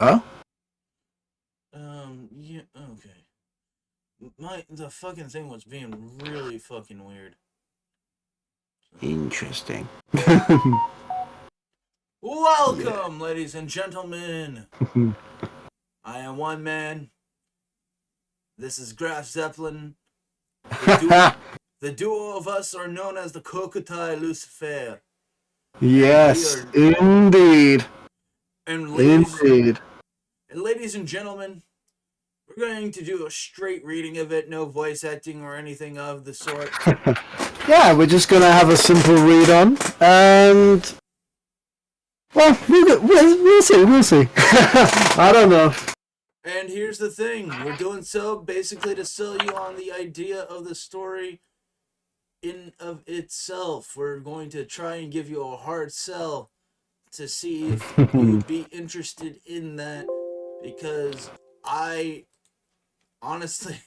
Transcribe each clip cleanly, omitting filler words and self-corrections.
Oh? Yeah, okay. The fucking thing was being really fucking weird. Interesting. Welcome, ladies and gentlemen. I am one man. This is Graf Zeppelin. The duo of us are known as the Kokutai-Luzifier. Yes, indeed. And Indeed. ladies and gentlemen, we're going to do a straight reading of it, no voice acting or anything of the sort. Yeah, we're just gonna have a simple read on, and well, we'll see. We'll see. I don't know. And here's the thing: we're doing so basically to sell you on the idea of the story in of itself. We're going to try and give you a hard sell to see if you'd be interested in that, because I honestly,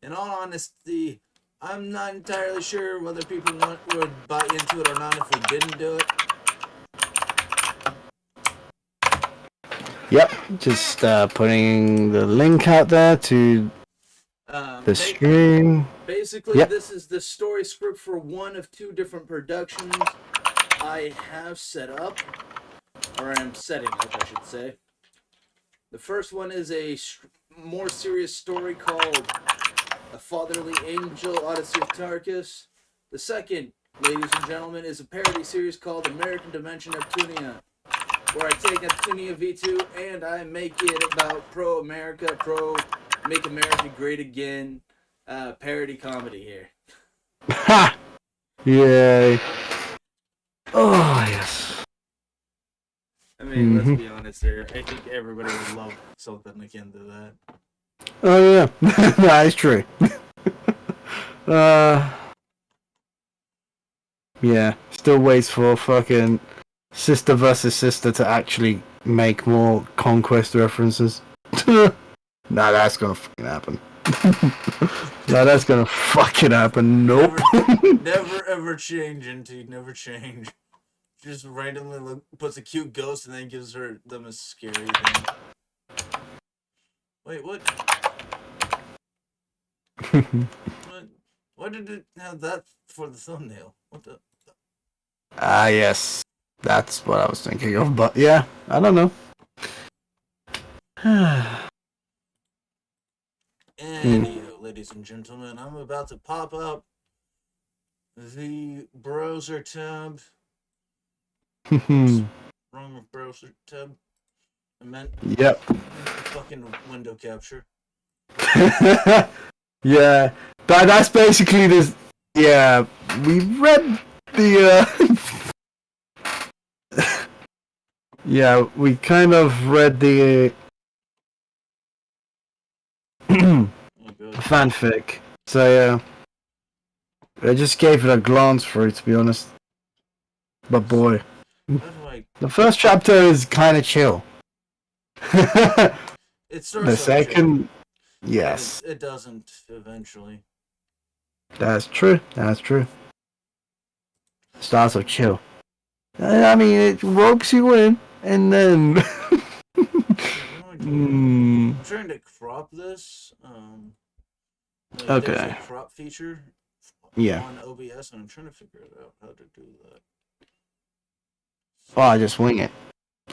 in all honesty, I'm not entirely sure whether people would buy into it or not if we didn't do it. Yep, just putting the link out there to the stream. Basically, yep. This is the story script for one of two different productions I have set up, or I'm setting up, I should say. The first one is a more serious story called A Fatherly Angel, Odyssey of Tarkus. The second, ladies and gentlemen, is a parody series called American Dimension Neptunia, where I take Neptunia V2 and I make it about pro-America, pro-make America great again, parody comedy here. Ha! Yay. Oh, yes. I mean, let's be honest here. I think everybody would love something akin to that. Oh, yeah. That is true. Yeah. Still waits for fucking Sister vs. Sister to actually make more Conquest references. Nah, that's gonna fucking happen. Nah, that's gonna fucking happen. Nope. Never ever change, Indeed. Never change. Just randomly puts a cute ghost and then gives them a scary thing. Wait, what? What? Why did it have that for the thumbnail? What the? Ah, yes. That's what I was thinking of, but yeah, I don't know. Anywho, ladies and gentlemen, I'm about to pop up the browser tab. Wrong with browser tab. I meant yep. Fucking window capture. Yeah, that's basically this. Yeah, we read the. Yeah, we kind of read the fanfic. So yeah, I just gave it a glance through, to be honest. But boy, the first chapter is kind of chill. It starts the second, chill. Yes, it doesn't eventually. That's true. That's true. Starts off chill. I mean, it ropes you in, and then. I'm trying to crop this. Okay. There's a crop feature. Yeah. On OBS, and I'm trying to figure out how to do that. Oh, I just wing it.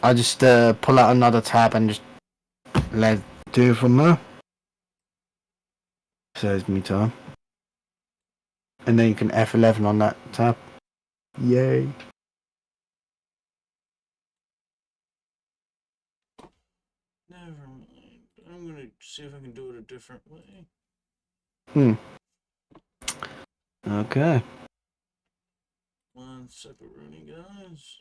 I just pull out another tab and just let it do it from there. Saves me time. And then you can F11 on that tab. Yay. Never mind. I'm gonna see if I can do it a different way. Okay. One second, Rooney, guys.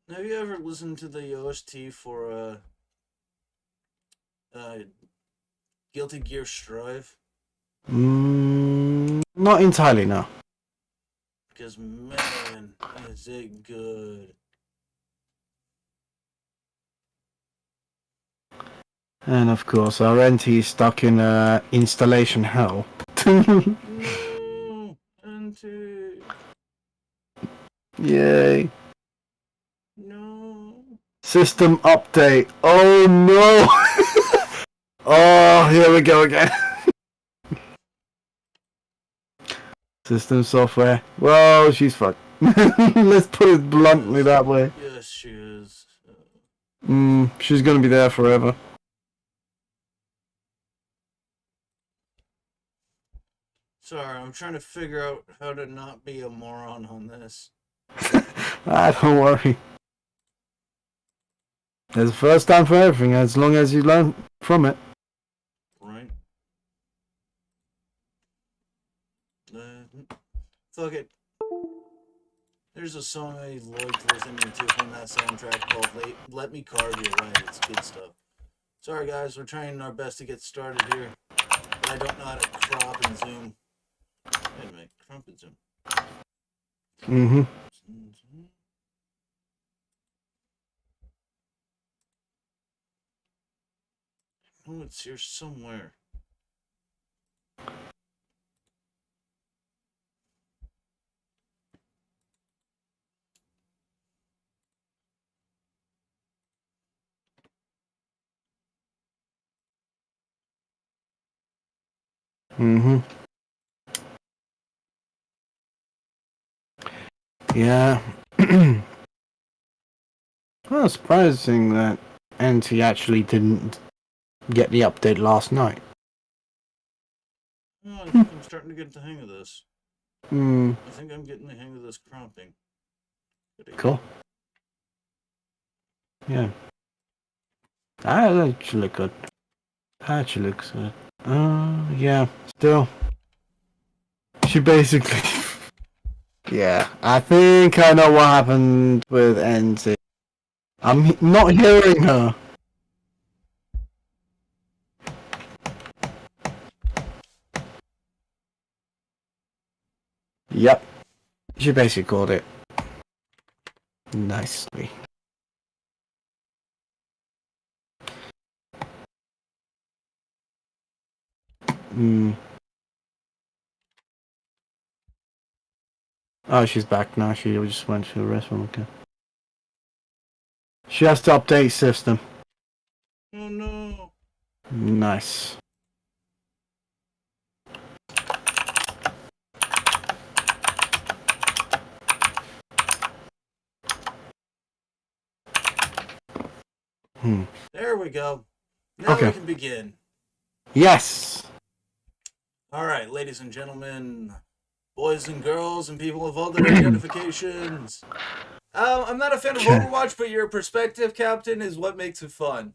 Have you ever listened to the OST for Guilty Gear Strive? Not entirely, no. Because man, is it good. And of course, our NT is stuck in installation hell. No, Auntie. Yay. No. System update. Oh no! Oh, here we go again. System software. Well, she's fucked. Let's put it bluntly that way. Yes, she is. She's gonna be there forever. Sorry, I'm trying to figure out how to not be a moron on this. Don't worry. There's a first time for everything, as long as you learn from it. Right? Fuck it. There's a song I liked listening to from that soundtrack called Let Me Carve You Right. It's good stuff. Sorry guys, we're trying our best to get started here. But I don't know how to crop and zoom. Wait a minute, crop and zoom. Oh, it's here somewhere. Yeah. Well, surprising that NT actually didn't get the update last night. Oh, I think I'm starting to get the hang of this. I think I'm getting the hang of this cropping. Cool. Yeah. That actually look good. Actually looks good. Yeah. Still. She basically... Yeah. I think I know what happened with NT. I'm not hearing her. Yep. She basically called it. Nicely. Oh, she's back now. She just went to the restaurant. Okay. She has to update system. Oh no. Nice. There we go. Now we can begin. Yes. All right, ladies and gentlemen, boys and girls, and people of all their identifications. I'm not a fan of Overwatch, but your perspective, Captain, is what makes it fun.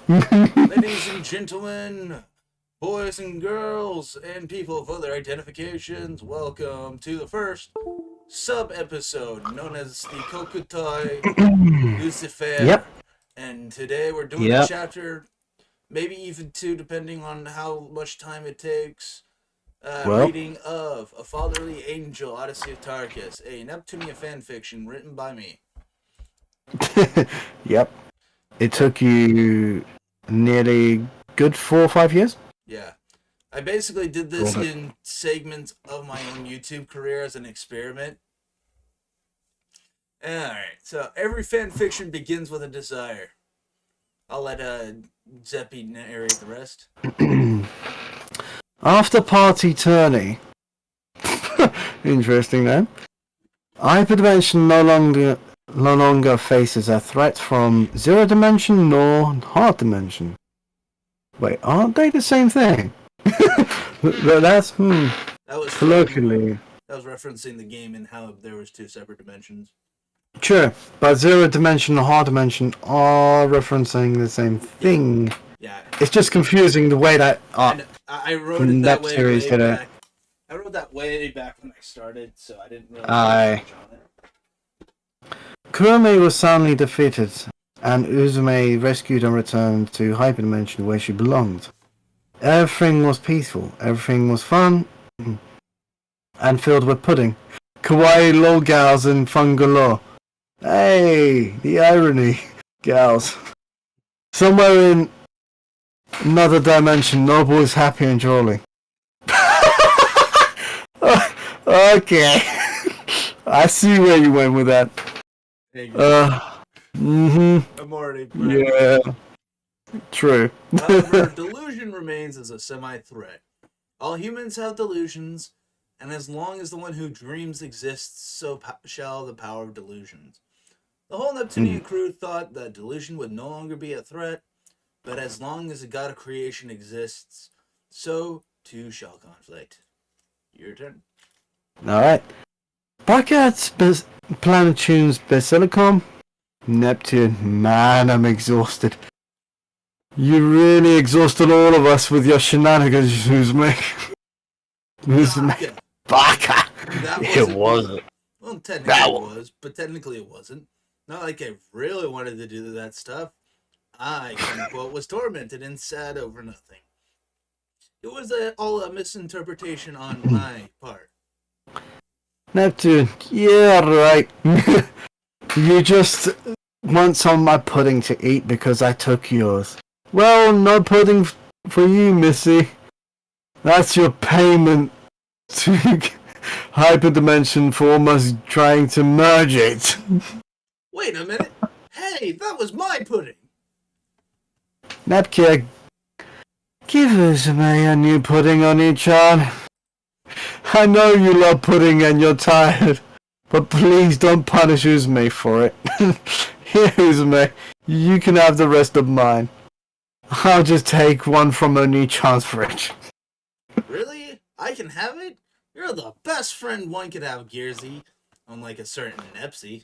Ladies and gentlemen, boys and girls, and people of other identifications, welcome to the first sub-episode known as the Kokutai-Luzifier. Yep. And today we're doing a chapter, maybe even two, depending on how much time it takes. Reading of A Fatherly Angel, Odyssey of Tarkus, a Neptunia fanfiction written by me. Yep. It took you nearly good 4 or 5 years? Yeah. I basically did this in segments of my own YouTube career as an experiment. Alright, so every fanfiction begins with a desire. I'll let Zeppy narrate the rest. After party tourney. Interesting then. Hyperdimension no longer faces a threat from zero dimension nor hard dimension. Wait, aren't they the same thing? That's That was colloquially. That was referencing the game and how there was 2 separate dimensions. Sure, but zero dimension and hard dimension are referencing the same thing. Yeah. It's just confusing the way that I wrote it that way back. I wrote that way back when I started, so I didn't really much on it. Kurame was soundly defeated, and Uzume rescued and returned to Hyperdimension where she belonged. Everything was peaceful, everything was fun, and filled with pudding. Kawaii lol gals and fun galore. Hey, the irony, gals. Somewhere in another dimension, Noble is happy and jolly. Okay. I see where you went with that. I'm already prepped. Yeah. True. However, delusion remains as a semi-threat. All humans have delusions, and as long as the one who dreams exists, so shall the power of delusions. The whole Neptunia crew thought that delusion would no longer be a threat, but as long as the god of creation exists, so too shall conflict. Your turn. Alright. Back at Planitune's Basilicom. Neptune, man, I'm exhausted. You really exhausted all of us with your shenanigans, Uzme. Baka! It wasn't. Well, technically it was, but technically it wasn't. Not like I really wanted to do that stuff. I, quote, was tormented and sad over nothing. It was all a misinterpretation on my part. Neptune, yeah, right. You just want some of my pudding to eat because I took yours. Well, no pudding for you, Missy. That's your payment to Hyperdimension for almost trying to merge it. Wait a minute. Hey, that was my pudding. Nepkia, give Uzume a new pudding on each arm. I know you love pudding and you're tired, but please don't punish Uzume for it. Here, Uzume, you can have the rest of mine. I'll just take one from Oni-chan's fridge. Really? I can have it? You're the best friend one could have, Gearsy. Unlike a certain Nepsy.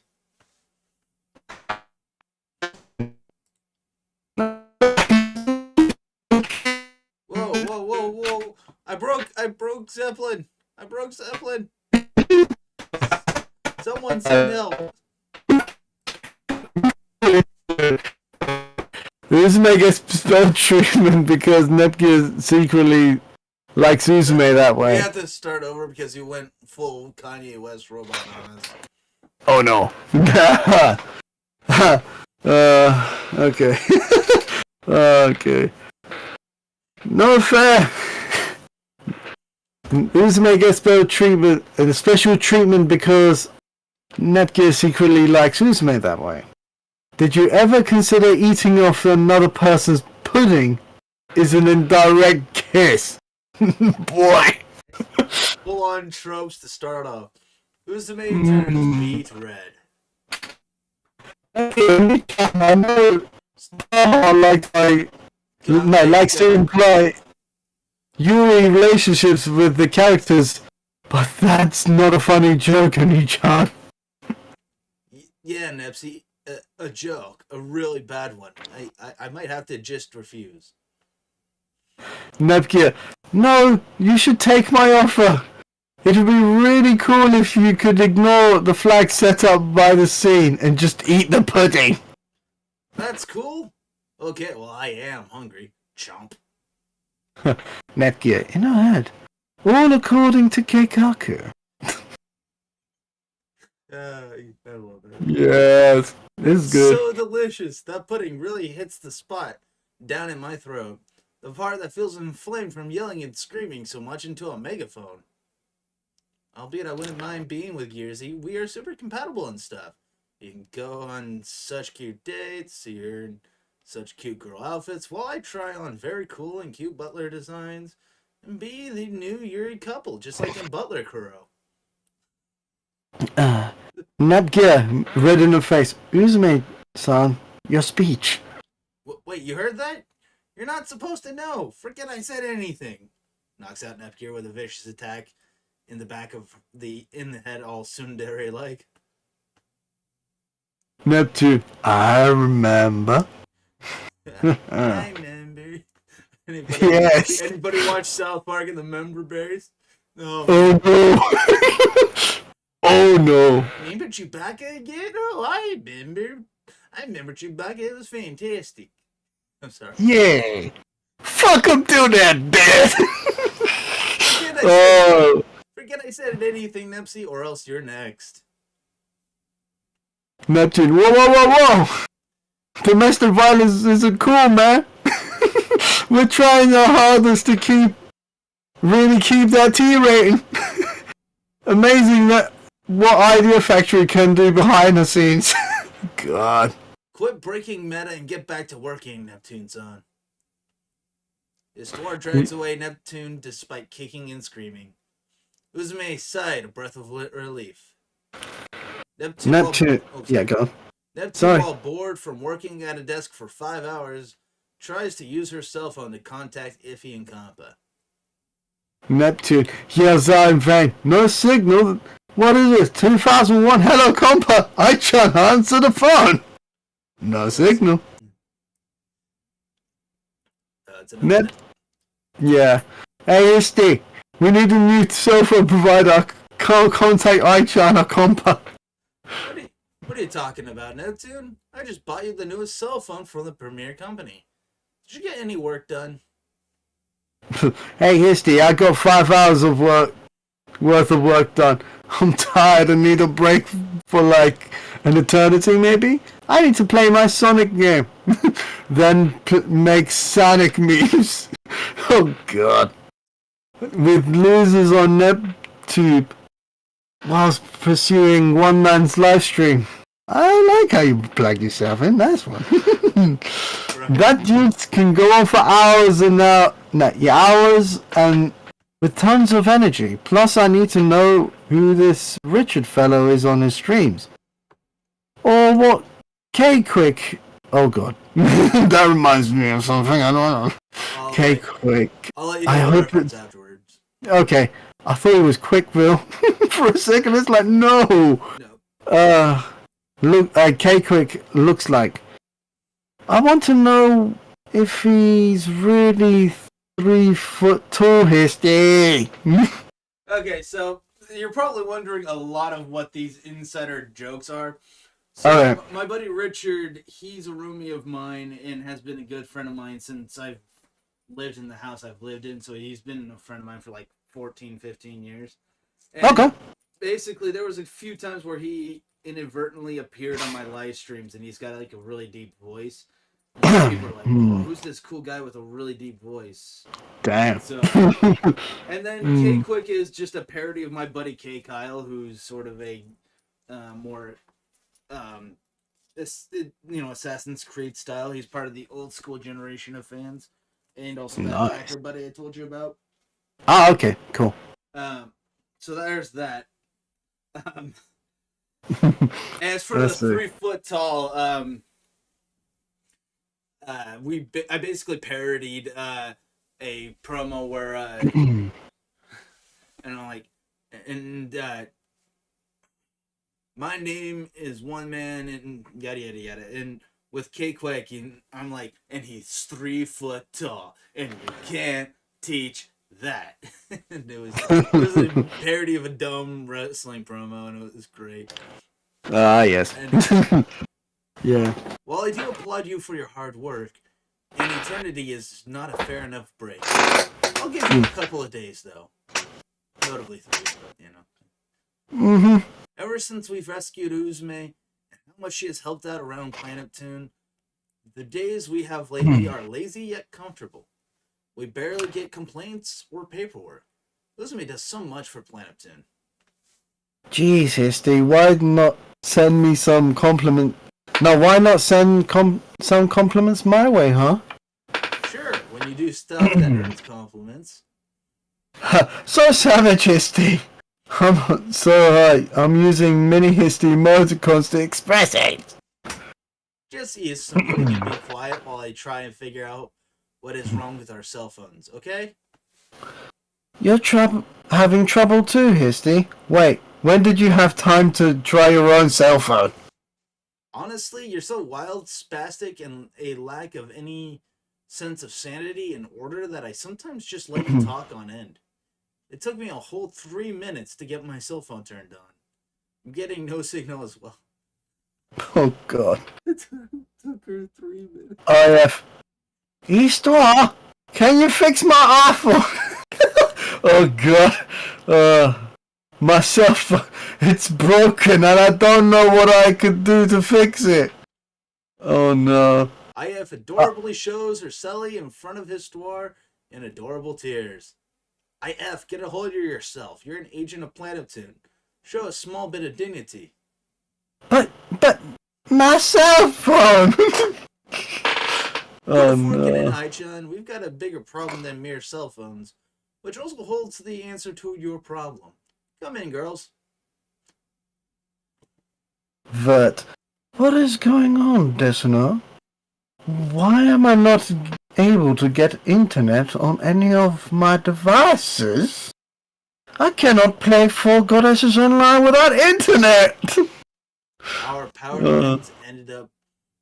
Whoa. I broke Zeppelin. Someone send help. Uzume gets spell treatment because Nepkia secretly likes Uzume that way. We have to start over because you went full Kanye West robot on us. Oh no. Okay. Okay. No fair. Uzume gets special treatment because Nepgear secretly likes Uzume that way. Did you ever consider eating off another person's pudding is an indirect kiss? Boy. Full on tropes to start off. Uzume turns beet red. I know likes to imply Yuri relationships with the characters, but that's not a funny joke, Oni-chan. Yeah, Nepsy, a joke, a really bad one. I might have to just refuse. Nepgear, no, you should take my offer. It would be really cool if you could ignore the flag set up by the scene and just eat the pudding. That's cool. Okay, well, I am hungry. Chomp. Nepgear, in her head, all according to Keikaku. I love it. Yes, it's good. So delicious. That pudding really hits the spot down in my throat. The part that feels inflamed from yelling and screaming so much into a megaphone. Albeit I wouldn't mind being with Gearsy. We are super compatible and stuff. You can go on such cute dates, you're in such cute girl outfits, while I try on very cool and cute butler designs, and be the new Yuri couple, just like in Butler Kuro. Nepgear, red in the face. Uzume-san, your speech. Wait, you heard that? You're not supposed to know. Forget I said anything. Knocks out Nepgear with a vicious attack in the back of in the head, all tsundere-like. Neptune, I remember. I remember. Anybody watch South Park and the Member Berries? No. Oh no. Oh no. Remember Chewbacca again? Oh, I remember. I remember Chewbacca. It was fantastic. I'm sorry. Yeah. Fuck him to that death. Forget I said anything, Nepsy, or else you're next. Neptune, whoa. Domestic violence isn't cool, man. We're trying our hardest to keep that T rating. Amazing that what Idea Factory can do behind the scenes. God. Quit breaking meta and get back to working, Neptune-san. His door drags away Neptune despite kicking and screaming. Uzume sighed, a breath of relief. Neptune. Yeah, go. Neptune, while bored from working at a desk for 5 hours, tries to use her cell phone to contact Iffy and Kampa. Neptune. Yes, I'm vain. No signal. What is it? 2001. Hello, Compa. I can't answer the phone. No signal. Yeah. Hey, Isty. We need a new cell phone provider. Can't contact I-chan or Compa. What are you talking about, Neptune? I just bought you the newest cell phone from the premier company. Did you get any work done? Hey, Histy, I got 5 hours of worth of work done. I'm tired and need a break for like an eternity, maybe. I need to play my Sonic game. Then make Sonic memes. Oh, God. With losers on NepTube whilst pursuing one man's live stream. I like how you plug yourself in. Nice one. That dude can go on for hours and with tons of energy. Plus, I need to know who this Richard fellow is on his streams. Or what K-Quick... Oh, God. That reminds me of something. I don't know. K-Quick. I'll let you know the reference afterwards. Okay. I thought it was Quickville. For a second, it's like, no. Look, K-Quick looks like... I want to know if he's really 3 foot tall, Histy. Okay, so you're probably wondering a lot of what these insider jokes are. So Okay. My buddy Richard, he's a roomie of mine and has been a good friend of mine since I've lived in the house I've lived in. So he's been a friend of mine for like 14, 15 years. And Okay. basically, there was a few times where he inadvertently appeared on my live streams and he's got like a really deep voice. And people are like, "Whoa, who's this cool guy with a really deep voice?" Damn. So, and then K-Quick is just a parody of my buddy K Kyle, who's sort of a more Assassin's Creed style. He's part of the old school generation of fans, and also that hacker buddy I told you about. Ah, okay, cool. So there's that. As for the 3 foot tall, I basically parodied a promo where my name is One Man and yada yada yada, and with K-Quake I'm like, and he's 3 foot tall and you can't teach that. And it was a parody of a dumb wrestling promo and it was great. Yes. And, yeah. while I do applaud you for your hard work, an eternity is not a fair enough break. I'll give you a couple of days, though. Notably 3, but, you know. Ever since we've rescued Uzume, and how much she has helped out around Planet Tune, the days we have lately are lazy yet comfortable. We barely get complaints or paperwork. Uzume does so much for Planet Tune. Jeez, Histy, why not send me some compliment? No, why not send some compliments my way, huh? Sure, when you do stuff that earns compliments. So savage, Histy. I'm using mini Histy emoticons to express it. Just is somebody can be quiet while I try and figure out what is wrong with our cell phones, okay? You're having trouble too, Histy. Wait, when did you have time to try your own cell phone? Honestly, you're so wild, spastic, and a lack of any sense of sanity and order that I sometimes just let you talk on end. It took me a whole 3 minutes to get my cell phone turned on. I'm getting no signal as well. Oh, God. It took her 3 minutes. IF. Easter, can you fix my iPhone? Oh, God. My cell phone, it's broken and I don't know what I could do to fix it. Oh, no. IF adorably shows her celly in front of his store in adorable tears. IF, get a hold of yourself. You're an agent of Planeptune. Show a small bit of dignity. But my cell phone. Put Oh a fork in it, no. Aichan. We've got a bigger problem than mere cell phones, which also holds the answer to your problem. Come in, girls. But what is going on, Desna? Why am I not able to get internet on any of my devices? I cannot play Four Goddesses Online without internet! Our power lines ended up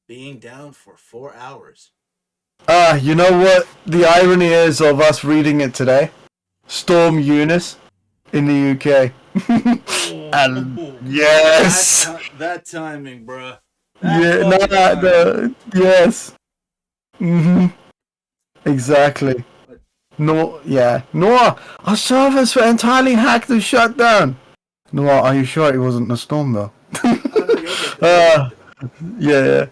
being down for 4 hours. You know what the irony is of us reading it today? Storm Eunice in the UK. And yes! That timing, bruh. Yes. Exactly. Noah, our servers were entirely hacked and shut down. Noah, are you sure it wasn't a storm though? Oh, no, you'll get there. Yeah.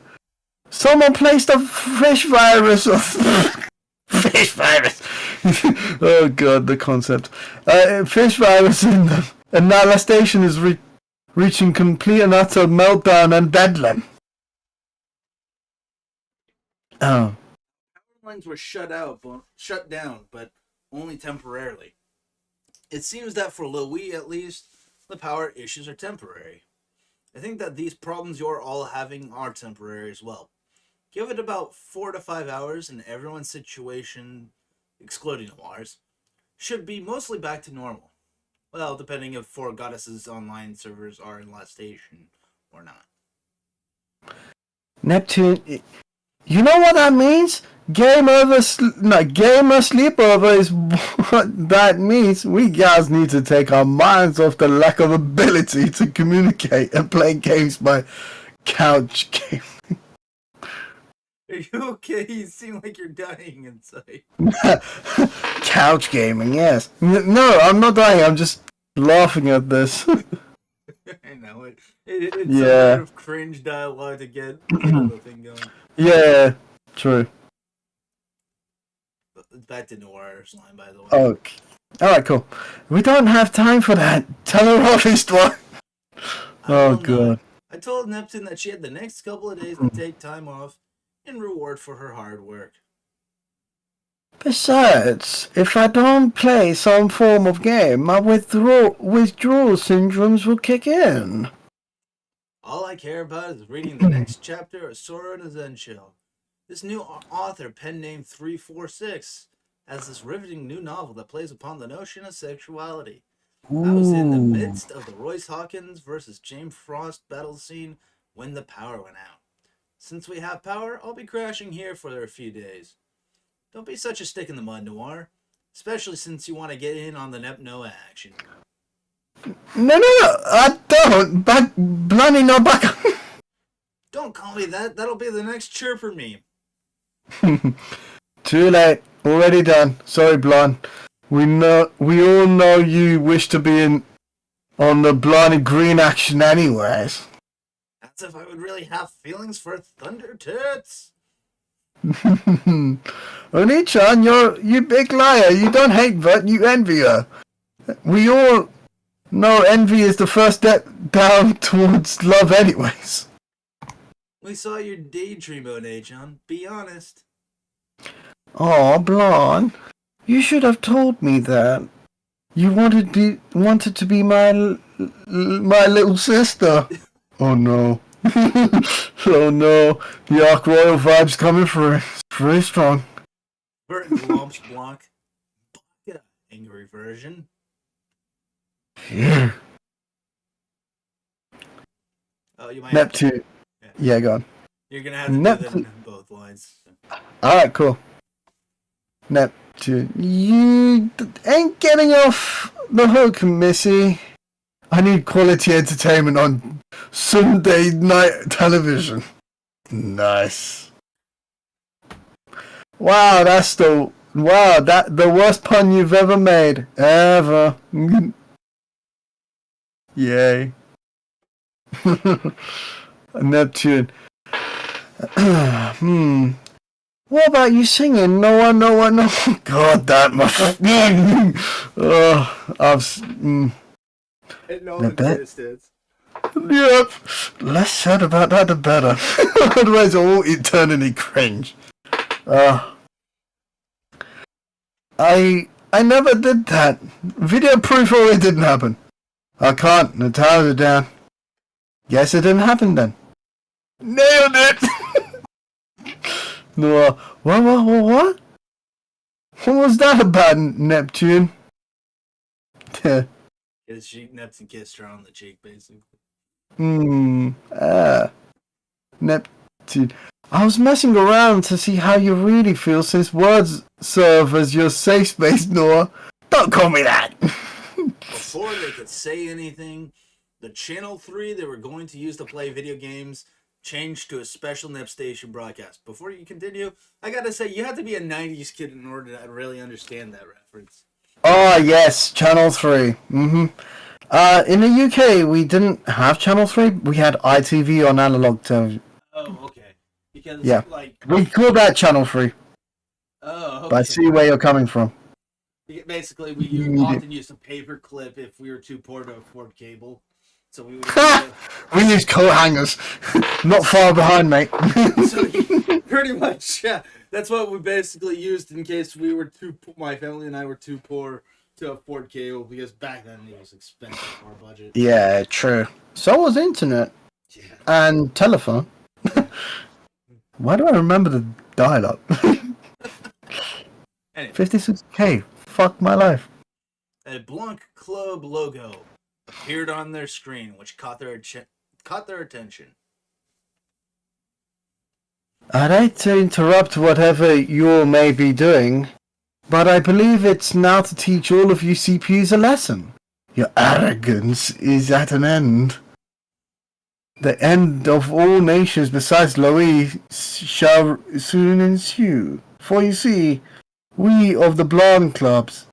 Someone placed a fish virus fish virus. Oh god, the concept. Fish virus in them. And now the station is reaching complete and utter meltdown and deadline. Oh. Power lines were shut down, but only temporarily. It seems that for Louis, at least, the power issues are temporary. I think that these problems you're all having are temporary as well. Give it about 4 to 5 hours, and everyone's situation, excluding Noir's, should be mostly back to normal. Well, depending if Four Goddesses online servers are in last station or not. Neptune, you know what that means? Gamer sleepover is what that means. We guys need to take our minds off the lack of ability to communicate and play games by couch game. Are you okay? You seem like you're dying inside. Couch gaming, yes. No, I'm not dying. I'm just laughing at this. I know it. It's some kind of cringe dialogue to get the thing going. Yeah, true. Back to Noir's line, by the way. Okay. Alright, cool. We don't have time for that. Tell her off, Eastwood. Oh, God. I told Neptune that she had the next couple of days to take time off in reward for her hard work. Besides, if I don't play some form of game, my withdrawal syndromes will kick in. All I care about is reading the next chapter of Sora and Zen Shell. This new author, pen name 346, has this riveting new novel that plays upon the notion of sexuality. Ooh. I was in the midst of the Royce Hawkins versus James Frost battle scene when the power went out. Since we have power, I'll be crashing here for a few days. Don't be such a stick in the mud, Noir. Especially since you want to get in on the Nepno action. No, I don't. Bloody no back. Don't call me that. That'll be the next chirper meme. Too late. Already done. Sorry, Blonde. We all know you wish to be on the Blarney Green action anyways. That's if I would really have feelings for Thunder Tits. Oni-chan, you big liar. You don't hate Vert, you envy her. We all know envy is the first step down towards love anyways. We saw your daydream, Oni-chan. Be honest. Aw, Blonde. You should have told me that. You wanted to be my little sister. Oh no. Oh no. The Arc Royal vibe's coming through. It's very strong. Bert glumps Blanc. Get an angry version. Yeah. Oh, you might Neptune. Yeah, go on. You're gonna have to do that in both lines. Alright, cool. Neptune. You ain't getting off the hook, Missy. I need quality entertainment on Sunday night television. Nice. Wow, that's the worst pun you've ever made. Ever. Yay. Neptune. What about you singing? No one, no one, no one. God damn, my fucking. Oh, It no the bet. existed. Yep. Less said about that, the better. Otherwise, all eternity cringe. I never did that. Video proof or it didn't happen. I can't. The towers are down. Guess it didn't happen then. Nailed it! No, what? What was that about, Neptune? His cheek, Neptune kissed her on the cheek, basically. Neptune. I was messing around to see how you really feel since words serve as your safe space, Noah. Don't call me that! Before they could say anything, the Channel 3 they were going to use to play video games changed to a special Nep Station broadcast. Before you continue, I gotta say, you have to be a 90s kid in order to really understand that reference. Oh, yes, Channel 3. In the UK, we didn't have Channel 3. We had ITV on analog television. Oh, okay. Because, Yeah. like... We call that Channel 3. Oh, okay. But I see where you're coming from. Basically, we often used a paper clip if we were too poor to afford cable. So we would... We use coat hangers. Not far behind, mate. So, pretty much, yeah. That's what we basically used in case we were my family and I were too poor to afford cable, because back then it was expensive for our budget. Yeah, true. So was internet. Yeah. And telephone. Why do I remember the dial-up? Anyway. 56k. Fuck my life. A Blanc Club logo appeared on their screen, which caught their attention. I'd hate to interrupt whatever you may be doing, but I believe it's now to teach all of you CPUs a lesson. Your arrogance is at an end. The end of all nations besides Lois shall soon ensue. For you see, we of the Blonde Clubs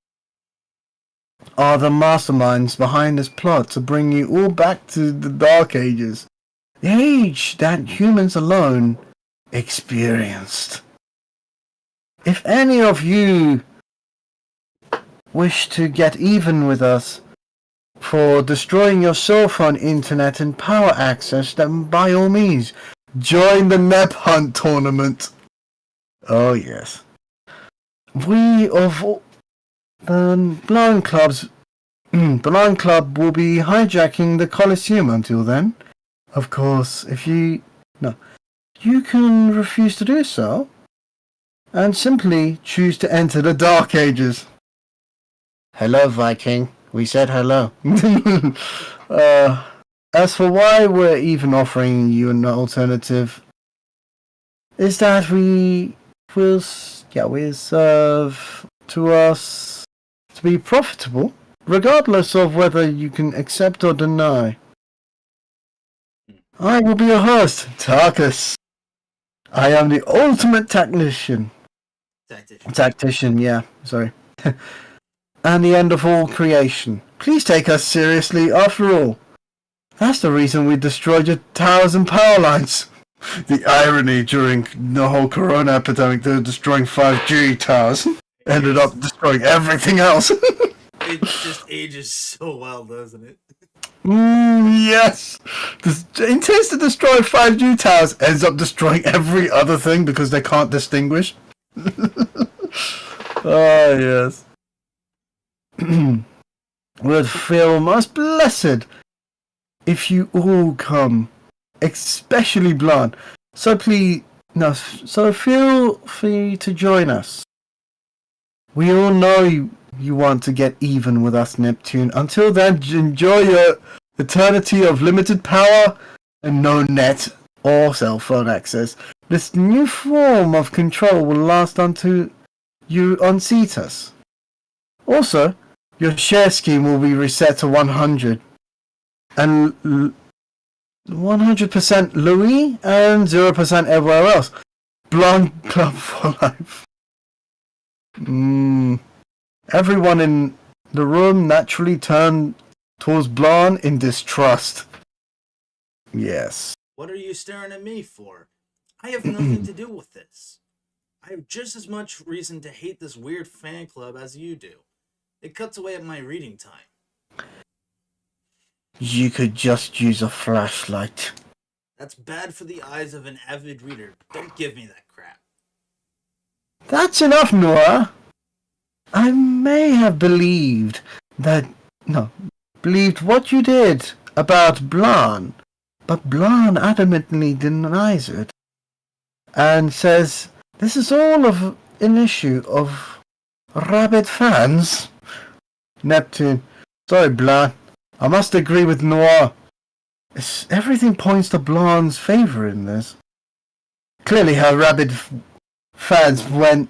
are the masterminds behind this plot to bring you all back to the Dark Ages. The age that humans alone experienced. If any of you wish to get even with us for destroying your cell phone, internet, and power access, then by all means, join the Nep Hunt tournament. Oh yes. We of the Blind Clubs, Blind Club will be hijacking the Coliseum until then. Of course, you can refuse to do so, and simply choose to enter the Dark Ages. Hello, Viking. We said hello. As for why we're even offering you an alternative, is that we will serve to us to be profitable, regardless of whether you can accept or deny. I will be your host, Tarkus. I am the ultimate tactician. Tactician, yeah, sorry. And the end of all creation. Please take us seriously, after all. That's the reason we destroyed your towers and power lines. The irony during the whole corona epidemic, they're destroying 5G towers. Ended up destroying everything else. It just ages so well, doesn't it? Yes. The intends to destroy 5G towers, ends up destroying every other thing because they can't distinguish. Oh, yes. Would feel most blessed if you all come, especially Blonde. So feel free to join us. We all know you want to get even with us, Neptune. Until then, enjoy your eternity of limited power and no net or cell phone access. This new form of control will last until you unseat us. Also, your share scheme will be reset to 100. And 100% Louis and 0% everywhere else. Blonde Club for life. Everyone in the room naturally turned towards Blonde in distrust. Yes. What are you staring at me for? I have nothing to do with this. I have just as much reason to hate this weird fan club as you do. It cuts away at my reading time. You could just use a flashlight. That's bad for the eyes of an avid reader. Don't give me that crap. That's enough, Nora. I may have believed what you did about Blanc, but Blanc adamantly denies it and says this is all of an issue of rabid fans. Neptune, sorry, Blanc. I must agree with Noir. Everything points to Blanc's favour in this. Clearly, her rabid fans want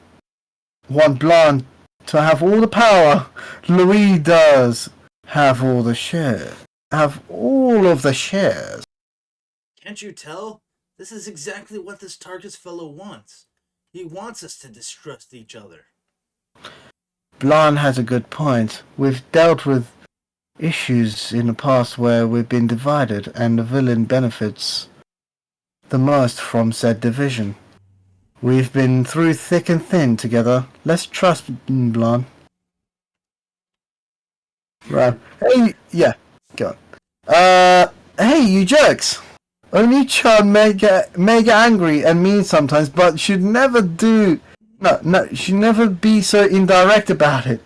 Blanc to have all the power. Louis does have all of the shares. Can't you tell? This is exactly what this Tarkus fellow wants. He wants us to distrust each other. Blanc has a good point. We've dealt with issues in the past where we've been divided, and the villain benefits the most from said division. We've been through thick and thin together. Let's trust Blanc. Right. Hey, yeah, go on. Hey, you jerks! Oni-chan may get angry and mean sometimes, but should never should never be so indirect about it.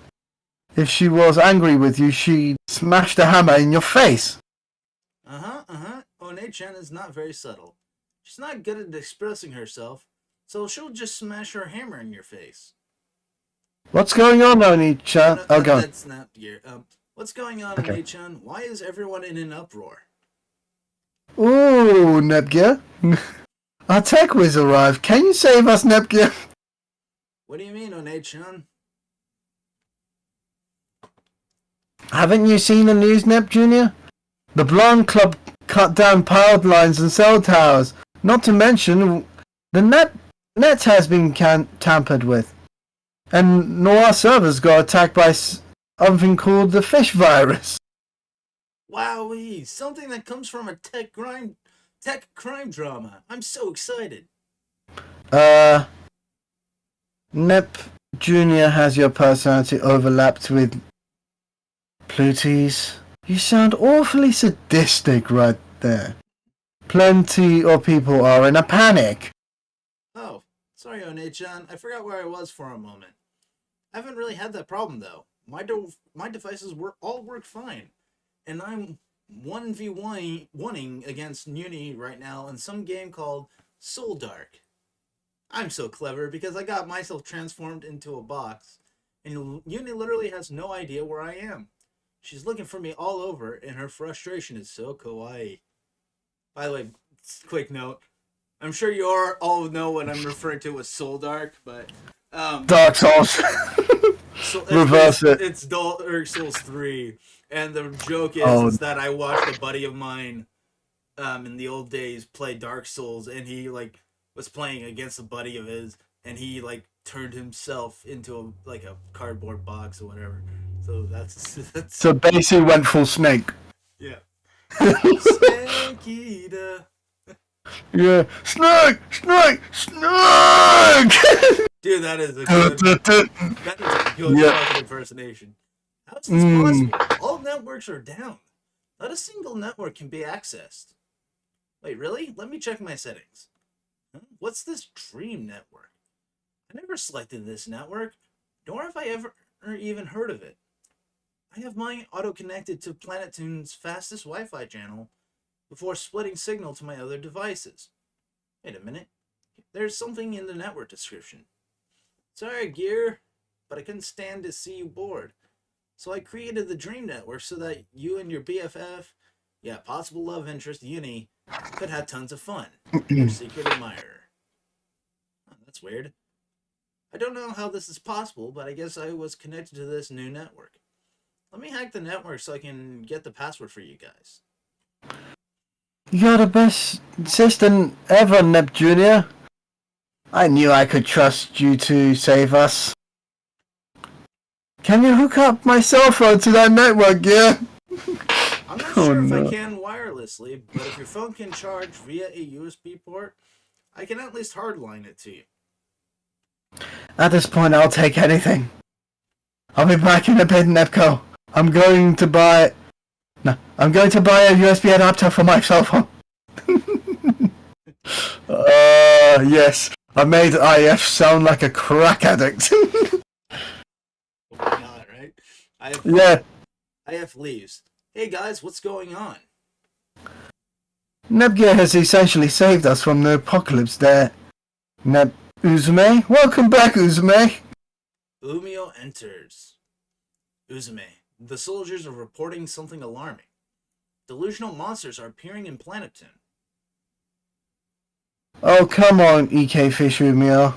If she was angry with you, she'd smash the hammer in your face. One-chan is not very subtle. She's not good at expressing herself, so she'll just smash her hammer in your face. What's going on, Oni-chan? No, that's not gear. What's going on, okay. Oni-chan? Why is everyone in an uproar? Ooh, Nepgear. Our tech whiz arrived. Can you save us, Nepgear? What do you mean, One-chan? Haven't you seen the news, Nep Jr.? The Blonde Club cut down power lines and cell towers. Not to mention, the net has been tampered with. And Noir servers got attacked by something called the fish virus. Wowee! Something that comes from a tech crime drama. I'm so excited. Nep Jr. has your personality overlapped with Pluty's. You sound awfully sadistic right there. Plenty of people are in a panic. Oh, sorry, One-chan. I forgot where I was for a moment. I haven't really had that problem, though. My devices all work fine. And I'm 1v1ing against Uni right now in some game called Soul Dark. I'm so clever because I got myself transformed into a box. And Uni literally has no idea where I am. She's looking for me all over, and her frustration is so kawaii. By the way, quick note. I'm sure you all know what I'm referring to as Soul Dark, but... Dark Souls. Reverse it. It's Dark Souls 3. And the joke is that I watched a buddy of mine in the old days play Dark Souls, and he was playing against a buddy of his, and he turned himself into a cardboard box or whatever. So that's so basically went full Snake. Yeah. Snake eater. Yeah, Snake. Dude, that is a good fucking impersonation. How is this possible? All networks are down. Not a single network can be accessed. Wait, really? Let me check my settings. Huh? What's this Dream Network? I never selected this network, nor have I ever even heard of it. I have mine auto-connected to PlanetTune's fastest Wi-Fi channel before splitting signal to my other devices. Wait a minute. There's something in the network description. Sorry, Gear, but I couldn't stand to see you bored. So I created the Dream Network so that you and your BFF, possible love interest, Uni, could have tons of fun. Your secret admirer. Oh, that's weird. I don't know how this is possible, but I guess I was connected to this new network. Let me hack the network so I can get the password for you guys. You're the best assistant ever, Nep Jr. I knew I could trust you to save us. Can you hook up my cell phone to that network, yeah? I'm not sure if I can wirelessly, but if your phone can charge via a USB port, I can at least hardline it to you. At this point, I'll take anything. I'll be back in a bit, Nepco. I'm going to buy a USB adapter for my cell phone. Yes. I made IF sound like a crack addict. Why not, right? Yeah. IF leaves. Hey guys, what's going on? Nebgear has essentially saved us from the apocalypse there. Uzume? Welcome back, Uzume! Umio enters. Uzume, the soldiers are reporting something alarming. Delusional monsters are appearing in Planeptune. Oh, come on, EK Fish Umio.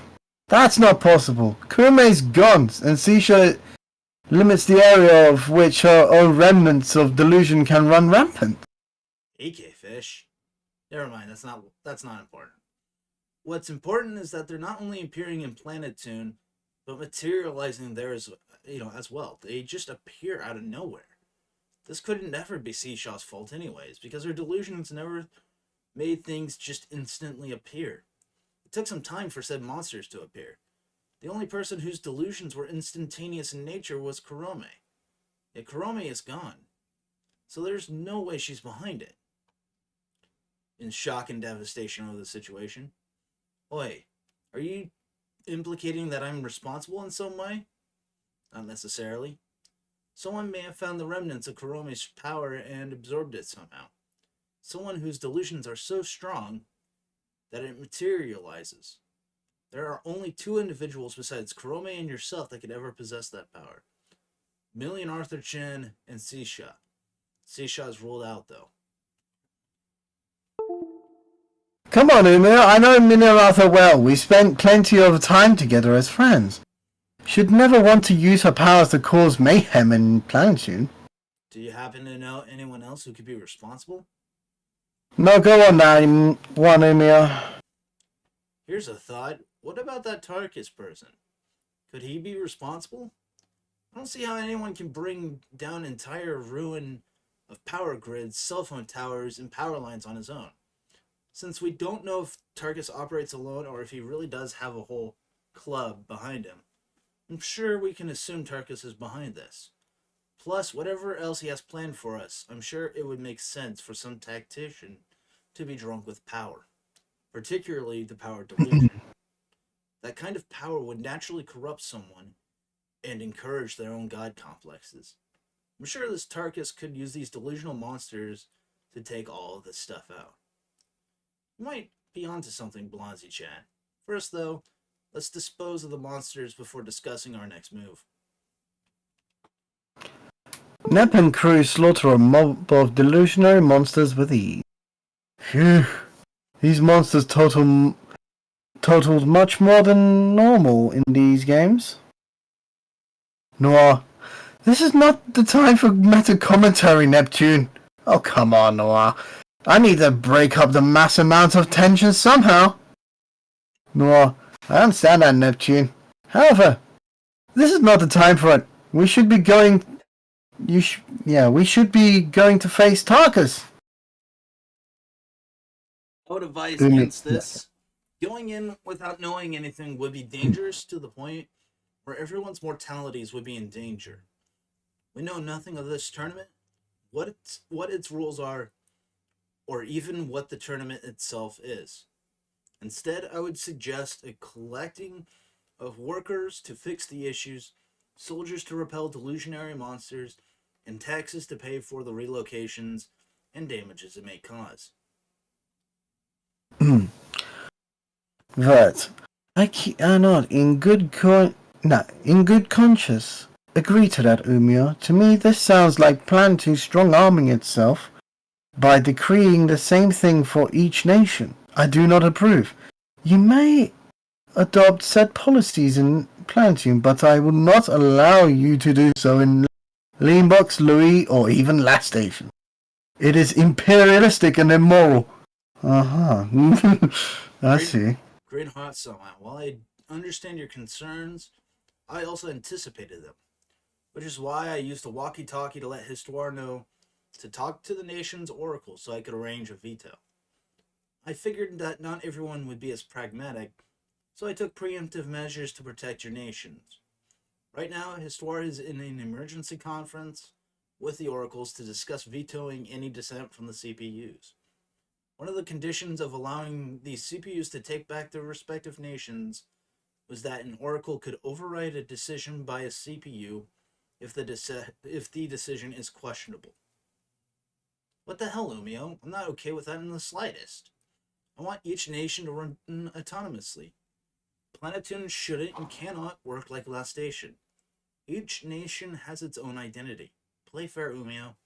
That's not possible. Kurume's gone, and Seisha limits the area of which her own remnants of delusion can run rampant. EK Fish? Never mind, that's not important. What's important is that they're not only appearing in Planeptune, but materializing there as well. They just appear out of nowhere. This could never be Seishaw's fault anyways, because her delusions never made things just instantly appear. It took some time for said monsters to appear. The only person whose delusions were instantaneous in nature was Kurome. Yet Kurome is gone, so there's no way she's behind it. In shock and devastation over the situation, Oi, are you implicating that I'm responsible in some way? Not necessarily. Someone may have found the remnants of Kurome's power and absorbed it somehow. Someone whose delusions are so strong that it materializes. There are only two individuals besides Kurome and yourself that could ever possess that power. Millie and Arthur Chin and Seisha. Seisha is ruled out though. Come on, Umio, I know Millie and Arthur well. We spent plenty of time together as friends. She'd never want to use her powers to cause mayhem in Planeptune. Do you happen to know anyone else who could be responsible? No, go on now, Umio. Here's a thought. What about that Tarkus person? Could he be responsible? I don't see how anyone can bring down entire ruin of power grids, cell phone towers, and power lines on his own. Since we don't know if Tarkus operates alone or if he really does have a whole club behind him, I'm sure we can assume Tarkus is behind this. Plus, whatever else he has planned for us, I'm sure it would make sense for some tactician to be drunk with power. Particularly the power delusion. That kind of power would naturally corrupt someone and encourage their own god complexes. I'm sure this Tarkus could use these delusional monsters to take all of this stuff out. You might be onto something, Blondie-chan. First, though, let's dispose of the monsters before discussing our next move. Nep and crew slaughter a mob of delusionary monsters with ease. Phew. These monsters totaled much more than normal in these games. Noir, this is not the time for meta commentary, Neptune. Oh, come on, Noir. I need to break up the mass amount of tension somehow. Noir, I understand that, Neptune. However, this is not the time for it. We should be going... we should be going to face Tarkus. I would advise against this. Going in without knowing anything would be dangerous to the point where everyone's mortalities would be in danger. We know nothing of this tournament, what its rules are, or even what the tournament itself is. Instead, I would suggest a collecting of workers to fix the issues, soldiers to repel delusionary monsters, and taxes to pay for the relocations and damages it may cause. That I cannot, in good conscience, agree to that, Umio. To me, this sounds like Planeptune strong-arming itself by decreeing the same thing for each nation. I do not approve. You may adopt said policies in Planeptune, but I will not allow you to do so in Leanbox, Louis, or even Last Station. It is imperialistic and immoral. I see. Great heart, Sama. While I understand your concerns, I also anticipated them, which is why I used the walkie-talkie to let Histoire know to talk to the nation's oracle so I could arrange a veto. I figured that not everyone would be as pragmatic So I took preemptive measures to protect your nations. Right now, Histoire is in an emergency conference with the oracles to discuss vetoing any dissent from the CPUs. One of the conditions of allowing these CPUs to take back their respective nations was that an oracle could override a decision by a CPU if the decision is questionable. What the hell, Umio? I'm not okay with that in the slightest. I want each nation to run autonomously. Planetoon shouldn't and cannot work like La Station. Each nation has its own identity. Play fair, Umio.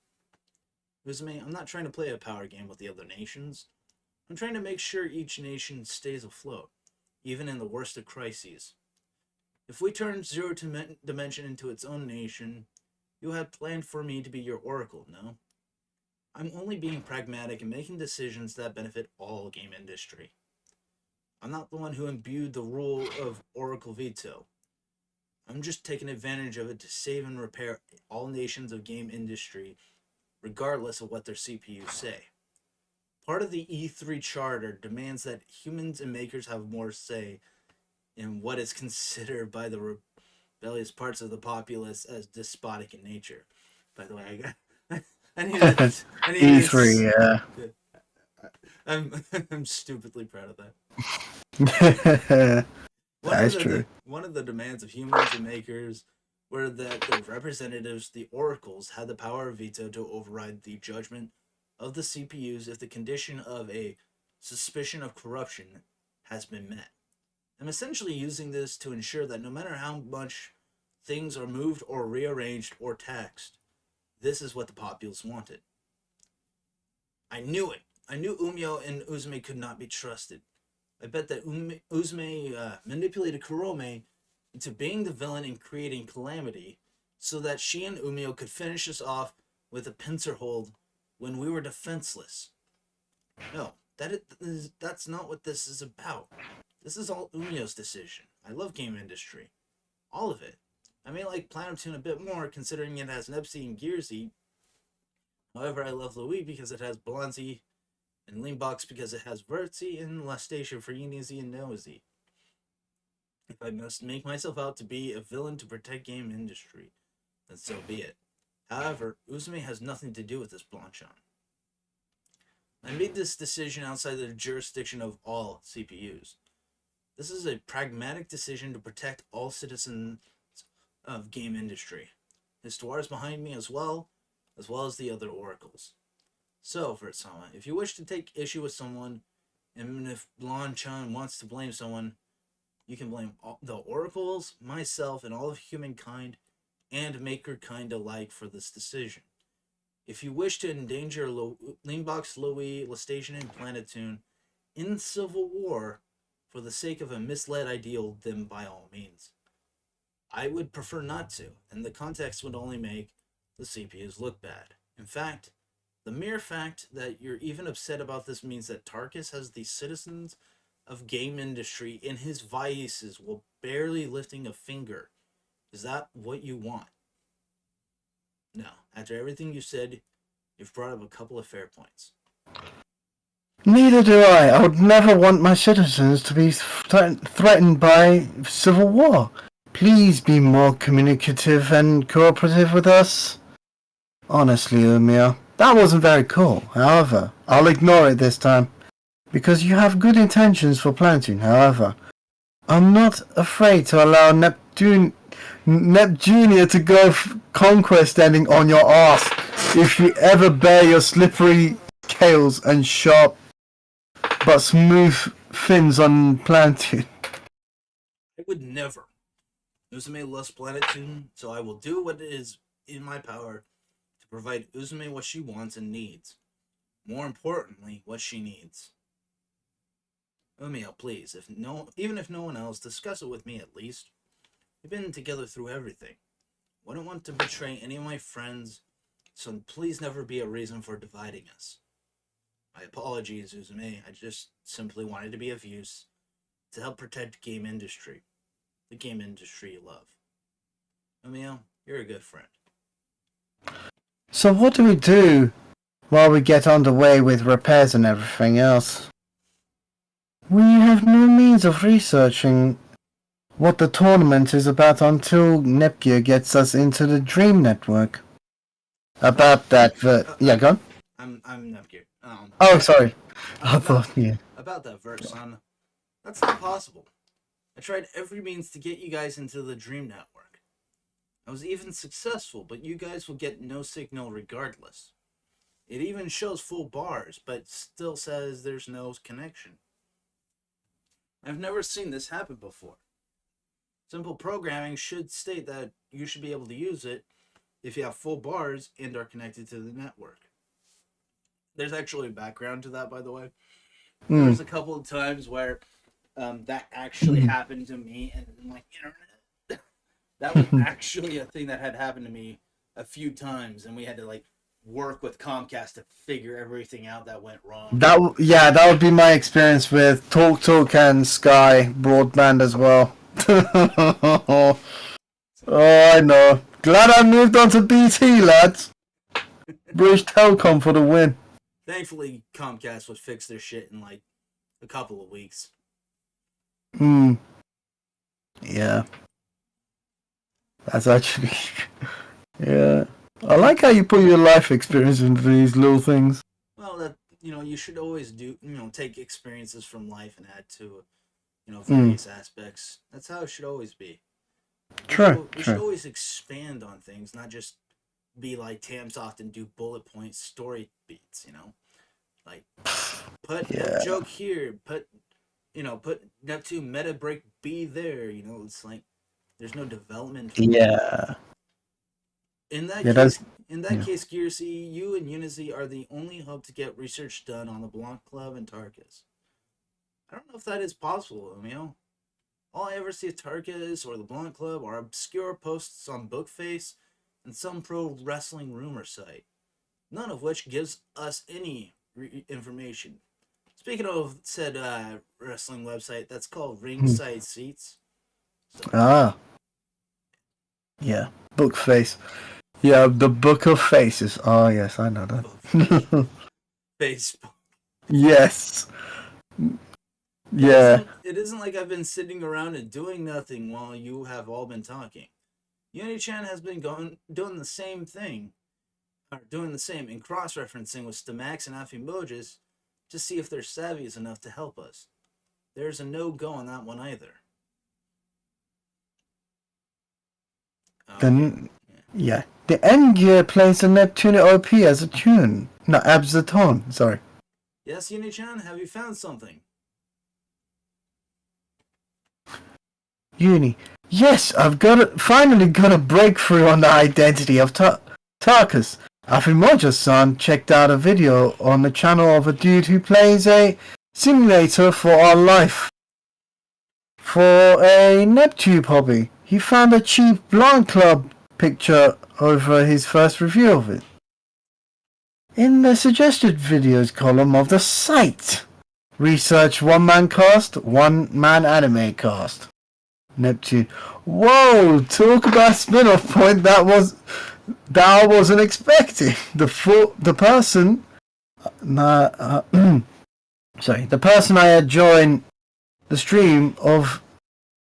Uzume, I'm not trying to play a power game with the other nations. I'm trying to make sure each nation stays afloat, even in the worst of crises. If we turn Zero Dimension into its own nation, you had planned for me to be your oracle, no? I'm only being pragmatic and making decisions that benefit all game industry. I'm not the one who imbued the rule of oracle veto. I'm just taking advantage of it to save and repair all nations of game industry, regardless of what their CPUs say. Part of the E3 charter demands that humans and makers have more say in what is considered by the rebellious parts of the populace as despotic in nature. By the way, I need E3, yeah. I'm stupidly proud of that. That is true. One of the demands of humans and makers were that the representatives, the oracles, had the power of veto to override the judgment of the CPUs if the condition of a suspicion of corruption has been met. I'm essentially using this to ensure that no matter how much things are moved or rearranged or taxed, this is what the populace wanted. I knew it. I knew Umio and Uzume could not be trusted. I bet that Uzume manipulated Kurome into being the villain and creating calamity so that she and Umio could finish us off with a pincer hold when we were defenseless. No, that's not what this is about. This is all Umio's decision. I love game industry. All of it. I may like Planetoon a bit more considering it has Nepsi and Gearsy. However, I love Louis because it has Blanzi, and Leanbox because it has Vertzi, and La Station for Unizy and Nozy. If I must make myself out to be a villain to protect game industry, then so be it. However, Uzume has nothing to do with this Blanchon. I made this decision outside the jurisdiction of all CPUs. This is a pragmatic decision to protect all citizens of game industry. Histoire is behind me as well as the other oracles. So, Vertsama, if you wish to take issue with someone, and if Blanchan wants to blame someone, you can blame the oracles, myself, and all of humankind, and makerkind alike for this decision. If you wish to endanger Leanbox, Louis, Lastation, and Planetoon in civil war for the sake of a misled ideal, then by all means. I would prefer not to, and the context would only make the CPUs look bad. In fact, the mere fact that you're even upset about this means that Tarkus has the citizens of game industry in his vices while barely lifting a finger. Is that what you want? No. After everything you said, you've brought up a couple of fair points. Neither do I. I would never want my citizens to be threatened by civil war. Please be more communicative and cooperative with us. Honestly, Umio, that wasn't very cool. However, I'll ignore it this time. Because you have good intentions for Planetoon. However, I'm not afraid to allow Neptunia to go conquest ending on your ass if you ever bear your slippery scales and sharp but smooth fins on Planetoon. I would never. Uzume loves Planetoon, so I will do what is in my power to provide Uzume what she wants and needs. More importantly, what she needs. Umio, please, even if no one else, discuss it with me at least. We've been together through everything. Wouldn't want to betray any of my friends, so please never be a reason for dividing us. My apologies, Uzume. I just simply wanted to be of use to help protect game industry. The game industry you love. Umio, you're a good friend. So what do we do while we get underway with repairs and everything else? We have no means of researching what the tournament is about until Nepgear gets us into the Dream Network. About that, yeah, go on. I'm Nepgear. Oh, sorry. I About, thought, yeah. about that verse, son. That's not possible. I tried every means to get you guys into the Dream Network. I was even successful, but you guys will get no signal regardless. It even shows full bars, but still says there's no connection. I've never seen this happen before. Simple programming should state that you should be able to use it if you have full bars and are connected to the network. There's actually a background to that, by the way. There was a couple of times where that actually happened to me, and my internet. That was actually a thing that had happened to me a few times, and we had to like work with Comcast to figure everything out that went wrong. That would be my experience with TalkTalk and Sky broadband as well. Oh, I know. Glad I moved on to BT, lads. British Telecom for the win. Thankfully, Comcast would fix their shit in like a couple of weeks. Yeah. That's actually... yeah. I like how you put your life experience into these little things. Well, that you should always do. Take experiences from life and add to, various aspects. That's how it should always be. True. We should always expand on things, not just be like Tamsoft and do bullet point story beats. Like put a joke here, put Neptune meta break B there. It's like there's no development. Yeah. In that case, Gear C, you and Unity are the only hub to get research done on the Blanc Club and Tarkus. I don't know if that is possible, Emil. All I ever see of Tarkus or the Blanc Club are obscure posts on Bookface and some pro wrestling rumor site, none of which gives us any information. Speaking of said wrestling website, that's called Ringside Seats. So, yeah, Bookface. Yeah, the Book of Faces. Oh, yes, I know that. Facebook. Yes. Yeah. It isn't like I've been sitting around and doing nothing while you have all been talking. Unity-chan has been doing the same thing, or doing the same and cross-referencing with Stamax and Afimojis to see if they're savvy enough to help us. There's a no-go on that one either. Yeah. The Endgear plays the Neptunia OP as a tune. No, as a tone, sorry. Yes, Uni-chan, have you found something? Uni. Yes, I've finally got a breakthrough on the identity of Tarkus. Afimoja-san checked out a video on the channel of a dude who plays a simulator for our life. For a Neptube hobby. He found a cheap Blanc Club picture over his first review of it. In the suggested videos column of the site, research OneManCast, One-Man Anime Cast. Neptune. Whoa! Talk about spin-off point that I wasn't expecting. The person I had joined the stream of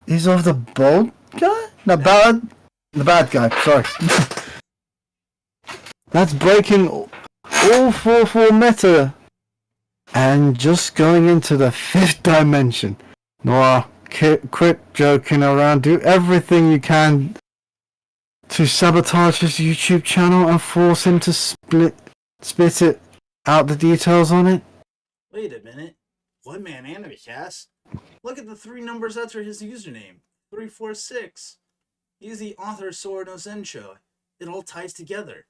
is of the bald guy? The bad guy, sorry. That's breaking all 4-4 meta and just going into the 5th dimension. Noah, quit joking around. Do everything you can to sabotage his YouTube channel and force him to spit it out the details on it. Wait a minute. One Man AniTuber? Look at the 3 numbers after his username. 346. He's the author of Sword no Zensho. It all ties together.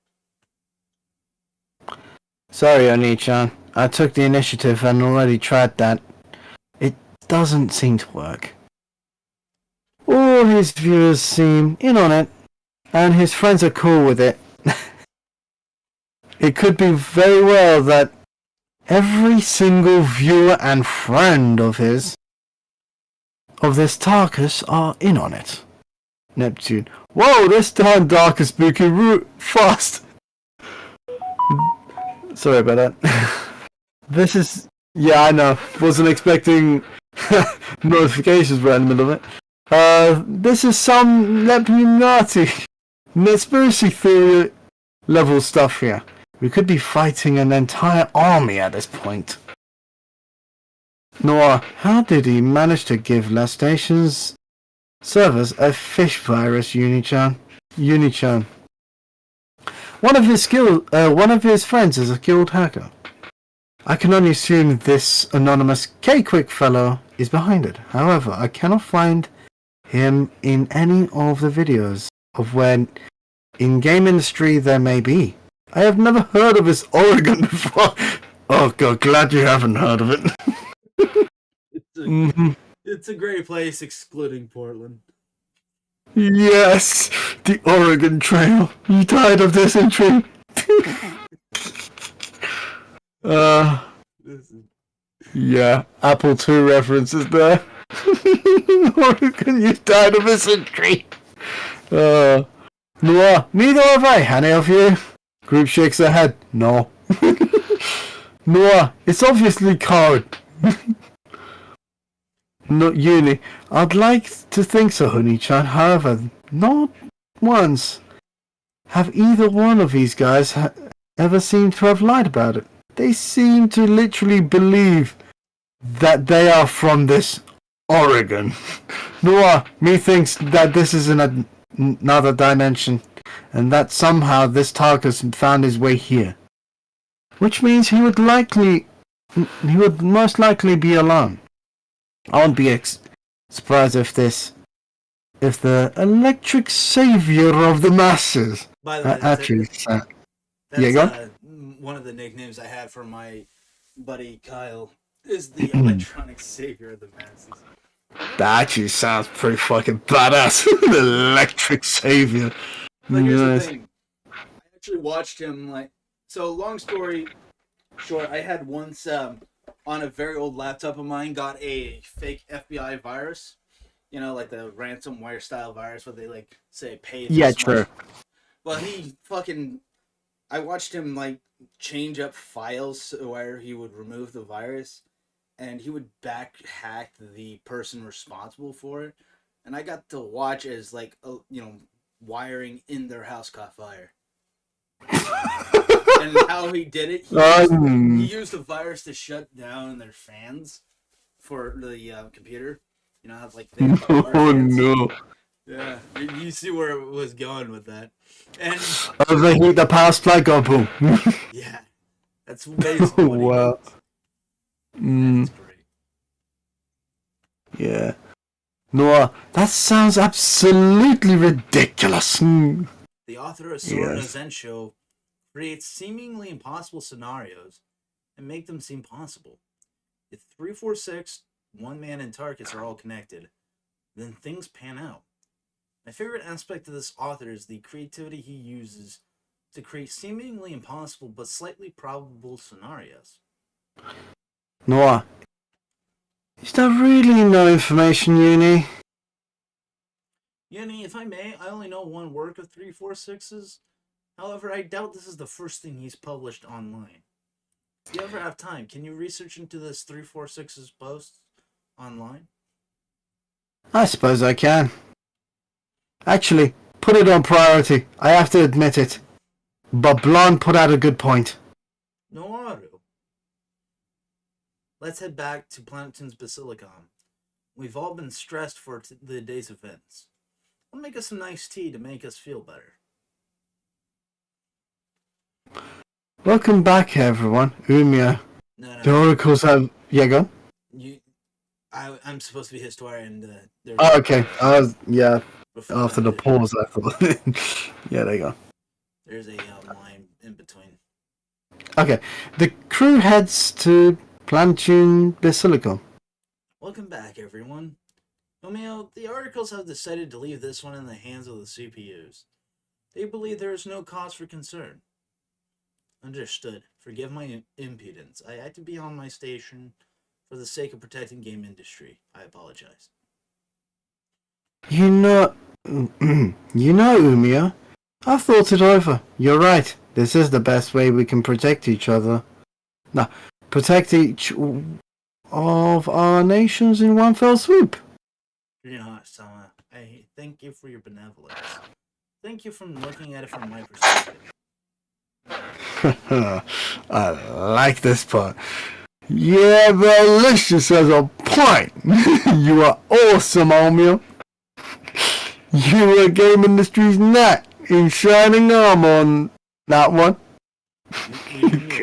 Sorry, Oni-chan. I took the initiative and already tried that. It doesn't seem to work. All his viewers seem in on it, and his friends are cool with it. It could be very well that every single viewer and friend of this Tarkus are in on it. Neptune. Whoa, this time dark and spooky fast. Sorry about that. This is... Yeah, I know. Wasn't expecting Notifications right in the middle of it. This is some Neptunia conspiracy theory level stuff here. We could be fighting an entire army at this point. Nor, how did he manage to give Last Station's servers a fish virus, Unichan? One of his friends is a guild hacker. I can only assume this anonymous K-Quick fellow is behind it. However, I cannot find him in any of the videos of when in game industry there may be. I have never heard of his Oregon before. Oh god, glad you haven't heard of it. It's a great place, excluding Portland. Yes, the Oregon Trail. You tired of this entry? Yeah, Apple II references there. Oregon, you tired of this entry? Noah, neither have I. Any of you? Group shakes their head. No. Noah, it's obviously code. Not Uni. I'd like to think so, Honey-chan. However, not once have either one of these guys ever seemed to have lied about it. They seem to literally believe that they are from this Oregon. Noah, me thinks that this is in another dimension, and that somehow this Tarkus found his way here. Which means he would most likely be alone. I won't be surprised if the electric savior of the masses. By the way, that's one of the nicknames I had for my buddy Kyle is the electronic savior of the masses. That actually sounds pretty fucking badass. The electric savior. But here's the thing. I actually watched him so long story short, I had once on a very old laptop of mine got a fake FBI virus. You know, like the ransomware style virus where they say pay. Yeah, true. Well, I watched him change up files where he would remove the virus, and he would back hack the person responsible for it, and I got to watch as wiring in their house caught fire. And how he did it, he used the virus to shut down their fans for the computer. You know how oh no. Yeah, you see where it was going with that. And they heat the power supply, go boom. Yeah, that's basically what wow. That's great. Yeah. Noah, that sounds absolutely ridiculous. The author of Sword no Zensho creates seemingly impossible scenarios and make them seem possible. If 346, One Man, and Tarkus are all connected, then things pan out. My favorite aspect of this author is the creativity he uses to create seemingly impossible but slightly probable scenarios. Noah, is there really no information, Uni? Uni, if I may, I only know one work of 346's. However, I doubt this is the first thing he's published online. If you ever have time, can you research into this 346's posts online? I suppose I can. Actually, put it on priority. I have to admit it. But Blonde put out a good point. Noaru. Let's head back to Planeton's Basilicom. We've all been stressed for the day's events. I'll make us some nice tea to make us feel better. Welcome back, everyone. Umia. No. The oracles have... Yeah, go. I'm supposed to be historian. Oh, okay. Yeah. After the pause, I thought. Yeah, there you go. There's a line in between. Okay. The crew heads to Planeton Basilicom. Welcome back, everyone. Romeo, the articles have decided to leave this one in the hands of the CPUs. They believe there is no cause for concern. Understood. Forgive my impudence. I had to be on my station for the sake of protecting game industry. I apologize. You know, Umia, I've thought it over. You're right. This is the best way we can protect each other. No, protect each of our nations in one fell swoop. Sama, I thank you for your benevolence. Thank you for looking at it from my perspective. I like this part. Yeah, Delicious has a point. You are awesome, Omeo. You were game industry's knack in shining armor on that one.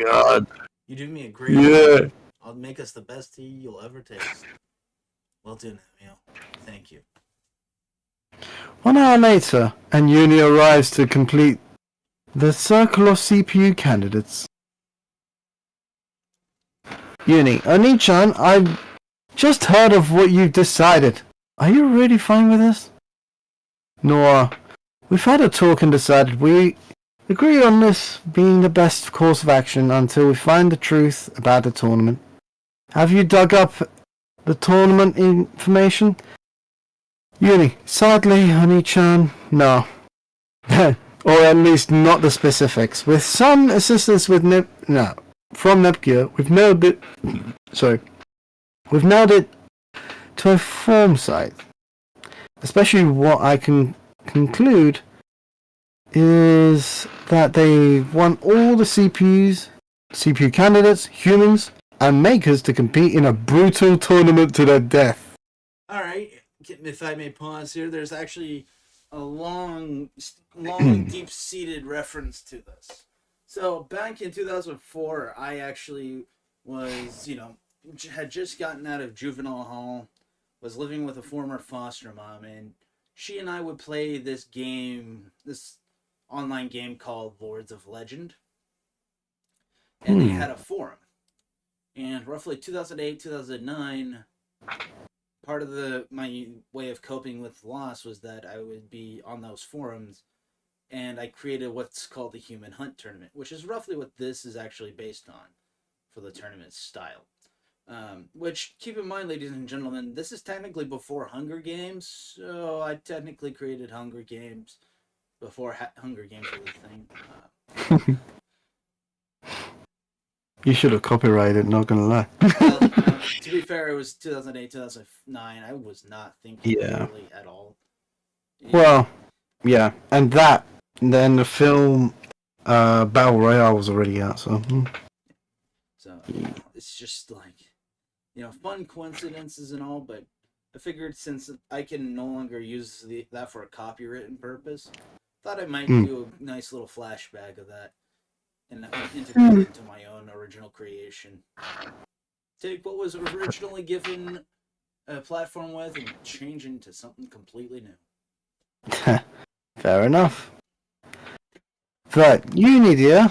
God. You do me a great Yeah. I'll make us the best tea you'll ever taste. Well done, Emil. Thank you. 1 hour later, and Uni arrives to complete the circle of CPU candidates. Uni, Oni-chan, I've just heard of what you've decided. Are you really fine with this? Nora, we've had a talk and decided we agree on this being the best course of action until we find the truth about the tournament. Have you dug up the tournament information? Uni, sadly, Oni-chan, no. Or at least not the specifics. With some assistance from Neptunia, we've nailed it. We've nailed it to a form site. Especially what I can conclude is that they want all the CPU candidates, humans, and makers to compete in a brutal tournament to the death. Alright, if I may pause here, there's actually a long, deep-seated reference to this. So, back in 2004, I actually was, had just gotten out of juvenile hall, was living with a former foster mom, and she and I would play this game, this online game called Lords of Legend. And they had a forum. And roughly 2008, 2009, part of my way of coping with loss was that I would be on those forums, and I created what's called the Human Hunt Tournament, which is roughly what this is actually based on for the tournament style. Which, keep in mind, ladies and gentlemen, this is technically before Hunger Games, so I technically created Hunger Games before Hunger Games was a thing. You should have copyrighted, not gonna lie. Well, to be fair, it was 2008, 2009. I was not thinking clearly at all. Well, yeah, and then the film Battle Royale was already out, so... So, it's just like, fun coincidences and all, but I figured since I can no longer use that for a copywritten purpose, thought I might do a nice little flashback of that and integrate it into my own original creation. Take what was originally given a platform with and change into something completely new. Fair enough. But, Uni dear,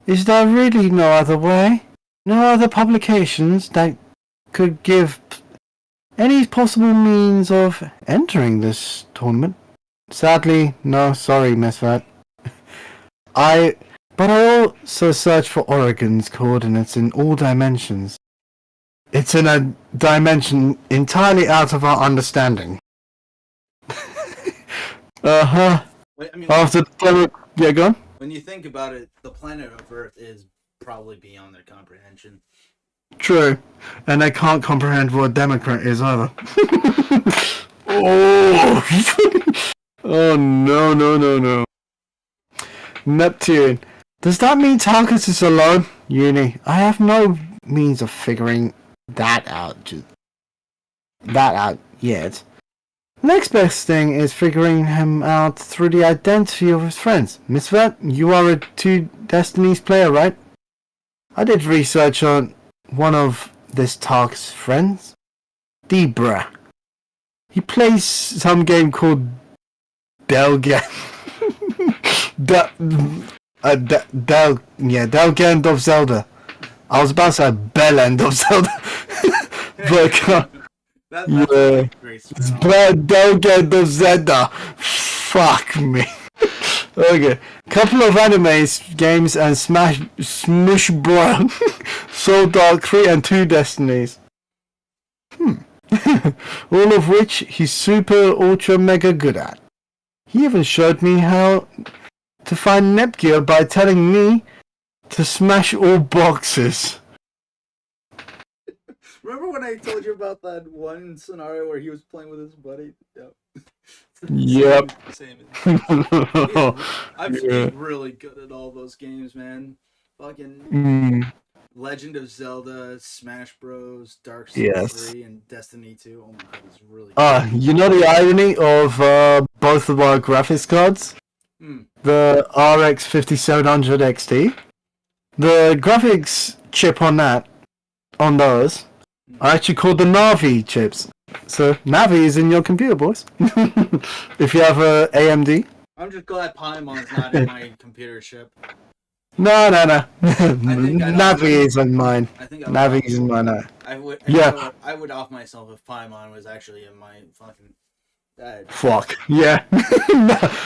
is there really no other way? No other publications that could give any possible means of entering this tournament? Sadly, no, sorry, Misfat. But I also searched for Oregon's coordinates in all dimensions. It's in a dimension entirely out of our understanding. Wait, After the... Yeah, go on. When you think about it, the planet of Earth is probably beyond their comprehension. True. And they can't comprehend what a Democrat is either. Oh! Oh, no. Neptune. Does that mean Tarkus is alone? Uni, I have no means of figuring that out yet. Next best thing is figuring him out through the identity of his friends. Miss Vet, you are a Two Destinies player, right? I did research on one of this Tarkus' friends. Debra. He plays some game called Delgan. Delgend of Zelda. I was about to say Bell End of Zelda. But Delgend of Zelda. Fuck me. Okay. Couple of animes, games, and Smush Bro. Soul Dark 3 and 2 Destinies. All of which he's super ultra mega good at. He even showed me how to find Neptunia by telling me to smash all boxes. Remember when I told you about that one scenario where he was playing with his buddy? Yep. Yep. Same. He's Yeah. really good at all those games, man. Fucking Mm, Legend of Zelda, Smash Bros, Dark Souls yes. 3, and Destiny 2. Oh my god, he's really good. You know the irony of both of our graphics cards? Hmm. The RX 5700 XT? The graphics chip on those, are actually called the Navi chips. So Navi is in your computer, boys. If you have a AMD. I'm just glad Paimon's not in my computer chip. No. Navi Navi is in mine. I think Navi is in mine. Yeah. I would off myself if Paimon was actually in my fucking. Fuck. Yeah.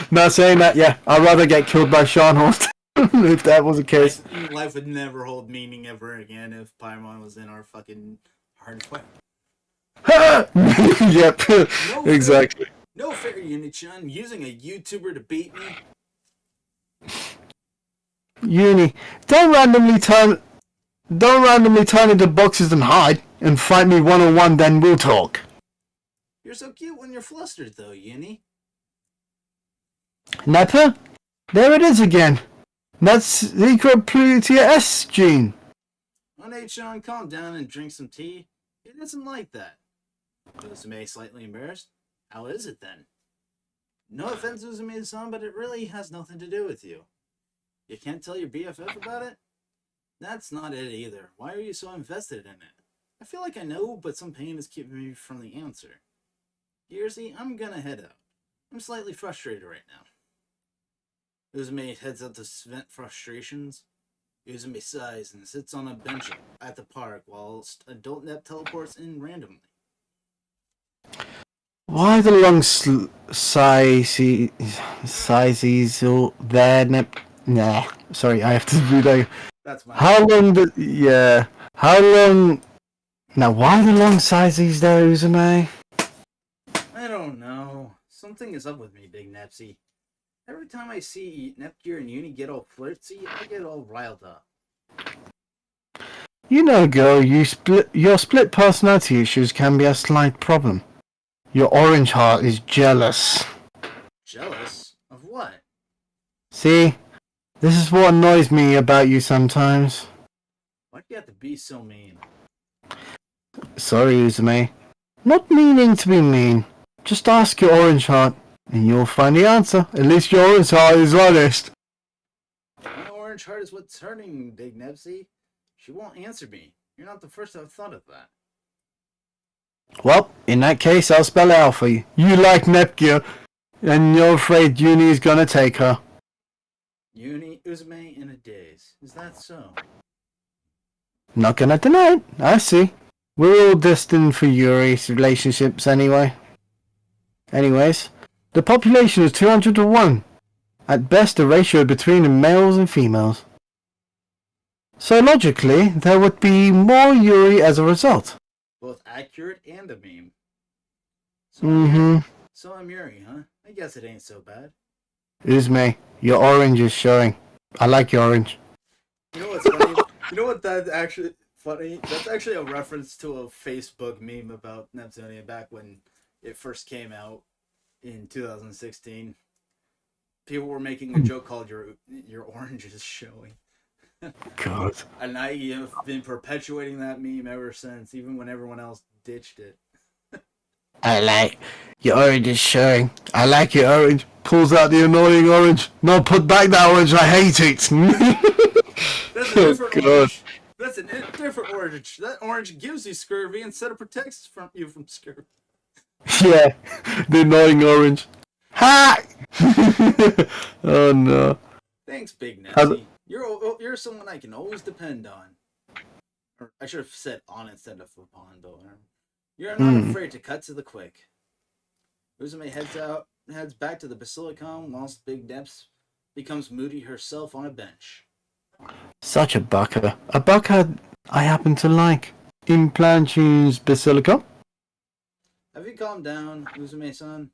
Not saying that. Yeah, I'd rather get killed by Sean Horst if that was the case. Life would never hold meaning ever again if Paimon was in our fucking hardware. Yep. Exactly. No fair, Unichan. Using a YouTuber to beat me. Uni, don't randomly turn into boxes and hide and fight me one-on-one. Then we'll talk. You're so cute when you're flustered, though, Uni. Nepper, there it is again. That's secret Plutia S gene. Hey, Sean, calm down and drink some tea. It isn't like that. Uzume slightly embarrassed. How is it then? No offense, Uzume-san, but it really has nothing to do with you. You can't tell your BFF about it? That's not it either. Why are you so invested in it? I feel like I know, but some pain is keeping me from the answer. Yearsy, I'm gonna head out. I'm slightly frustrated right now. Uzume heads out to vent frustrations. Uzume sighs and sits on a bench at the park whilst Adult Nep teleports in randomly. Why the long sizes there, Nep? Nah, sorry, I have to read out. That's my. How long? How long? Now, why the long sizes there, Uzume? I don't know. Something is up with me, Big Nepsy. Every time I see Nepgear and Uni get all flirty, I get all riled up. You know, girl, your split personality issues can be a slight problem. Your orange heart is jealous. Jealous? Of what? See? This is what annoys me about you sometimes. Why'd you have to be so mean? Sorry, Uzume. Not meaning to be mean. Just ask your orange heart, and you'll find the answer. At least your orange heart is honest. My orange heart is what's hurting, Big Nepsy. She won't answer me. You're not the first to have thought of that. Well, in that case, I'll spell it out for you. You like Nepgear, and you're afraid Uni is gonna take her. Uni Uzume in a daze. Is that so? Not gonna deny it. I see. We're all destined for Yuri's relationships anyway. Anyways, the population is 200 to 1. At best, a ratio between the males and females. So logically, there would be more Yuri as a result. Both accurate and a meme. So I'm Yuri, huh? I guess it ain't so bad. Uzume, your orange is showing. I like your orange. You know what's funny? You know what that's actually funny? That's actually a reference to a Facebook meme about Neptunia back when it first came out in 2016. People were making a joke called your orange is showing. God. And I have been perpetuating that meme ever since, even when everyone else ditched it. I like your orange is showing. I like your orange. Pulls out the annoying orange. No, put back that orange. I hate it. That's a different orange. That's a different orange. That orange gives you scurvy instead of protects you from scurvy. Yeah, the annoying orange. Ha! Oh no. Thanks, Big Nessie. You're someone I can always depend on. Or I should have said on instead of upon, but you're not afraid to cut to the quick. Uzume heads back to the Basilicom whilst Big Neps becomes moody herself on a bench. Such a bucker. A bucker I happen to like. In Plantune's Basilicom? Have you calmed down, Uzume-san?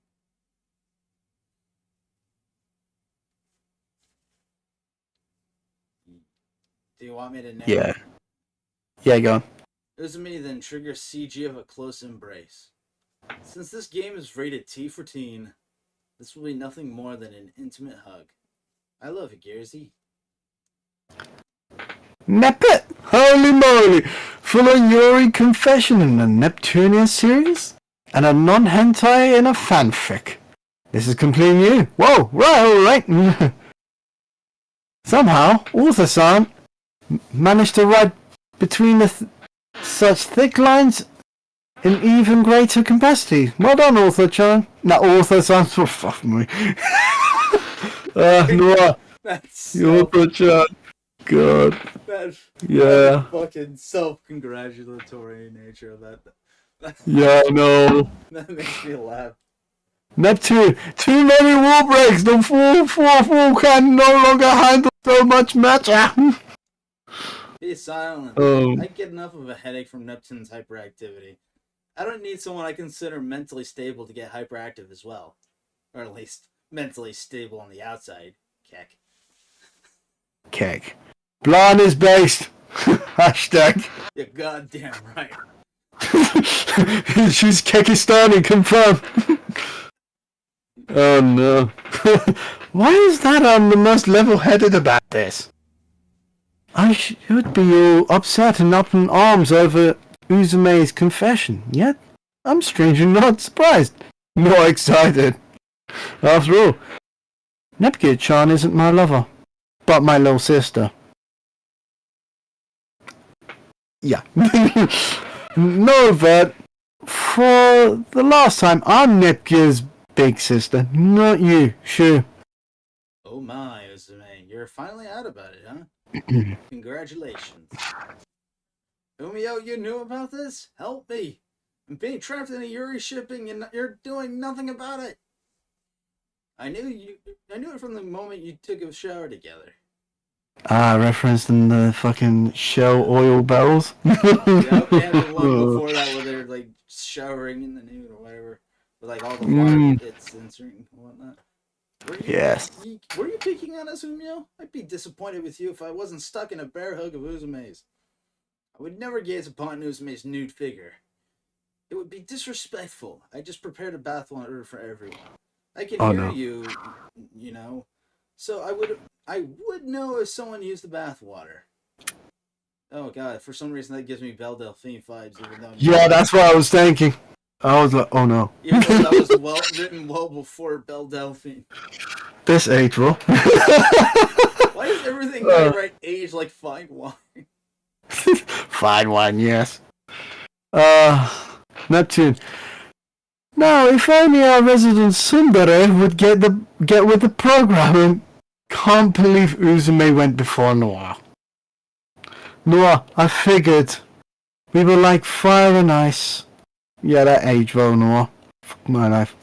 Do you want me to name? Yeah, go on. Uzume then triggers CG of a close embrace. Since this game is rated T for teen, this will be nothing more than an intimate hug. I love it, Gearsy. Nepet! Holy moly! Full on Yuri confession in the Neptunia series? And a non-hentai in a fanfic. This is completely new. Whoa, alright. Somehow, author-san managed to write between such thick lines in even greater capacity. Well done, author-chan. No, author-san, for fuck me. Noah, author-chan. God. That fucking self-congratulatory nature of that. Yeah, no. That makes me laugh. Neptune, too many wall breaks. The 444 can no longer handle so much matter. Be silent. I get enough of a headache from Neptune's hyperactivity. I don't need someone I consider mentally stable to get hyperactive as well. Or at least mentally stable on the outside. Keck. Blan is based. Hashtag. You're goddamn right. She's Kekistani, confirmed. Oh no. Why is that I'm the most level-headed about this? I should be all upset and up in arms over Uzume's confession, yet I'm strangely not surprised, nor excited. After all, Nepgear-chan isn't my lover, but my little sister. Yeah. No, but for the last time, I'm Nepgear's big sister, not you, sure. Oh my, Uzume, you're finally out about it, huh? Congratulations. Umio, you knew about this? Help me. I'm being trapped in a Yuri shipping and you're doing nothing about it. I knew it from the moment you took a shower together. Referenced in the fucking Shell oil barrels. Yeah, the one before that where they're like showering in the nude or whatever. With like all the water it's censoring and whatnot. Were you picking on us, Umio? I'd be disappointed with you if I wasn't stuck in a bear hug of Uzume's. I would never gaze upon Uzume's nude figure. It would be disrespectful. I just prepared a bathwater for everyone. I can hear you, you know. So I would know if someone used the bathwater. Oh god, for some reason that gives me Belle Delphine vibes, even though that's what I was thinking. I was like, oh no. Even though that was written well before Belle Delphine. This April. Why is everything I write age like fine wine? Fine wine, yes. Neptune. Now, if only our resident Sundere would get with the program, and can't believe Uzume went before Noah. Noah, I figured we were like fire and ice. Yeah, that aged well, Noah. Fuck my life.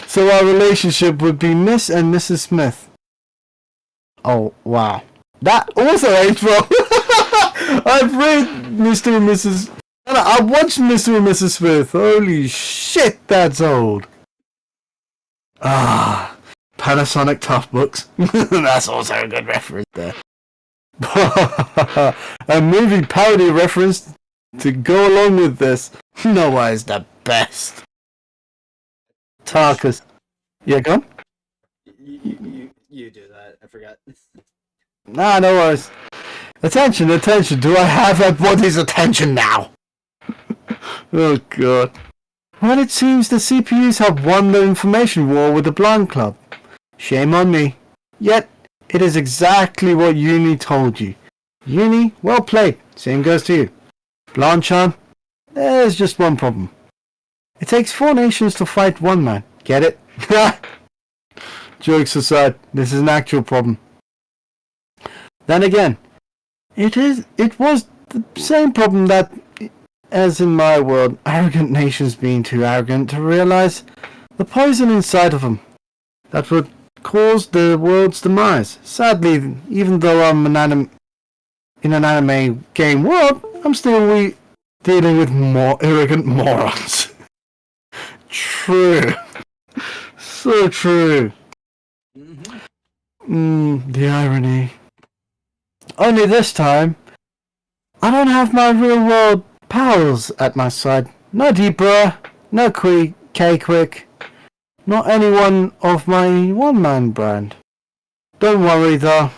So our relationship would be Miss and Mrs. Smith. Oh, wow. That also aged well. I've read Mr. and Mrs. I watched Mr. and Mrs. Smith. Holy shit, that's old. Panasonic Tough Books. That's also a good reference there. A movie parody reference to go along with this. Noah is the best. Tarkus. Yeah, go on. You do that. I forgot. Nah, no worries. Attention. Do I have everybody's attention now? Oh god. Well, it seems the CPUs have won the information war with the Blind Club. Shame on me. Yet, it is exactly what Uni told you. Uni, well played. Same goes to you. Blanchan, there's just one problem. It takes 4 nations to fight one man. Get it? Jokes aside, this is an actual problem. Then again, it was the same problem that, as in my world, arrogant nations being too arrogant to realize the poison inside of them that would cause the world's demise. Sadly, even though I'm in an anime game world, I'm still dealing with more arrogant morons. True. So true. The irony. Only this time, I don't have my real world pals at my side. No Deeper, no K-Quick, not anyone of my one-man brand. Don't worry though,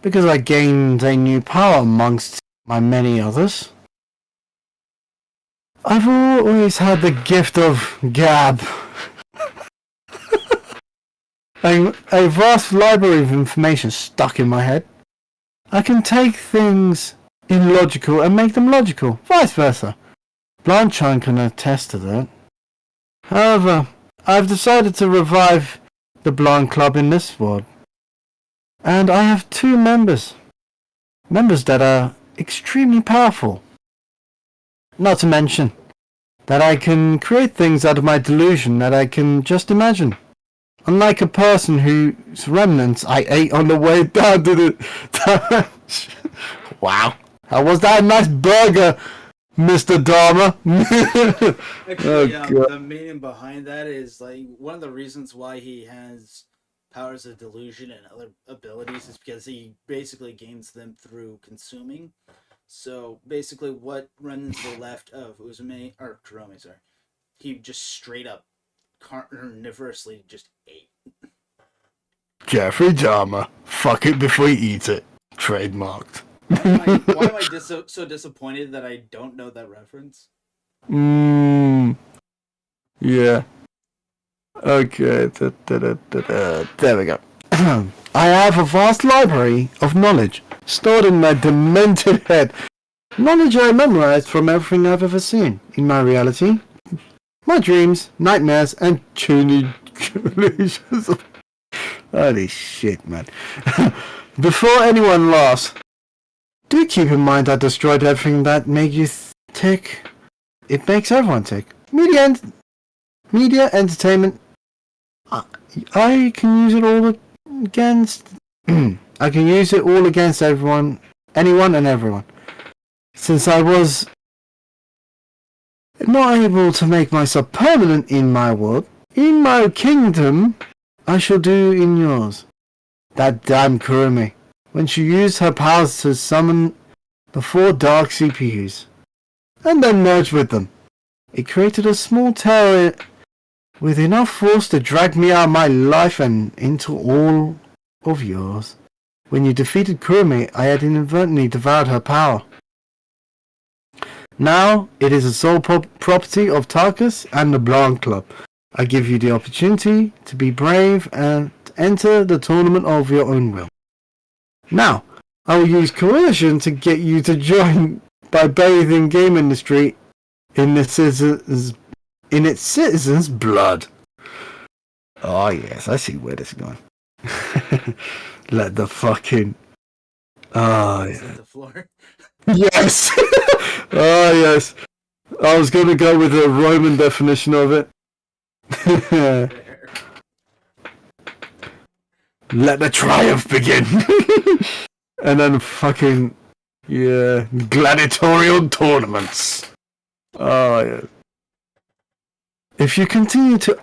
because I gained a new power amongst my many others. I've always had the gift of gab. A vast library of information stuck in my head. I can take things illogical and make them logical, vice versa. Blind Chun can attest to that. However, I've decided to revive the Blind Club in this world. And I have 2 members. Members that are extremely powerful. Not to mention that I can create things out of my delusion that I can just imagine. Unlike a person whose remnants I ate on the way down to the... Wow. How was that a nice burger, Mr. Dharma? Actually, the meaning behind that is like one of the reasons why he has powers of delusion and other abilities is because he basically gains them through consuming. So basically, what remnants were left of Uzume or Kurome, sorry, he just straight up carnivorously just ate. Jeffrey Dahmer. Fuck it before you eat it. Trademarked. Why am I so disappointed that I don't know that reference? Yeah. Okay. There we go. I have a vast library of knowledge stored in my demented head. Knowledge I memorized from everything I've ever seen in my reality, my dreams, nightmares, and tuning illusions. Holy shit, man. Before anyone laughs, do keep in mind I destroyed everything that made you tick. It makes everyone tick. Media, entertainment. I can use it all against... I can use it all against anyone and everyone. Since I was not able to make myself permanent in my world, in my kingdom, I shall do in yours. That damn Kurumi, when she used her powers to summon the 4 dark CPUs, and then merged with them, it created a small tower with enough force to drag me out of my life and into all of yours. When you defeated Kurumi, I had inadvertently devoured her power. Now, it is the sole property of Tarkus and the Blind Club. I give you the opportunity to be brave and enter the tournament of your own will. Now, I will use coercion to get you to join by bathing game industry in its citizens' blood. Oh yes, I see where this is going. Let the fucking... Oh, yeah. The floor. Yes! Oh, yes. I was going to go with a Roman definition of it. Let the triumph begin! And then fucking... Yeah. Gladiatorial tournaments. Oh, yeah. If you continue to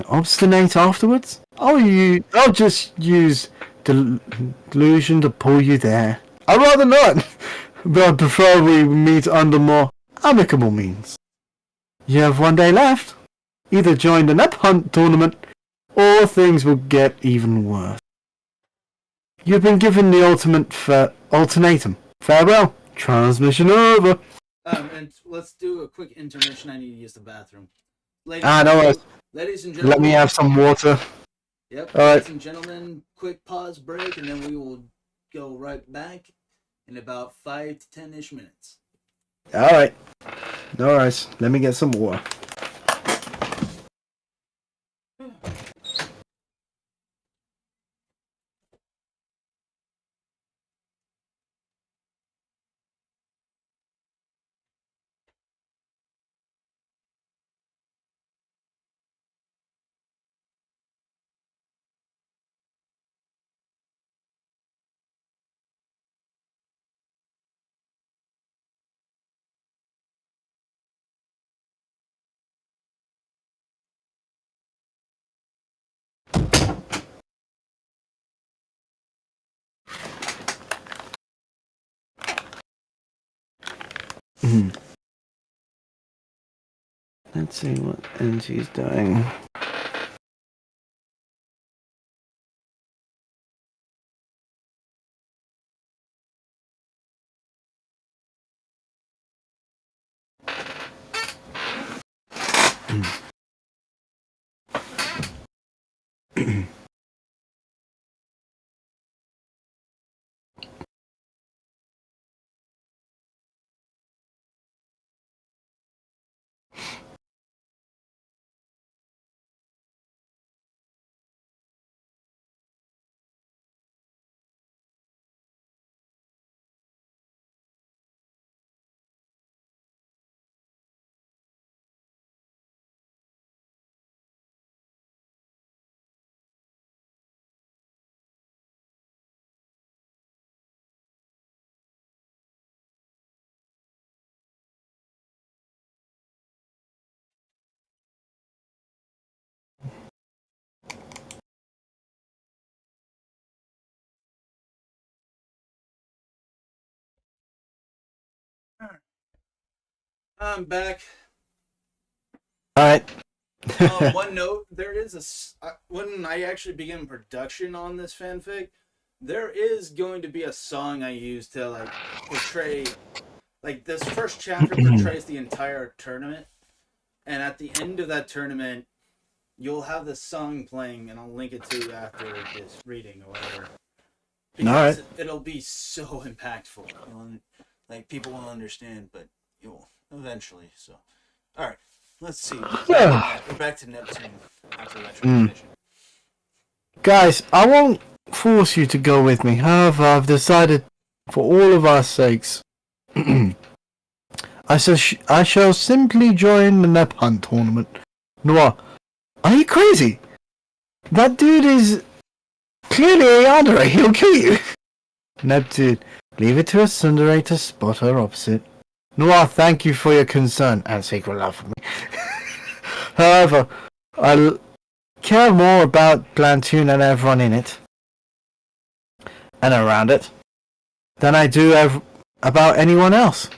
obstinate afterwards, I'll just use delusion to pull you there. I'd rather not, but I prefer we meet under more amicable means. You have 1 day left. Either join the Nep Hunt tournament, or things will get even worse. You've been given the ultimatum. Farewell. Transmission over. And let's do a quick intermission. I need to use the bathroom. Ladies and gentlemen. Let me have some water. Yep. All right. Ladies and gentlemen, quick pause break, and then we will go right back in about 5 to 10-ish minutes. All right. No worries. Let me get some water. Let's see what NG's doing. I'm back. Alright. One note: there is when I actually begin production on this fanfic, there is going to be a song I use to like portray, like this first chapter portrays the entire tournament, and at the end of that tournament, you'll have this song playing, and I'll link it to you after this reading or whatever. Because it'll be so impactful. Like people won't understand, but you'll eventually. So, all right. Let's see. We're back to Neptune after that transition. Guys, I won't force you to go with me. However, I've decided, for all of our sakes, I shall simply join the Nep Hunt tournament. Noir, are you crazy? That dude is clearly a yandere. He'll kill you. Neptune, leave it to a tsundere to spot her opposite. Noir, thank you for your concern and secret love for me. However, I care more about Platoon and everyone in it and around it than I do about anyone else.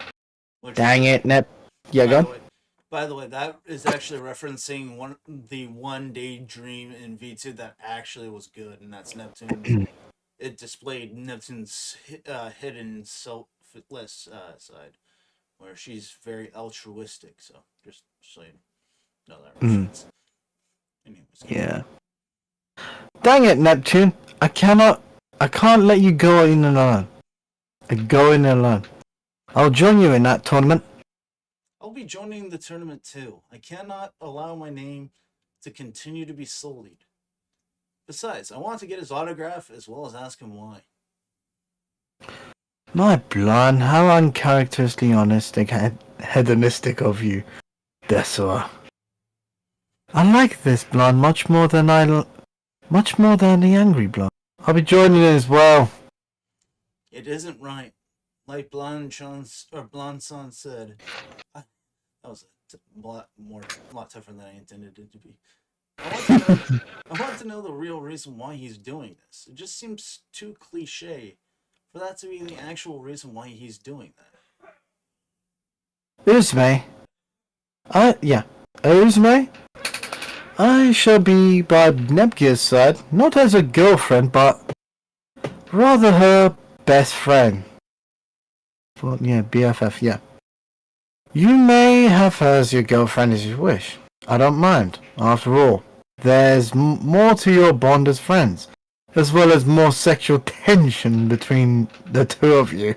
Dang it, Nep. Yeah, go. By the way, that is actually referencing the one daydream in V2 that actually was good, and that's Neptune. It displayed Neptune's hidden selfless side, where she's very altruistic. So just so you know that reference. Anyways, yeah. Dang it, Neptune! I can't let you go in alone. I'll join you in that tournament. I'll be joining the tournament too. I cannot allow my name to continue to be sullied. Besides, I want to get his autograph as well as ask him why. My Blan, how uncharacteristically honestic and hedonistic of you, Desor. I like this Blan much more than the angry Blan. I'll be joining it as well. It isn't right. Like Blan San said, that was a lot tougher than I intended it to be. I want to know the real reason why he's doing this. It just seems too cliche for that to be the actual reason why he's doing that. Uzume. Uzume. I shall be by Nebgear's side, not as a girlfriend, but rather her best friend. Well, yeah, BFF, yeah. You may have her as your girlfriend as you wish. I don't mind. After all, there's more to your bond as friends, as well as more sexual tension between the two of you.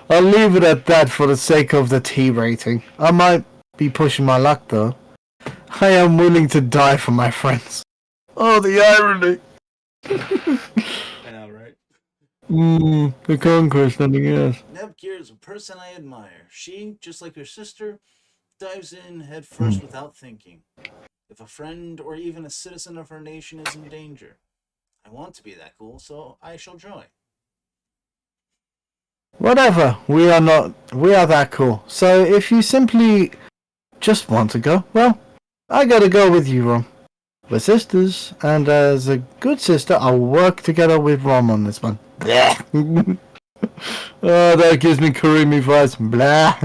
I'll leave it at that for the sake of the T rating. I might be pushing my luck though. I am willing to die for my friends. Oh, the irony. I know, right? The conquest, nothing else. Nepgear is a person I admire. She, just like her sister, dives in head first without thinking. If a friend or even a citizen of her nation is in danger, I want to be that cool, so I shall join. Whatever, we are that cool. So if you simply just want to go, well, I gotta go with you, Rom. We're sisters, and as a good sister, I'll work together with Rom on this one. Oh, that gives me Karimi vibes. Blah.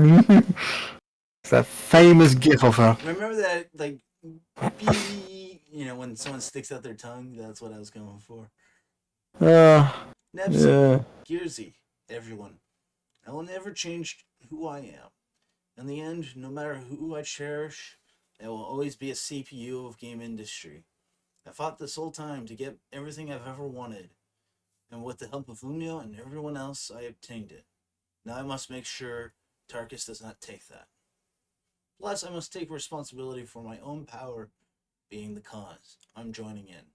It's that famous gif of her. Remember that, like, when someone sticks out their tongue? That's what I was going for. Nepsi, Yeah. Gearsy, everyone. I will never change who I am. In the end, no matter who I cherish, I will always be a CPU of game industry. I fought this whole time to get everything I've ever wanted, and with the help of Lumio and everyone else, I obtained it. Now I must make sure Tarkus does not take that. Plus, I must take responsibility for my own power being the cause. I'm joining in.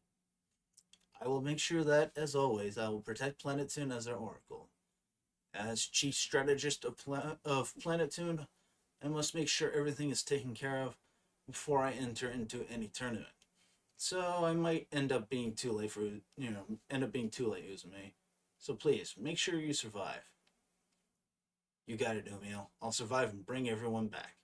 I will make sure that, as always, I will protect Planetoon as their oracle. As chief strategist of Planetoon, I must make sure everything is taken care of before I enter into any tournament. So I might end up being too late, Uzume. So please, make sure you survive. You got it, Umio. I'll survive and bring everyone back.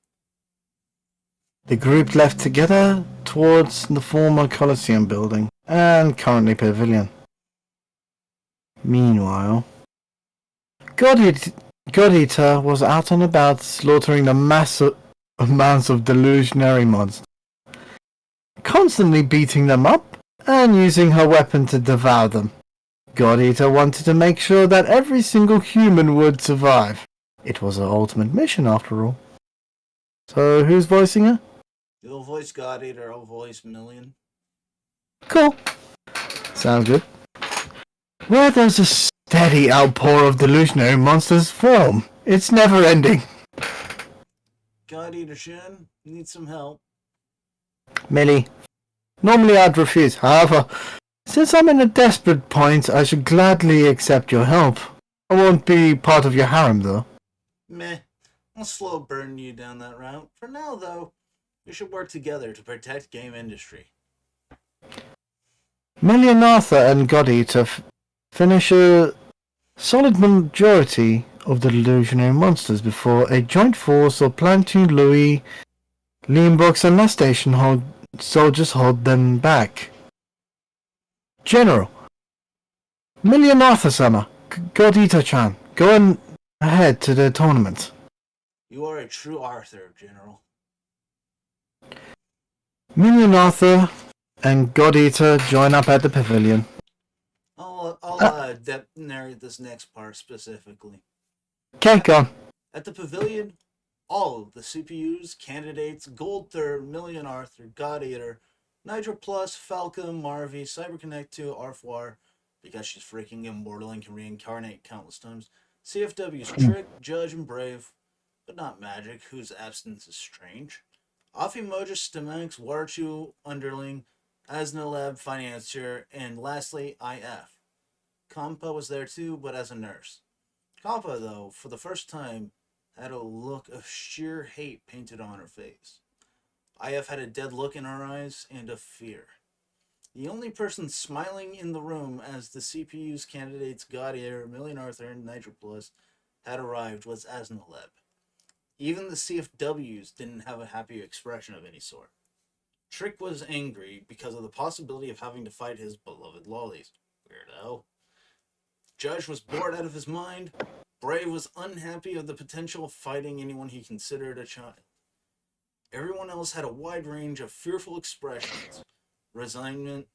The group left together towards the former Colosseum building and currently pavilion. Meanwhile, God Eater was out and about slaughtering the massive amounts of delusionary monsters, constantly beating them up and using her weapon to devour them. God Eater wanted to make sure that every single human would survive. It was her ultimate mission after all. So who's voicing her? You'll voice God Eater, I'll voice Million. Cool. Sounds good. Where there's a steady outpour of delusionary monsters form, it's never ending. God Eater Shin, need some help. Millie. Normally I'd refuse, however, since I'm in a desperate point, I should gladly accept your help. I won't be part of your harem, though. Meh. I'll slow burn you down that route. For now, though, we should work together to protect game industry. Million Arthur and God Eater finish a solid majority of the delusionary monsters before a joint force of Plantoon, Louis, Lienbox and Last Station soldiers hold them back. General, Million Arthur-sama, God Eater-chan, go on ahead to the tournament. You are a true Arthur, General. Million Arthur and God Eater join up at the pavilion. I'll narrate this next part specifically. Okay, go on. At the pavilion, all of the CPUs, candidates, Gold Third, Million Arthur, God Eater, Nitro Plus, Falcon, Marvy, CyberConnect 2, Arfwar, because she's freaking immortal and can reincarnate countless times, CFW's Trick, Judge, and Brave, but not Magic, whose absence is strange, Afimoja, Stimax, Warchu, Underling, Asnalab, Financier, and lastly, IF. Kampa was there too, but as a nurse. Kampa, though, for the first time, had a look of sheer hate painted on her face. IF had a dead look in her eyes and of fear. The only person smiling in the room as the CPU's candidates God Eater, Million Arthur, and Nitro Plus had arrived was Asnaleb. Even the CFWs didn't have a happy expression of any sort. Trick was angry because of the possibility of having to fight his beloved lollies. Weirdo. Judge was bored out of his mind. Brave was unhappy of the potential of fighting anyone he considered a child. Everyone else had a wide range of fearful expressions. Resignation,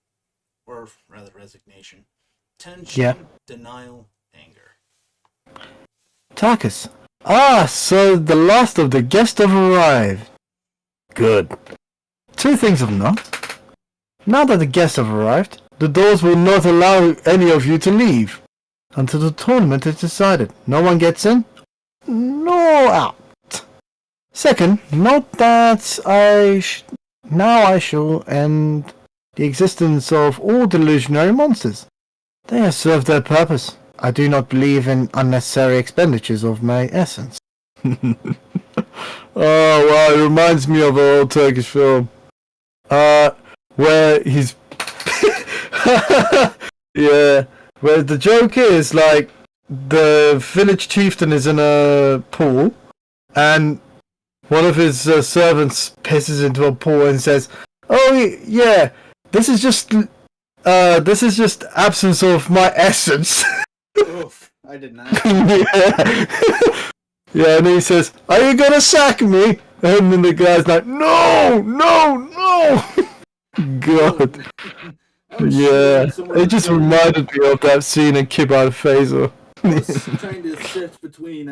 tension, denial, anger. Tarkus. Ah, so the last of the guests have arrived. Good. Two things of note. Now that the guests have arrived, the doors will not allow any of you to leave until the tournament is decided. No one gets in, no out. Second, note that now I shall end the existence of all delusionary monsters. They have served their purpose. I do not believe in unnecessary expenditures of my essence. Oh wow, it reminds me of an old Turkish film. Where he's yeah, where the joke is like the village chieftain is in a pool and one of his servants pisses into a pool and says, "Oh yeah, this is just absence of my essence." Oof, I did not. Yeah. Yeah, and he says, "Are you gonna sack me?" And then the guy's like, "No, no, no!" God. I'm sure Yeah, somewhere it in the just film, reminded me of that scene in Kibon Phaser. I was trying to search between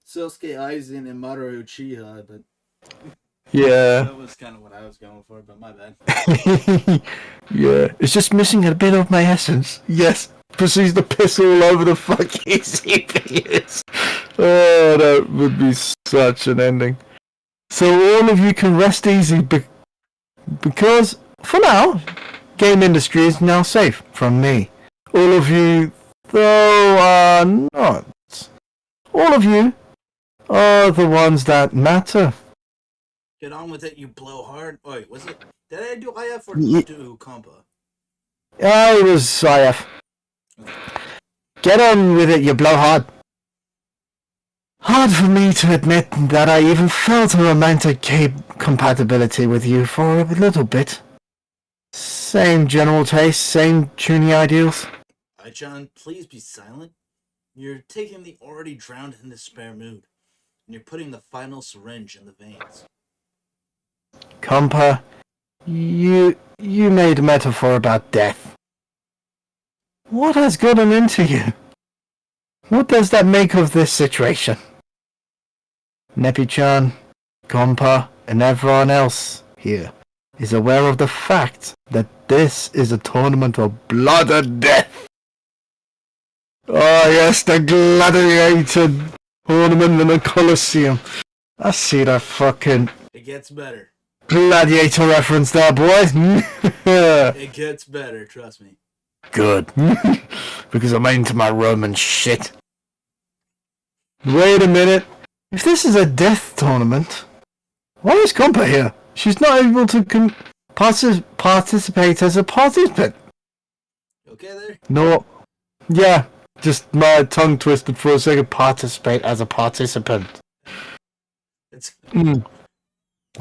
Sasuke Aizen and Maru Uchiha, but Yeah. that was kind of what I was going for. But my bad. Yeah, it's just missing a bit of my essence. Yes, proceeds to piss all over the fucking CPUs. Oh, that would be such an ending. So all of you can rest easy because, for now, game industry is now safe from me. All of you, though, are not. All of you are the ones that matter. Get on with it, you blowhard. Wait, was it? Did I do IF or Y- do Compa? I was IF. Get on with it, you blowhard. Hard for me to admit that I even felt a romantic compatibility with you for a little bit. Same general taste, same tuning ideals. Ai-chan, please be silent. You're taking the already drowned in despair mood, and you're putting the final syringe in the veins. Compa, you made a metaphor about death. What has gotten into you? What does that make of this situation? Nepi-chan, Compa, and everyone else here is aware of the fact that this is a tournament of blood and death. Oh yes, the gladiator tournament in the Colosseum. I see that fucking It gets better. gladiator reference there, boys. It gets better, trust me. Good. Because I'm into my Roman shit. Wait a minute. If this is a death tournament, why is Compa here? She's not able to participate as a participant. You okay there? No. Yeah. Just my tongue twisted for a second. Participate as a participant. It's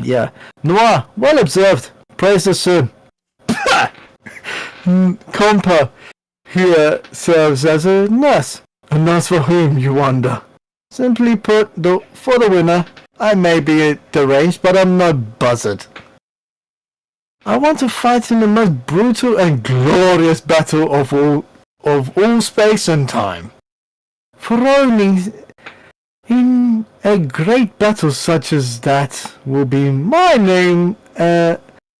Yeah. Noir, well observed. Praise the sun. Compa here serves as a nurse. A nurse for whom, you wonder? Simply put, for the winner, I may be deranged, but I'm not buzzard. I want to fight in the most brutal and glorious battle of all space and time. For only in a great battle such as that will be my name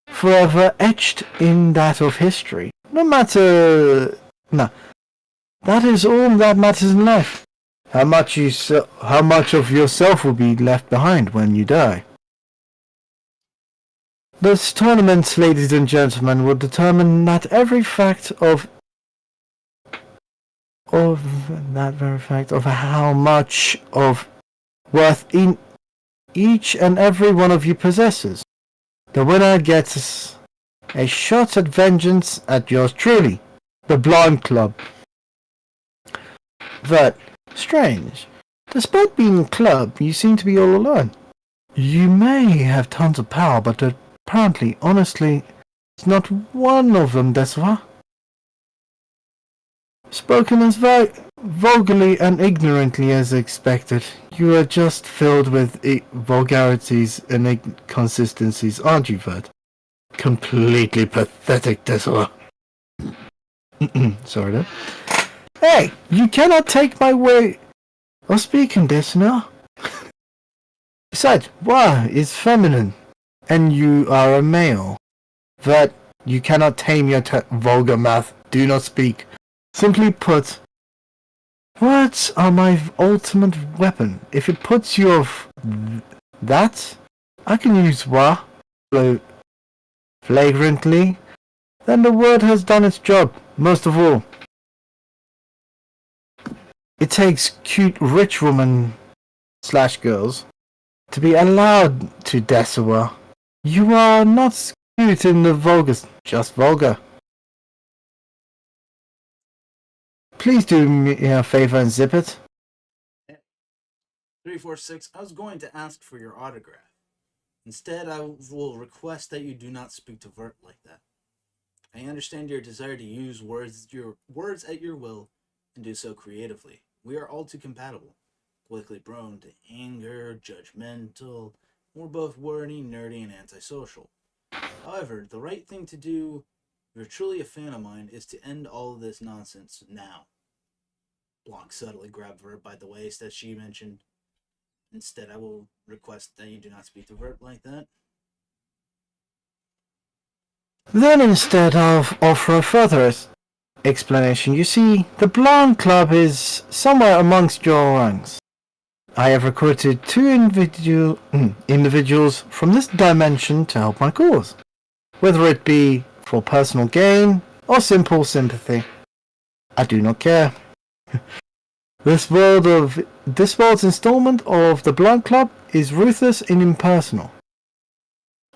forever etched in that of history. No, that is all that matters in life. How much of yourself will be left behind when you die. This tournament, ladies and gentlemen, will determine that every fact of that very fact of how much of worth in each and every one of you possesses. The winner gets a shot at vengeance at yours truly, the Blonde Club. But, strange, despite being a club, you seem to be all alone. You may have tons of power, but apparently, honestly, it's not one of them, Deswa. Spoken as vulgarly and ignorantly as expected, you are just filled with vulgarities and inconsistencies, aren't you, Vert? Completely pathetic, Deswa. Sorry, then. Hey, you cannot take my way of speaking, Desna. Besides, Wa is feminine, and you are a male. Vert, you cannot tame your vulgar mouth. Do not speak. Simply put, words are my ultimate weapon. If it puts you off that, I can use Wa flagrantly. Then the word has done its job. Most of all, it takes cute rich women / girls to be allowed to Desawa. You are not cute in the vulgar, just vulgar. Please do me a favor and zip it. 346. I was going to ask for your autograph. Instead, I will request that you do not speak to Vert like that. I understand your desire to use words at your will, and do so creatively. We are all too compatible, quickly prone to anger, judgmental, we're both wordy, nerdy, and antisocial. However, the right thing to do, if you're truly a fan of mine, is to end all of this nonsense now. Blanc subtly grabbed Vert by the waist as she mentioned, "Instead, I will request that you do not speak to Vert like that." Then instead of offer a further explanation, you see, the Blanc Club is somewhere amongst your ranks. I have recruited two individuals from this dimension to help my cause, whether it be for personal gain or simple sympathy. I do not care. This world's installment of the Blanc Club is ruthless and impersonal.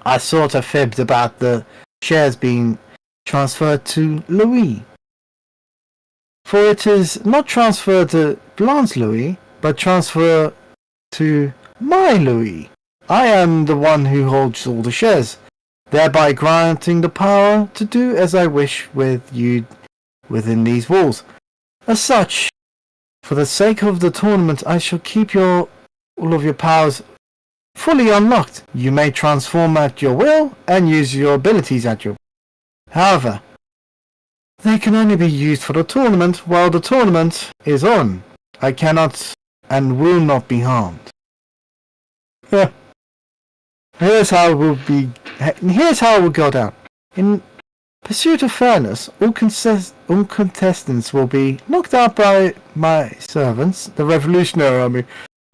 I sort of fibbed about the shares being transferred to Louis, for it is not transferred to Blanc's Louis, but transfer to my Louis. I am the one who holds all the shares, thereby granting the power to do as I wish with you within these walls. As such, for the sake of the tournament, I shall keep all of your powers fully unlocked. You may transform at your will and use your abilities at your will. However, they can only be used for the tournament while the tournament is on. I cannot and will not be harmed. Here's how it will go down. In pursuit of fairness, all contestants will be knocked out by my servants, the Revolutionary Army.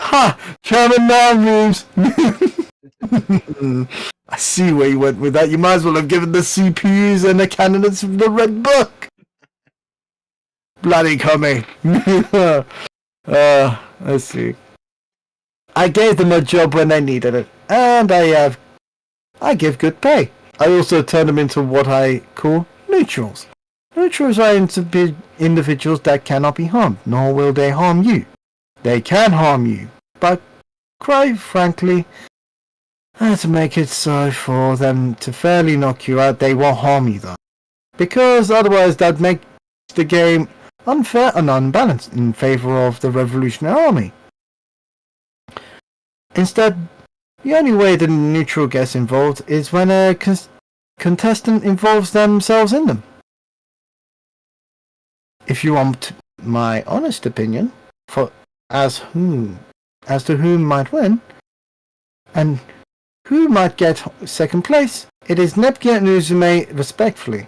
Ha! Chairman now moves! I see where you went with that. You might as well have given the CPUs and the candidates from the Red Book. Bloody commie. Let's see. I gave them a job when they needed it, and I give good pay. I also turn them into what I call neutrals. Neutrals are individuals that cannot be harmed, nor will they harm you. They can harm you, but quite frankly, to make it so for them to fairly knock you out, they won't harm you though. Because otherwise that makes the game unfair and unbalanced in favor of the Revolutionary Army. Instead, the only way the neutral gets involved is when a contestant involves themselves in them. If you want my honest opinion, as to whom might win, and who might get second place, it is Neptunia and Uzume respectfully.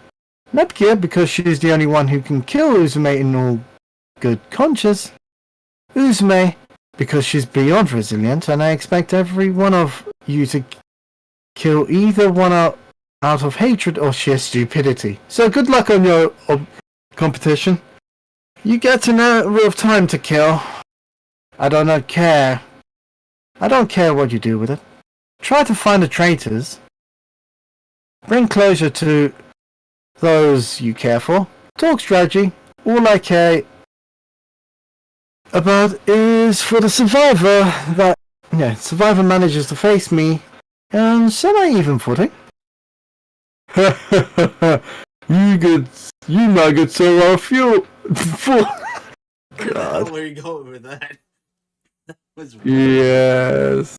Neptunia because she is the only one who can kill Uzume in all good conscience. Uzume because she's beyond resilient, and I expect every one of you to kill either one out of hatred or sheer stupidity. So good luck on your competition. You get an hour of time to kill. I do not care. I don't care what you do with it. Try to find the traitors. Bring closure to those you care for. Talk strategy. All I care about is for the survivor survivor manages to face me on semi-even footing. You maggots so well fuel. God. Where are you going with that? That was weird. Yes.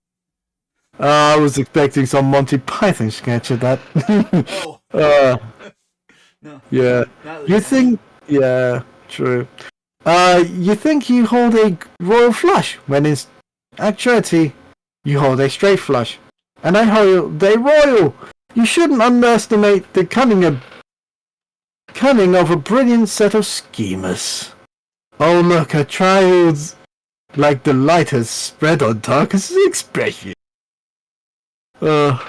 I was expecting some Monty Python sketch of that. Oh. No. Yeah. You think? Yeah. True. You think you hold a royal flush when in actuality you hold a straight flush, and I hold a royal. You shouldn't underestimate the cunning of a brilliant set of schemers. Oh look, a child's like the light has spread on Tarkus' expression. Nah.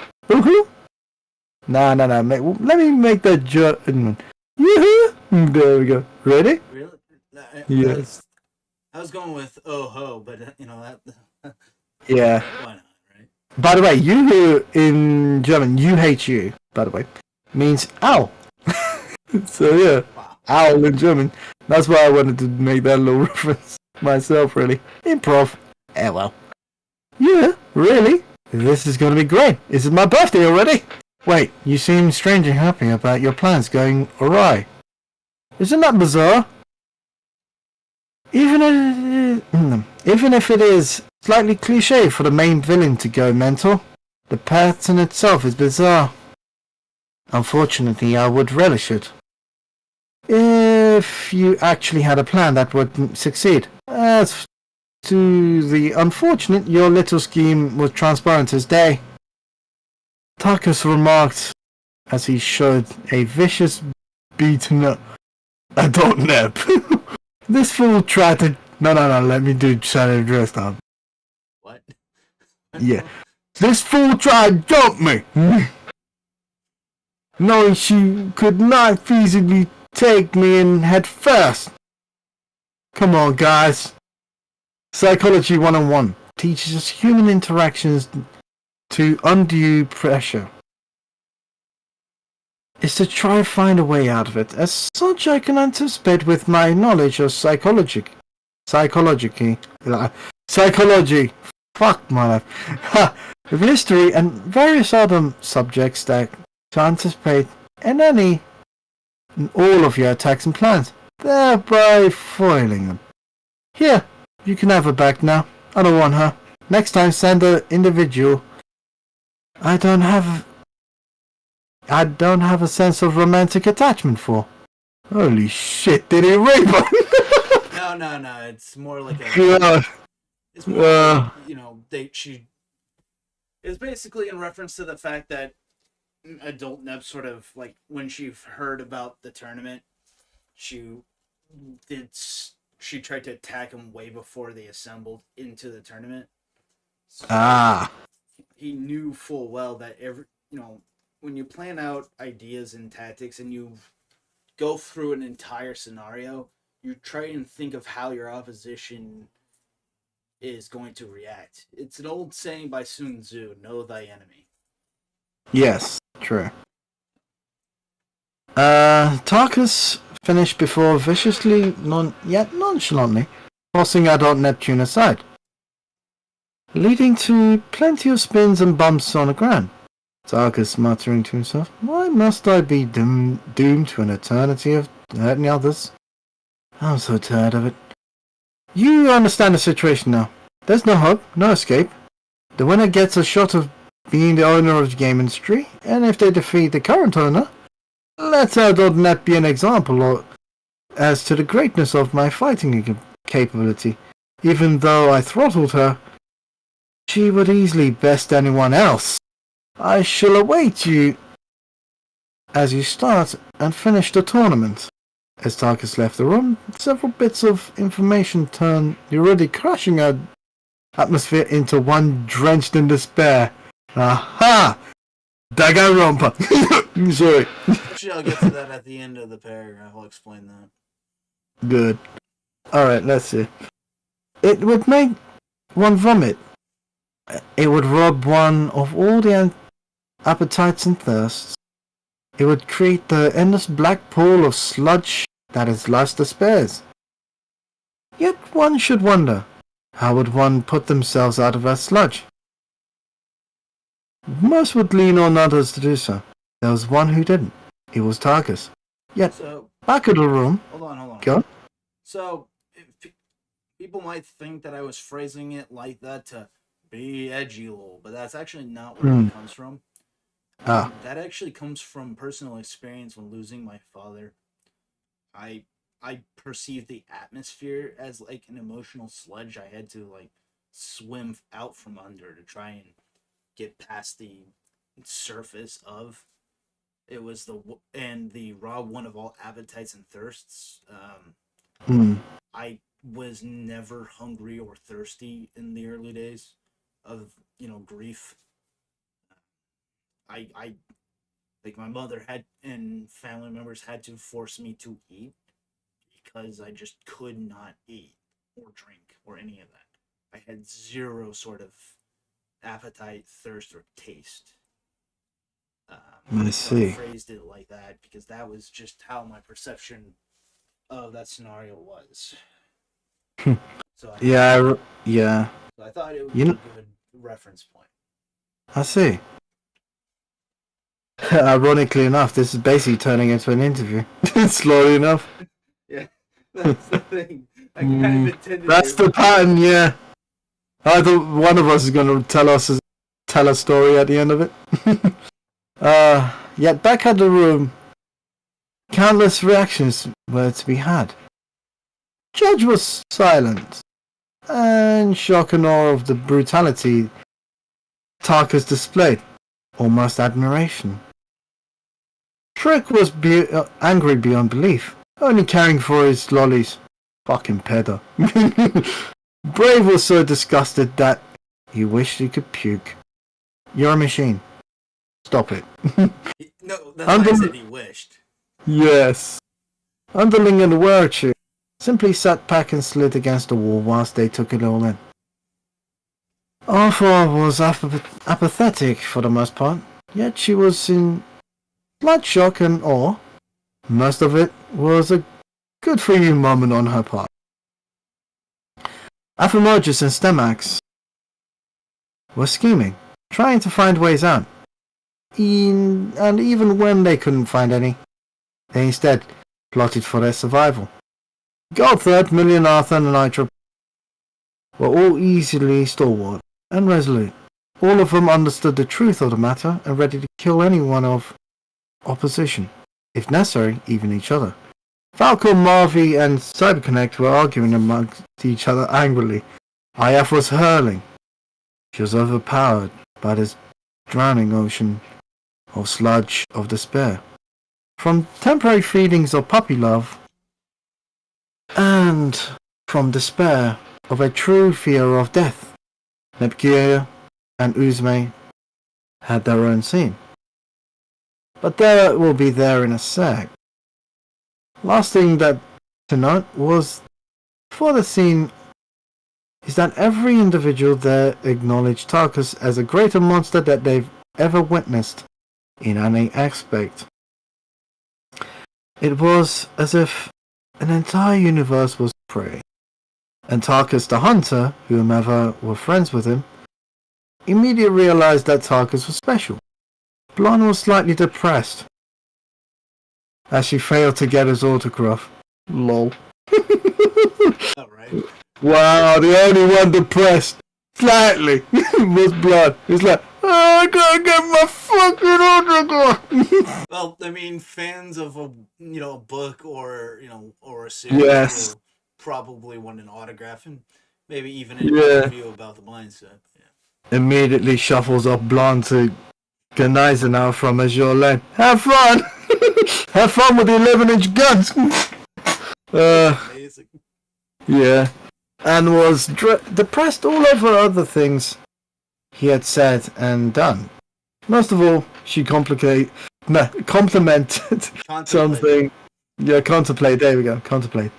Let me make that German. Yoo-hoo! There we go. Ready? Really? Yes. I was going with oh ho, but that. Yeah. Why not, right? By the way, yoo-hoo in German, you hate you, by the way, means owl. So yeah, wow. Owl in German. That's why I wanted to make that little reference myself, really. Improv. Well. Yeah, really? This is going to be great. Is it my birthday already? Wait, you seem strangely happy about your plans going awry. Isn't that bizarre? Even if it is slightly cliche for the main villain to go mental, the pattern itself is bizarre. Unfortunately, I would relish it. If you actually had a plan that would succeed. As to the unfortunate, your little scheme was transparent as day. Tarkus remarked as he showed a vicious beaten up adult nep. This fool tried to... No, let me do Shadow Dress now. What? Yeah. This fool tried to jump me! Knowing she could not feasibly take me in head first. Come on, guys. Psychology 101 teaches us human interactions to undue pressure is to try and find a way out of it. As such, I can anticipate with my knowledge of psychology. Fuck my life. With history and various other subjects that to anticipate in all of your attacks and plans, thereby foiling them. Here, you can have her back now. I don't want her. Next time, send her individual. I don't have a sense of romantic attachment for. Holy shit, did he rape her? No. It's more like a. God. It's more like, it's basically in reference to the fact that adult Neb sort of like when she heard about the tournament, she tried to attack him way before they assembled into the tournament. So he knew full well that when you plan out ideas and tactics and you go through an entire scenario, you try and think of how your opposition is going to react. It's an old saying by Sun Tzu, know thy enemy. Yes, true. Tarkus finished before viciously, yet nonchalantly, tossing adult Neptune aside, leading to plenty of spins and bumps on the ground. Tarkus muttering to himself, why must I be doomed to an eternity of hurting others? I'm so tired of it. You understand the situation now. There's no hope, no escape. The winner gets a shot of being the owner of the game industry, and if they defeat the current owner, let adult Nep be an example as to the greatness of my fighting capability. Even though I throttled her, she would easily best anyone else. I shall await you as you start and finish the tournament. As Tarkus left the room, several bits of information turned the already crushing atmosphere into one drenched in despair. Aha! Danganronpa! Sorry. Actually, I'll get to that at the end of the paragraph. I'll explain that. Good. Alright, let's see. It would make one vomit. It would rob one of all the appetites and thirsts. It would create the endless black pool of sludge that is life's despairs. Yet one should wonder, how would one put themselves out of that sludge? Most would lean on others to do so. There was one who didn't. It was Tarkus. Yet, back of the room... Hold on. Go on. So, people might think that I was phrasing it like that to be edgy, lol, but that's actually not where it comes from. That actually comes from personal experience when losing my father. I perceived the atmosphere as like an emotional sludge I had to like swim out from under to try and get past the surface of. It was the raw one of all appetites and thirsts. I was never hungry or thirsty in the early days of grief. I like my mother had and family members had to force me to eat because I just could not eat or drink or any of that. I had zero sort of appetite, thirst, or taste. I see. I phrased it like that because that was just how my perception of that scenario was. So yeah. So I thought it would be a good reference point. I see. Ironically enough, this is basically turning into an interview. Slowly enough. Yeah, that's the thing. I kind of intended That's to. the pattern, yeah. Either one of us is going to tell a story at the end of it. Yet back at the room, countless reactions were to be had. Judge was silent, and shock and awe of the brutality Tarkus displayed, almost admiration. Trick was angry beyond belief, only caring for his lollies. Fucking pedo. Brave was so disgusted that he wished he could puke. You're a machine. Stop it. No, that's why I said he wished. Yes. Underling and Werche simply sat back and slid against the wall whilst they took it all in. Arthur was apathetic for the most part, yet she was in slight shock and awe. Most of it was a good-for-you moment on her part. Aphemorgus and Stemax were scheming, trying to find ways out. And even when they couldn't find any, they instead plotted for their survival. Goldthird, Million, Arthur, and Nitro were all easily stalwart and resolute. All of them understood the truth of the matter and ready to kill anyone of opposition, if necessary, even each other. Falco, Marvy, and CyberConnect were arguing amongst each other angrily. IF was hurling. She was overpowered by this drowning ocean of sludge of despair. From temporary feelings of puppy love, and from despair of a true fear of death, Neptunia and Uzume had their own scene. But there will be there in a sec. Last thing that to note was, for the scene, is that every individual there acknowledged Tarkus as a greater monster that they've ever witnessed in any aspect. It was as if an entire universe was prey, and Tarkus the hunter, whomever were friends with him, immediately realized that Tarkus was special. Blonde was slightly depressed as she failed to get his autograph. Lol. Alright. Wow, the only one depressed, slightly, was Blood. He's like, oh, I gotta get my fucking autograph. Well, I mean, fans of a book or a series Yes. will probably want an autograph and maybe even an Yeah. interview about the mindset. Yeah. Immediately shuffles up Blonde to Gneisenau from Azure Lane. Have fun! Have fun with the 11-inch guns! Amazing. Yeah. And was depressed all over other things he had said and done. Most of all, she complimented something. Yeah, contemplate. There we go. Contemplate.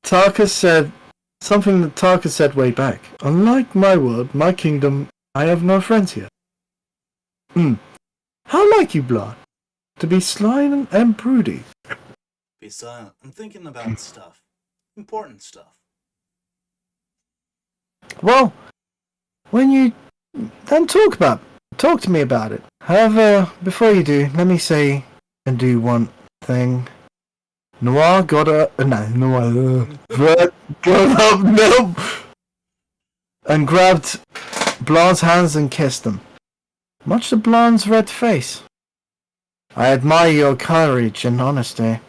Tarkus said something that Tarkus said way back. Unlike my world, my kingdom, I have no friends here. How like you, Blood? To be sly and broody. Be silent. I'm thinking about stuff. Important stuff. Well, when you then talk to me about it. However, before you do, let me say and do one thing. Noir got up, and grabbed Blanche's hands and kissed them, much to Blanche's red face. I admire your courage and honesty.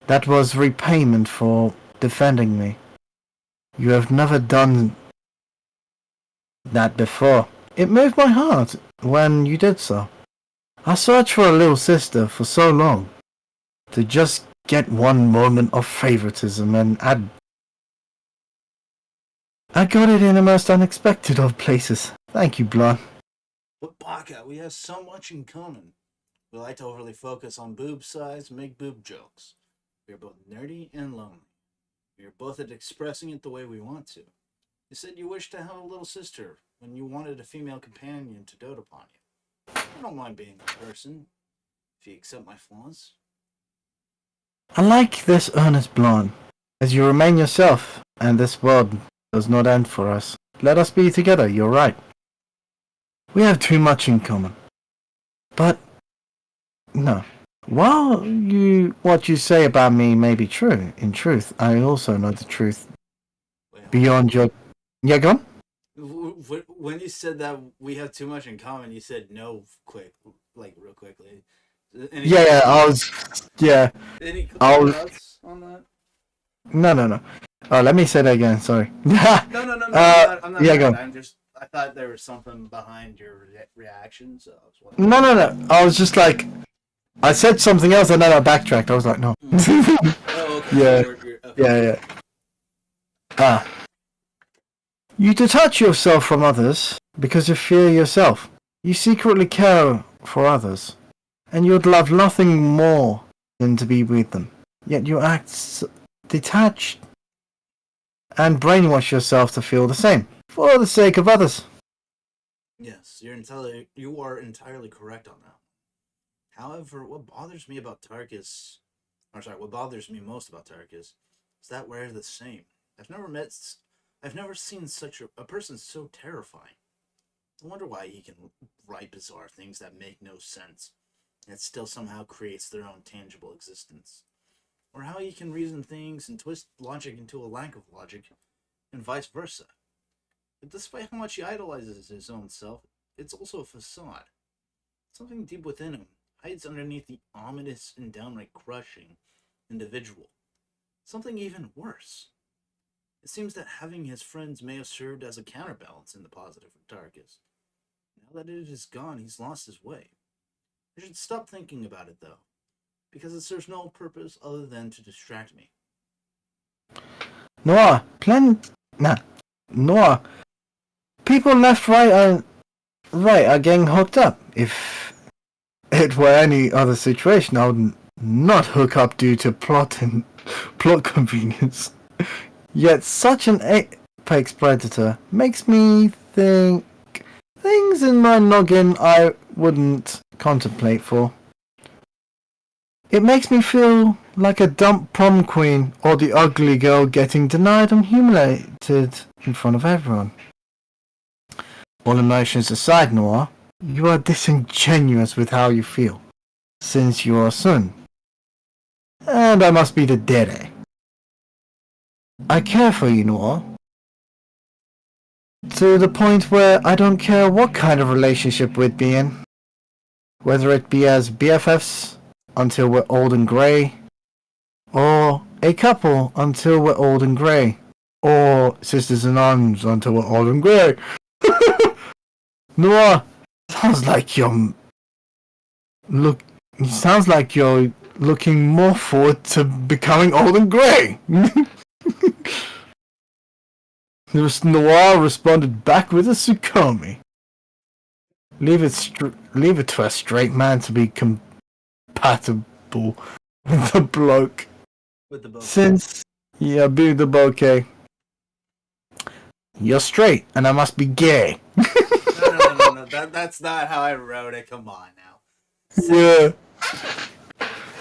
That was repayment for defending me. You have never done that before. It moved my heart when you did so. I searched for a little sister for so long, to just get one moment of favoritism, and I got it in the most unexpected of places. Thank you, Blonde. But Baka, we have so much in common. We like to overly focus on boob size and make boob jokes. We are both nerdy and lonely. We are both at expressing it the way we want to. You said you wished to have a little sister when you wanted a female companion to dote upon you. I don't mind being a person, if you accept my flaws. I like this earnest, Blonde. As you remain yourself, and this world does not end for us. Let us be together, you're right. We have too much in common. But, no. While what you say about me may be true, in truth, I also know the truth Wait, beyond your... Yeah, go on? when you said that we have too much in common, you said no real quickly. Yeah, I was... Yeah, Any I clear was... cuts on that? No. Oh, let me say that again, sorry. No. I'm not Yeah, mad. go on. I thought there was something behind your reaction, so I was wondering. No. I was just like... I said something else and then I backtracked. I was like, no. Oh, okay. Yeah, You're okay. yeah. Ah. You detach yourself from others because you fear yourself. You secretly care for others, and you'd love nothing more than to be with them. Yet you act detached and brainwash yourself to feel the same, for the sake of others. Yes, you are entirely correct on that. However, what bothers me most about Tarkus is that we're the same. I've never seen such a person so terrifying. I wonder why he can write bizarre things that make no sense, and still somehow creates their own tangible existence. Or how he can reason things and twist logic into a lack of logic, and vice versa. But despite how much he idolizes his own self, it's also a facade. Something deep within him hides underneath the ominous and downright crushing individual. Something even worse. It seems that having his friends may have served as a counterbalance in the positive for Tarkus. Now that it is gone, he's lost his way. I should stop thinking about it, though, because it serves no purpose other than to distract me. Noah, Noah, people left, right are getting hooked up. If it were any other situation, I would not hook up due to plot convenience. Yet such an apex predator makes me think things in my noggin I wouldn't contemplate for. It makes me feel like a dumb prom queen or the ugly girl getting denied and humiliated in front of everyone. All emotions aside, Noah, you are disingenuous with how you feel, since you are Sun. And I must be the Dere. I care for you, Noah. To the point where I don't care what kind of relationship we'd be in. Whether it be as BFFs until we're old and grey, or a couple until we're old and grey, or sisters in arms until we're old and grey. Noah, sounds like you're looking more forward to becoming old and grey. Noir responded back with a Sukomi. Leave it to a straight man to be compatible with the bloke. With the bokeh. Since be the bokeh. You're straight, and I must be gay. No. That's not how I wrote it. Come on now. Yeah.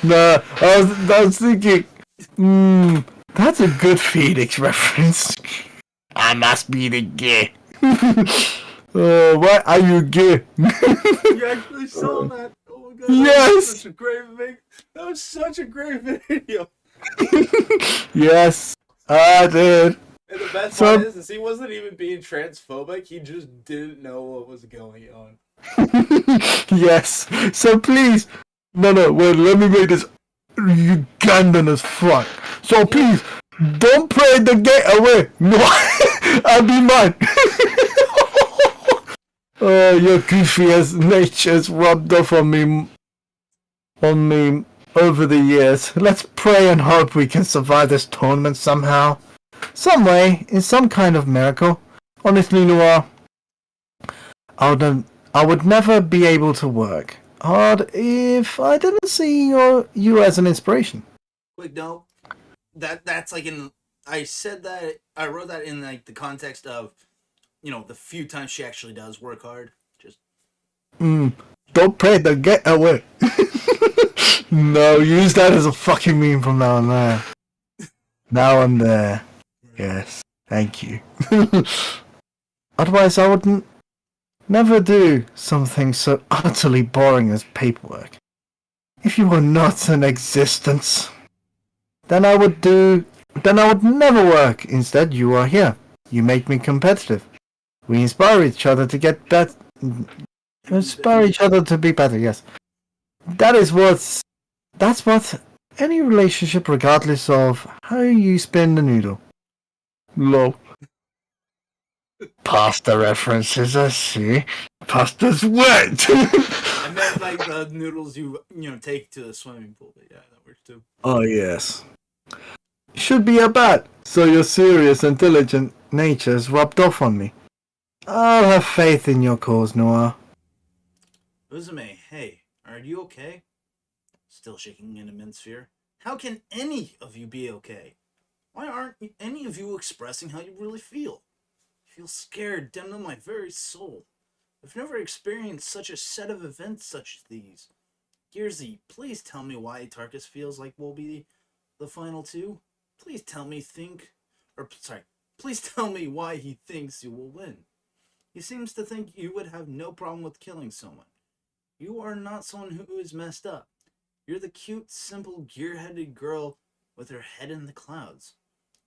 Nah, I was thinking, that's a good Phoenix reference. I must be the gay. Why are you gay? You actually saw that. Oh my god. Yes. That was such a great video. Yes, I did. And the best part is he wasn't even being transphobic. He just didn't know what was going on. Yes. So please, no, wait. Let me make this Ugandan as fuck. So please, don't pray the gate away. No, I'll be mine. Oh, your goofy as nature's rubbed off on me over the years. Let's pray and hope we can survive this tournament somehow. Some way, in some kind of miracle. Honestly, Noir, I would never be able to work hard if I didn't see you as an inspiration. Wait, no. That's like I said that, I wrote that in like the context of, the few times she actually does work hard. Just. Don't pray the get away. No, use that as a fucking meme from now and there. Now and there. Yes, thank you. Otherwise, I wouldn't never do something so utterly boring as paperwork. If you were not an existence, then I would never work. Instead, you are here. You make me competitive. We inspire each other to get better. Inspire each other to be better. Yes, that's what any relationship, regardless of how you spin the noodle. Lol. Pasta references, I see. Pasta's wet. I meant like the noodles you take to the swimming pool, but yeah, that works too. Oh yes. Should be a bat, so your serious, intelligent nature is rubbed off on me. I'll have faith in your cause, Noah. Uzume, hey, are you okay? Still shaking in immense fear. How can any of you be okay? Why aren't any of you expressing how you really feel? I feel scared down to my very soul. I've never experienced such a set of events such as these. Gearsy, please tell me why Tarkus feels like we'll be the final two. Please tell me please tell me why he thinks you will win. He seems to think you would have no problem with killing someone. You are not someone who is messed up. You're the cute, simple, gear-headed girl with her head in the clouds.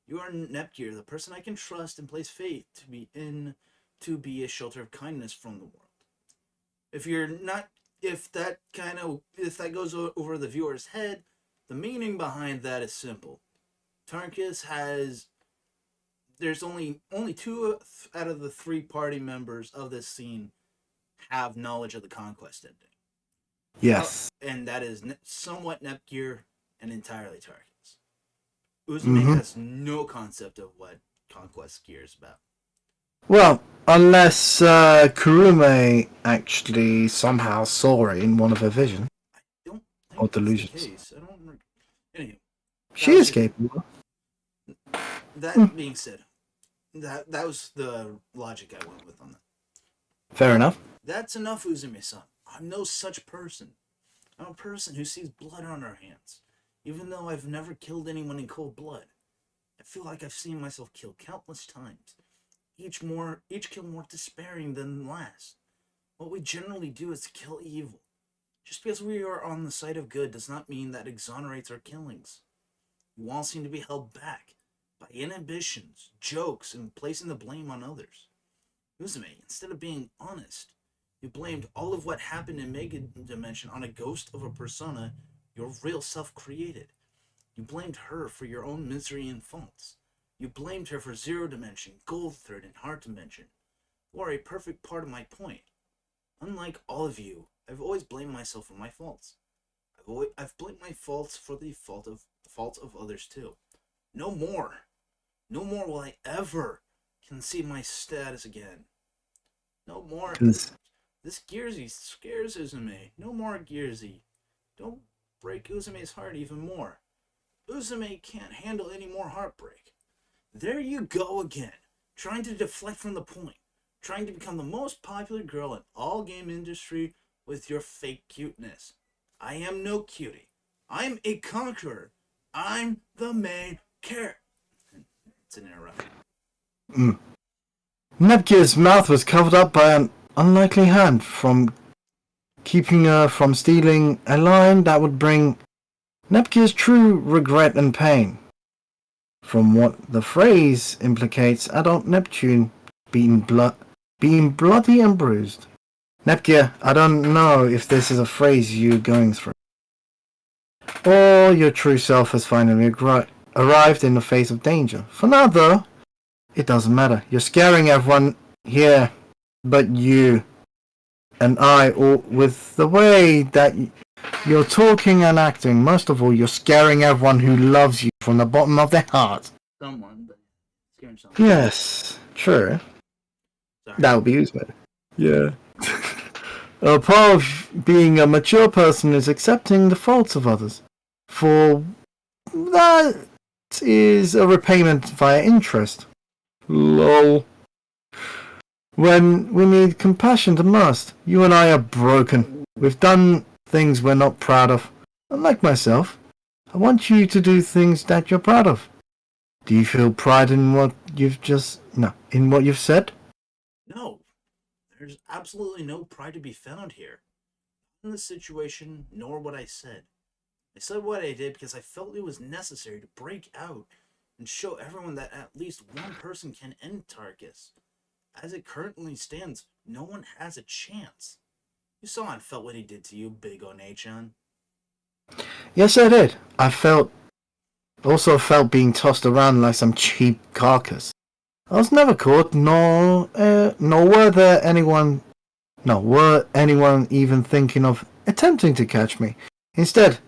You are Nepgear, the person I can trust and place faith to be a shelter of kindness from the world. If that goes over the viewer's head, the meaning behind that is simple. There's only two out of the three party members of this scene have knowledge of the conquest ending. Yes. And that is somewhat Nepgear and entirely Tarkus. Uzume has no concept of what conquest gear is about. Well, unless Kurume actually somehow saw it in one of her visions. I don't think or that's delusions. the case. I don't. Anyway, She is capable. That being said, that was the logic I went with on that. Fair enough. That's enough, Uzume-san. I'm no such person. I'm a person who sees blood on our hands. Even though I've never killed anyone in cold blood, I feel like I've seen myself kill countless times. Each kill more despairing than the last. What we generally do is to kill evil. Just because we are on the side of good does not mean that exonerates our killings. You all seem to be held back by inhibitions, jokes, and placing the blame on others. Uzume, instead of being honest, you blamed all of what happened in Mega Dimension on a ghost of a persona your real self created. You blamed her for your own misery and faults. You blamed her for Zero Dimension, Gold Thread, and Heart Dimension. You are a perfect part of my point. Unlike all of you, I've always blamed myself for my faults. I've blamed my faults for the faults of others too. No more. No more will I ever concede my status again. No more. This Gearsy scares Uzume. No more Gearsy. Don't break Uzume's heart even more. Uzume can't handle any more heartbreak. There you go again, trying to deflect from the point, trying to become the most popular girl in all game industry with your fake cuteness. I am no cutie. I'm a conqueror. I'm the main character. It's an interruption. Nepgear's mouth was covered up by an unlikely hand from keeping her from stealing a line that would bring Nepgear's true regret and pain. From what the phrase implicates, adult Neptune being bloody and bruised. Nepgear, I don't know if this is a phrase you're going through. Or your true self has finally arrived in the face of danger. For now, though, it doesn't matter. You're scaring everyone here, but you and I, all with the way that you're talking and acting. Most of all, you're scaring everyone who loves you from the bottom of their heart. Someone, but scaring someone. Yes, true. Sorry. That would be useful. Yeah. A part of being a mature person is accepting the faults of others. For that is a repayment via interest. Lol. When we need compassion the most, you and I are broken. We've done things we're not proud of. Unlike myself, I want you to do things that you're proud of. Do you feel pride in what you've said? No. There's absolutely no pride to be found here. in this situation, nor what I said. I said what I did because I felt it was necessary to break out and show everyone that at least one person can end Tarkus. As it currently stands, no one has a chance. You saw and felt what he did to you, Big Onechan. Yes, I did. Also felt being tossed around like some cheap carcass. I was never caught, nor were anyone even thinking of attempting to catch me. Instead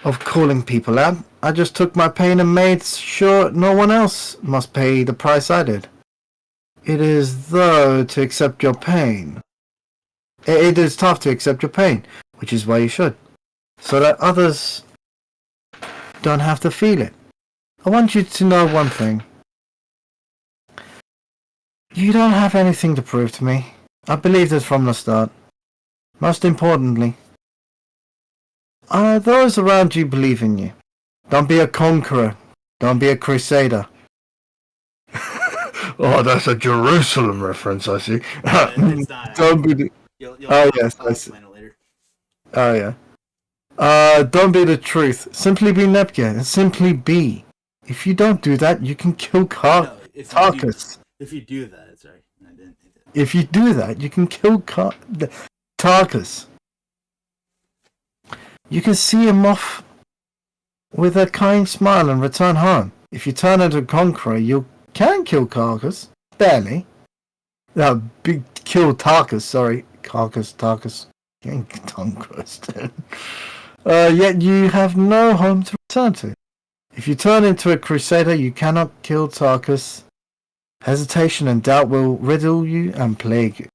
of calling people out, I just took my pain and made sure no one else must pay the price I did. It is tough to accept your pain, which is why you should, so that others don't have to feel it. I want you to know one thing. You don't have anything to prove to me. I believed it from the start. Most importantly, those around you believe in you. Don't be a conqueror. Don't be a crusader. Oh, that's a Jerusalem reference, I see. It's not. Don't be the... Oh, yes, I see. Explain it later. Oh, yeah. Don't be the truth. Simply be Neptune, and simply be. If you don't do that, you can kill Tarkus. If you do that, sorry. I didn't. If you do that, you can kill Tarkus. You can see him off with a kind smile and return home. If you turn into a conqueror, you can kill Tarkus. Barely. No, kill Tarkus, sorry. Tarkus. Getting tongue twisted. Yet you have no home to return to. If you turn into a crusader, you cannot kill Tarkus. Hesitation and doubt will riddle you and plague you.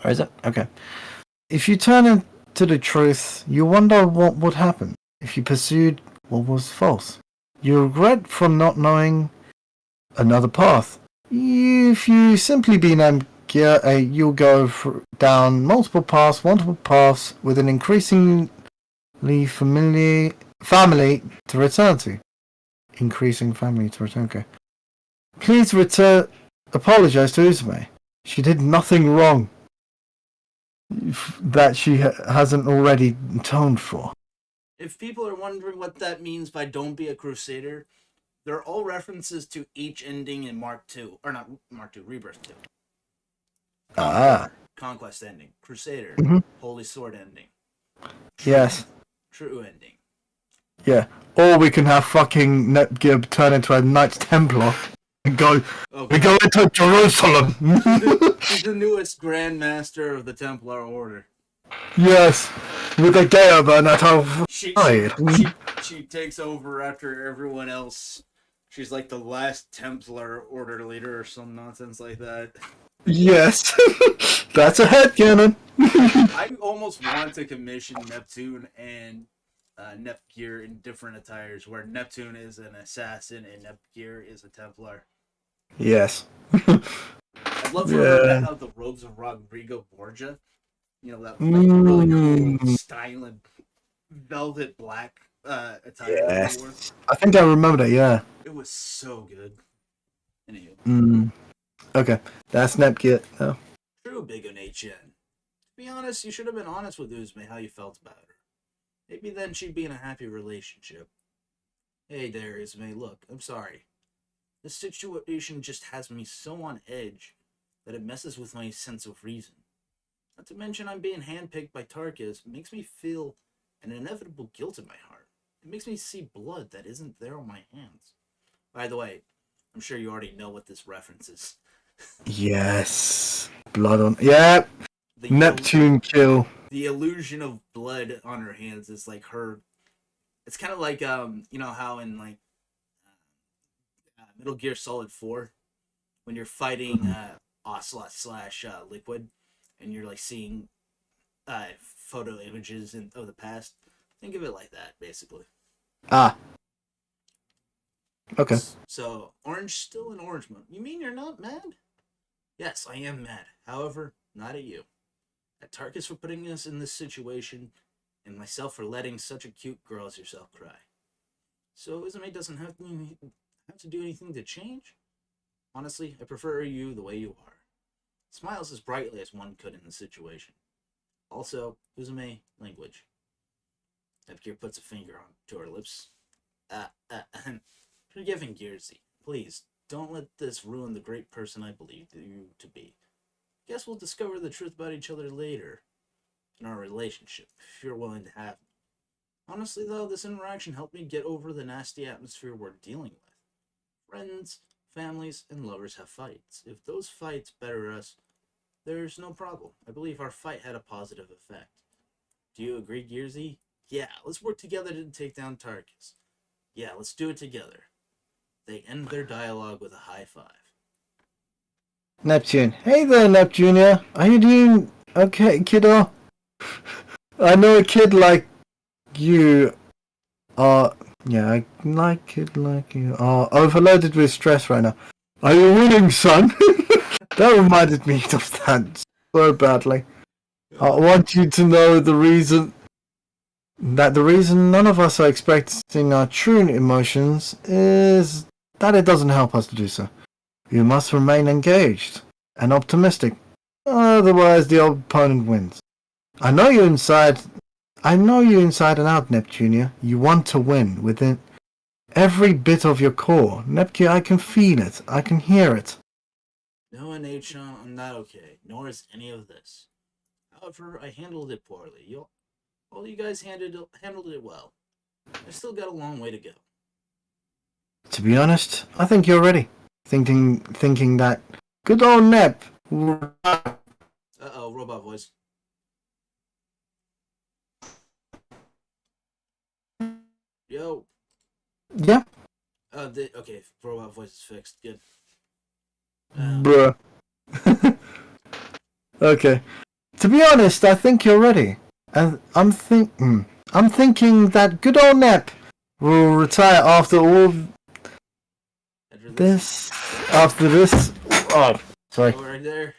Where is it? Okay. If you turn into the truth, you wonder what would happen if you pursued what was false. You regret for not knowing another path. If you simply be named you'll go down multiple paths with an increasingly familiar family to return to. Increasing family to return to. Please apologize to Uzume. She did nothing wrong that she hasn't already atoned for. If people are wondering what that means by don't be a crusader, they're all references to each ending in Mark 2. Or not Mark 2, Rebirth 2. Conquest ending. Crusader. Mm-hmm. Holy Sword ending. Yes. True ending. Yeah. Or we can have fucking Netgib turn into a Knights Templar and go. Okay. We go into Jerusalem. She's the newest Grand Master of the Templar Order. Yes. With a Gaoban at her side. She takes over after everyone else. She's like the last Templar Order leader or some nonsense like that. Yes, that's a headcanon. I almost want to commission Neptune and Nepgear in different attires, where Neptune is an assassin and Nepgear is a Templar. Yes. I'd love for her to have the robes of Rodrigo Borgia. You know, that really cool, styling, velvet black attire. Yes. I think I remember that, yeah. It was so good. Anywho. Okay, that's Nepgear. Oh. True, Big Onechan. To be honest, you should have been honest with Uzume how you felt about her. Maybe then she'd be in a happy relationship. Hey there, Uzume, look, I'm sorry. This situation just has me so on edge that it messes with my sense of reason. Not to mention I'm being handpicked by Tarkus makes me feel an inevitable guilt in my heart. It makes me see blood that isn't there on my hands. By the way, I'm sure you already know what this references. Yes. Blood on... Yeah! Neptune kill. The illusion of blood on her hands is like her... It's kind of like, you know how in like Metal Gear Solid 4, when you're fighting Ocelot / Liquid, and you're like seeing photo images of the past. Think of it like that, basically. Ah. Okay. So, orange still in orange mode. You mean you're not mad? Yes, I am mad. However, not at you. At Tarkus for putting us in this situation, and myself for letting such a cute girl as yourself cry. So, Uzume doesn't have to do anything to change? Honestly, I prefer you the way you are. Smiles as brightly as one could in the situation. Also, Uzume, language. Nepgear puts a finger on to her lips. Forgiving Gearsy. Please, don't let this ruin the great person I believe you to be. Guess we'll discover the truth about each other later in our relationship, if you're willing to have me. Honestly, though, this interaction helped me get over the nasty atmosphere we're dealing with. Friends, families, and lovers have fights. If those fights better us, there's no problem. I believe our fight had a positive effect. Do you agree, Gearsy? Yeah, let's work together to take down Tarkus. Yeah, let's do it together. They end their dialogue with a high five. Neptune. Hey there, Neptunia. Are you doing okay, kiddo? I know a kid like you are... Yeah, I like kid like you are overloaded with stress right now. Are you winning, son? That reminded me of that so badly. I want you to know the reason none of us are expressing our true emotions is that it doesn't help us to do so. You must remain engaged and optimistic. Otherwise, the opponent wins. I know you inside and out, Neptunia. You want to win within every bit of your core. Neptune, I can feel it. I can hear it. No, N.H.on, I'm not okay, nor is any of this. However, I handled it poorly. All you guys handled it well. I still got a long way to go. To be honest, I think you're ready. Thinking that good old Nep. Uh-oh, robot voice. Yo. Yeah. Okay, robot voice is fixed. Good. Bruh. Okay. To be honest, I think you're ready. And I'm thinking that good old Nep will retire after all this. After this. Oh, sorry. Oh, right there.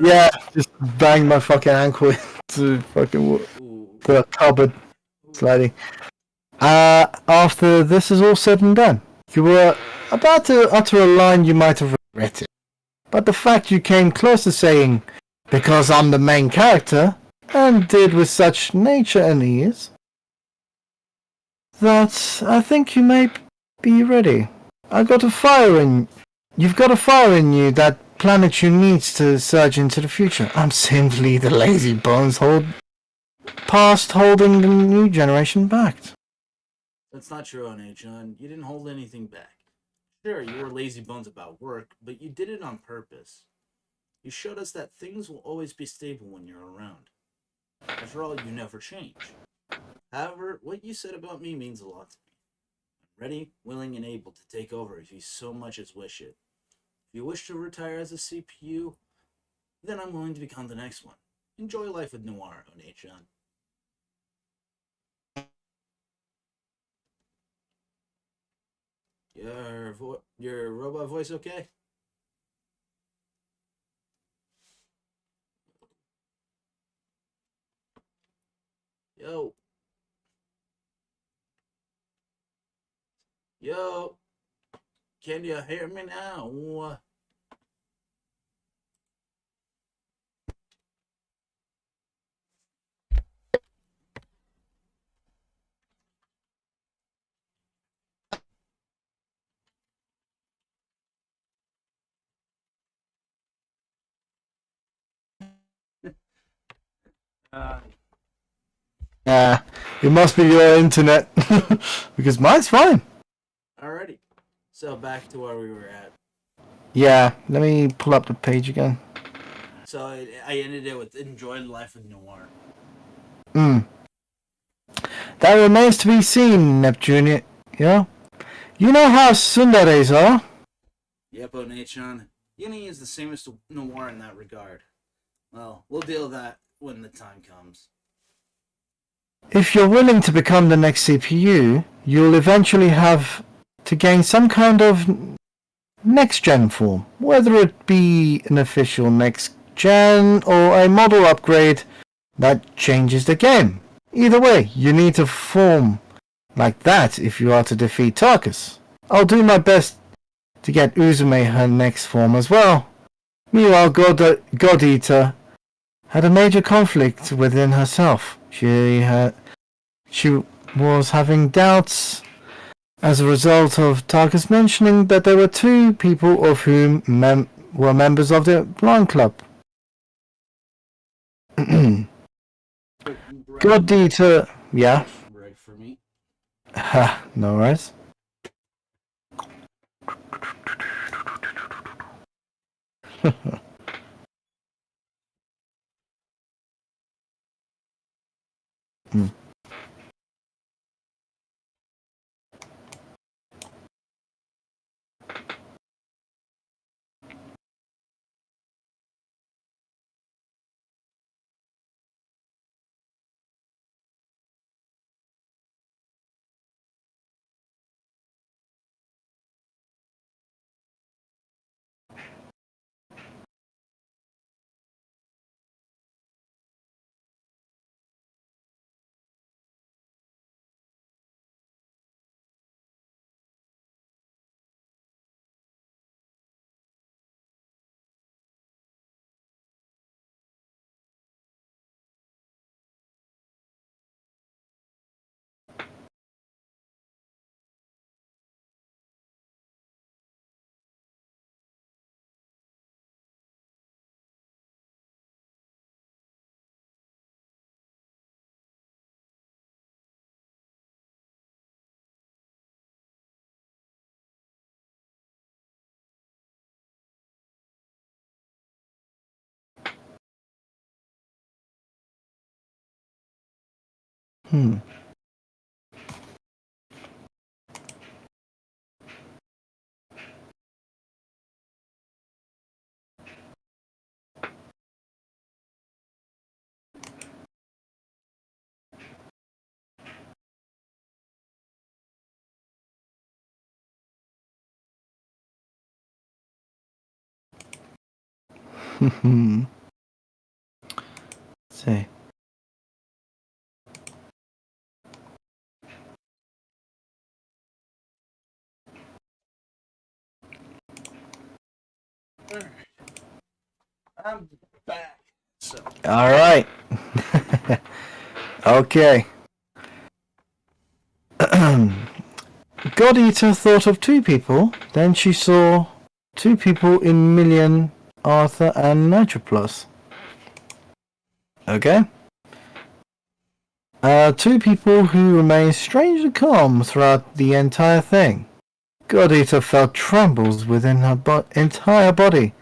Yeah, just banged my fucking ankle into fucking the cupboard sliding. After this is all said and done, you were about to utter a line you might have regretted. But the fact you came close to saying, because I'm the main character, and did with such nature and ease, that I think you may be ready. You've got a fire in you that planetary needs to surge into the future. I'm simply the lazy bones holding the new generation back. That's not true, N.H.on. You didn't hold anything back. Sure, you were lazy bones about work, but you did it on purpose. You showed us that things will always be stable when you're around. After all, you never change. However, what you said about me means a lot to me. I'm ready, willing, and able to take over if you so much as wish it. If you wish to retire as a CPU, then I'm willing to become the next one. Enjoy life with Noir, N.H.on. Your robot voice okay? Yo. Yo. Can you hear me now? It must be your internet, because mine's fine. Alrighty. So back to where we were at. Yeah, let me pull up the page again. So I ended it with enjoy life with Noir. That remains to be seen, Neptunia. You know how tsunderes are? Yep, Onechon. Yuni is the same as Noir in that regard. Well, we'll deal with that when the time comes. If you're willing to become the next CPU, you'll eventually have to gain some kind of next-gen form, whether it be an official next-gen or a model upgrade that changes the game. Either way, you need to form like that if you are to defeat Tarkus. I'll do my best to get Uzume her next form as well. Meanwhile, God Eater had a major conflict within herself. She was having doubts as a result of Tarkus mentioning that there were two people of whom were members of the Blind Club. God Eater, yeah. Right for me. Ha, no worries. Let's see. Alright. I'm back. So. Alright. Okay. God Eater thought of two people, then she saw two people in Million, Arthur, and Nitroplus. Okay. Two people who remained strangely calm throughout the entire thing. God Eater felt trembles within her entire body,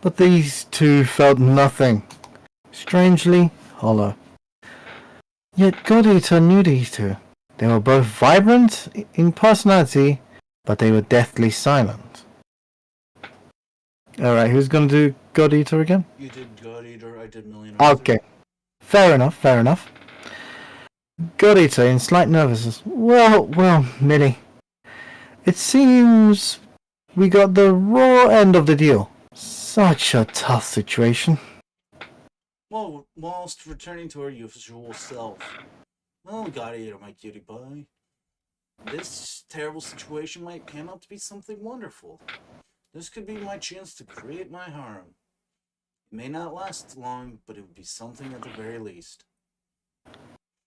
but these two felt nothing. Strangely hollow. Yet God Eater knew these two. They were both vibrant in personality, but they were deathly silent. Alright, who's gonna do God Eater again? You did God Eater, I did Million. Okay. Fair enough, fair enough. God Eater in slight nervousness. Well, Millie. It seems we got the raw end of the deal. Such a tough situation. Well, whilst returning to her usual self. Well, God Eater, my cutie pie. This terrible situation might pan out to be something wonderful. This could be my chance to create my harem. It may not last long, but it would be something at the very least.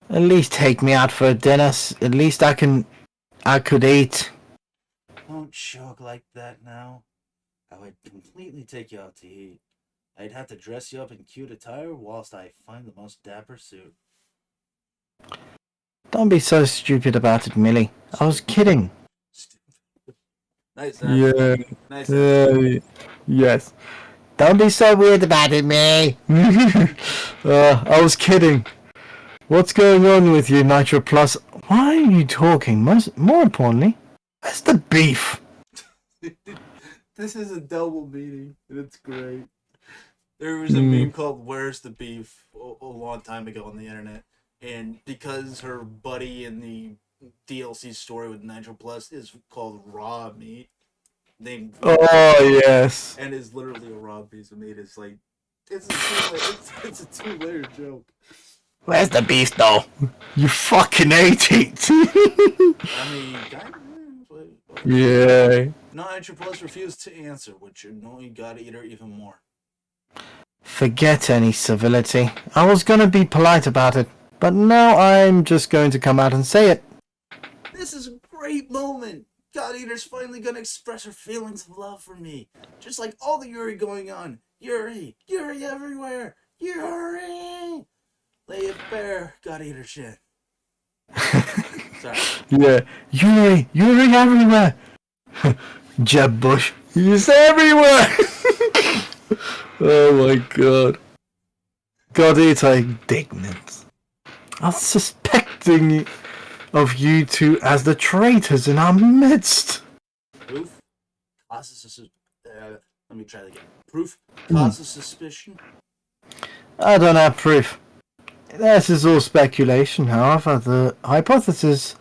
At least take me out for dinner. At least I could eat. Don't joke like that now. I would completely take you out to eat. I'd have to dress you up in cute attire whilst I find the most dapper suit. Don't be so stupid about it, Millie. I was kidding. Nice. Yeah. Nice. Yes. Don't be so weird about it, me. I was kidding. What's going on with you, Nitro Plus? Why are you talking? More importantly, where's the beef? This is a double meaning, and it's great. There was a meme called "Where's the Beef" a long time ago on the internet, and because her buddy in the DLC story with Nitro Plus is called Raw Meat, named Oh yes. and is literally a raw piece of meat. It's like it's a two-layer joke. Where's the beef, though? You fucking ate it. I mean, yeah. Nitro Plus refused to answer, which annoyed God Eater even more. Forget any civility. I was gonna be polite about it, but now I'm just going to come out and say it. This is a great moment. God Eater's finally gonna express her feelings of love for me. Just like all the Yuri going on. Yuri! Yuri everywhere! Yuri! Lay it bare, God Eater shit. Sorry. Yeah, Yuri everywhere. Jeb Bush, he's everywhere. Oh my god. God Eater indignant. I was suspecting of you two as the traitors in our midst. Proof causes let me try that again. Proof causes suspicion. I don't have proof. This is all speculation, however. The hypothesis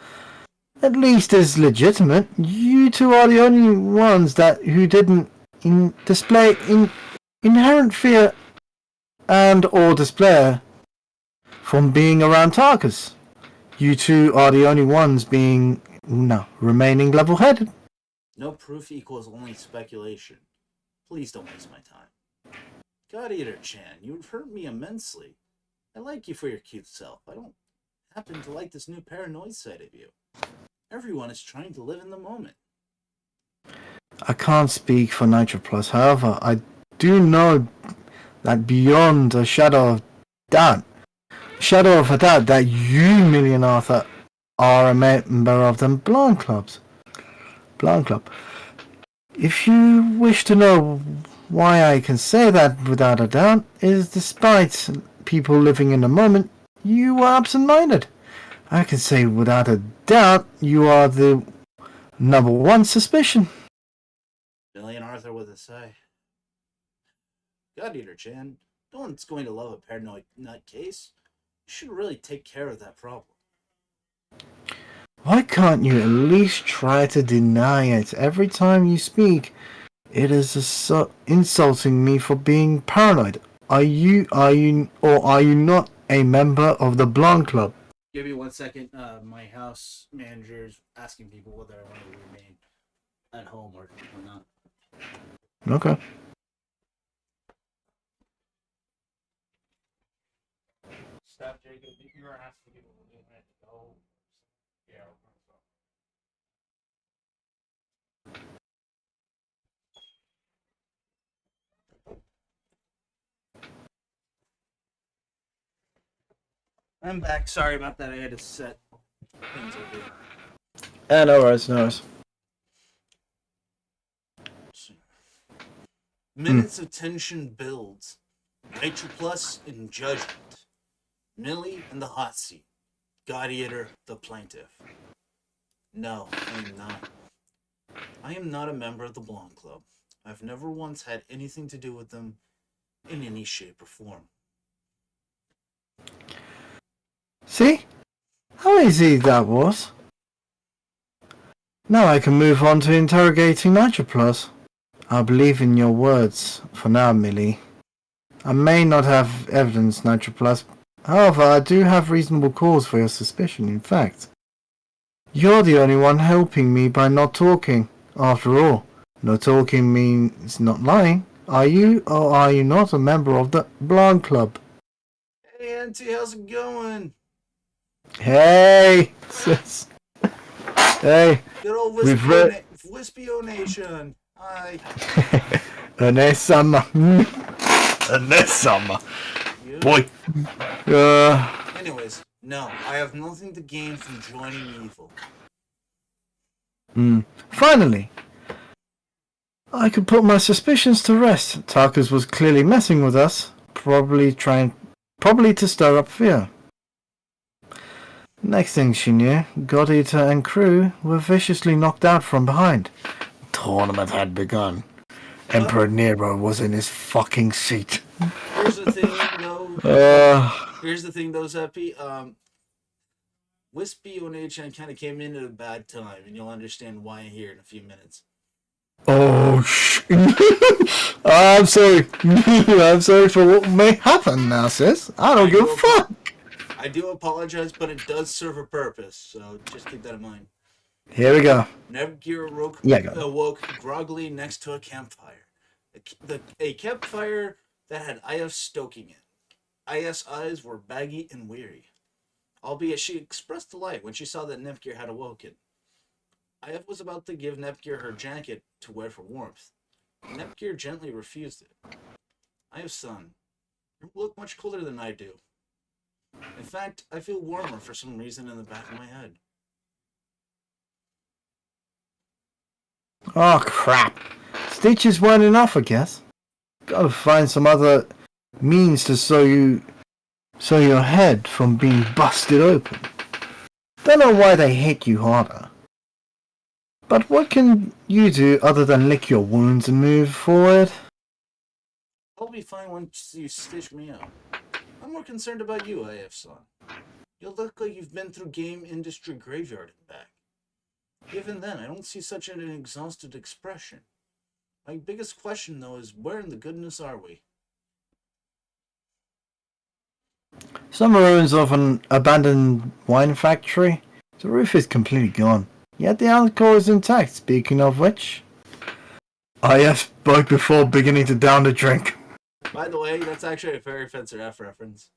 at least is legitimate. You two are the only ones who didn't display inherent fear and or despair from being around Tarkus. You two are the only ones remaining level-headed. No proof equals only speculation. Please don't waste my time. God Eater Chan, you've hurt me immensely. I like you for your cute self. I don't happen to like this new paranoid side of you. Everyone is trying to live in the moment. I can't speak for Nitro Plus, however, I do know that beyond a shadow of a doubt, that you, Million Arthur, are a member of the Blind Club. If you wish to know why I can say that without a doubt, is despite people living in the moment, you are absent-minded. I can say without a doubt you are the number one suspicion. Million Arthur with a sigh. God Eater Chan, no one's going to love a paranoid nutcase. You should really take care of that problem. Why can't you at least try to deny it? Every time you speak, it is insulting me for being paranoid. Are you not a member of the Blonde Club? Give me 1 second. My house manager is asking people whether I want to remain at home or not. Okay. Stop, Jacob. You're asking people to go. Yeah. I'm back. Sorry about that. I had to set things over. No worries. Minutes of tension builds. Nitro Plus in judgment. Millie in the hot seat. God Eater the plaintiff. No, I am not. I am not a member of the Blonde Club. I've never once had anything to do with them in any shape or form. See? How easy that was. Now I can move on to interrogating Nitro Plus. I believe in your words for now, Millie. I may not have evidence, Nitro Plus. However, I do have reasonable cause for your suspicion. In fact, you're the only one helping me by not talking. After all, not talking means not lying. Are you or are you not a member of the Blonde Club? Hey, Auntie, how's it going? Hey, sis. Hey. Good old Wispio Nation. Hi. Ane-sama. Boy. Anyways, no, I have nothing to gain from joining evil. Finally, I could put my suspicions to rest. Tarkus was clearly messing with us, probably to stir up fear. Next thing she knew, God Eater and crew were viciously knocked out from behind. The tournament had begun. Emperor Nero was in his fucking seat. Here's the thing, though. Zeppy. Wispy Nation kind of came in at a bad time, and you'll understand why here in a few minutes. Oh, I'm sorry. I'm sorry for what may happen now, sis. I don't give a fuck. I do apologize, but it does serve a purpose, so just keep that in mind. Here we go. Nebgear awoke groggily next to a campfire. A campfire that had IF stoking it. IF's eyes were baggy and weary, albeit she expressed delight when she saw that Nepgear had awoken. IF was about to give Nepgear her jacket to wear for warmth. Nepgear gently refused it. IF's son, you look much cooler than I do. In fact, I feel warmer for some reason in the back of my head. Oh crap. Stitches weren't enough, I guess. Gotta find some other means to sew your head from being busted open. Don't know why they hit you harder. But what can you do other than lick your wounds and move forward? I'll be fine once you stitch me up. I'm more concerned about you, IF-son. You look like you've been through game industry graveyard and back. Even then, I don't see such an exhausted expression. My biggest question, though, is where in the goodness are we? Some ruins of an abandoned wine factory. The roof is completely gone. Yet the alcohol is intact, speaking of which. I spoke before beginning to down the drink. By the way, that's actually a Fairy Fencer F reference.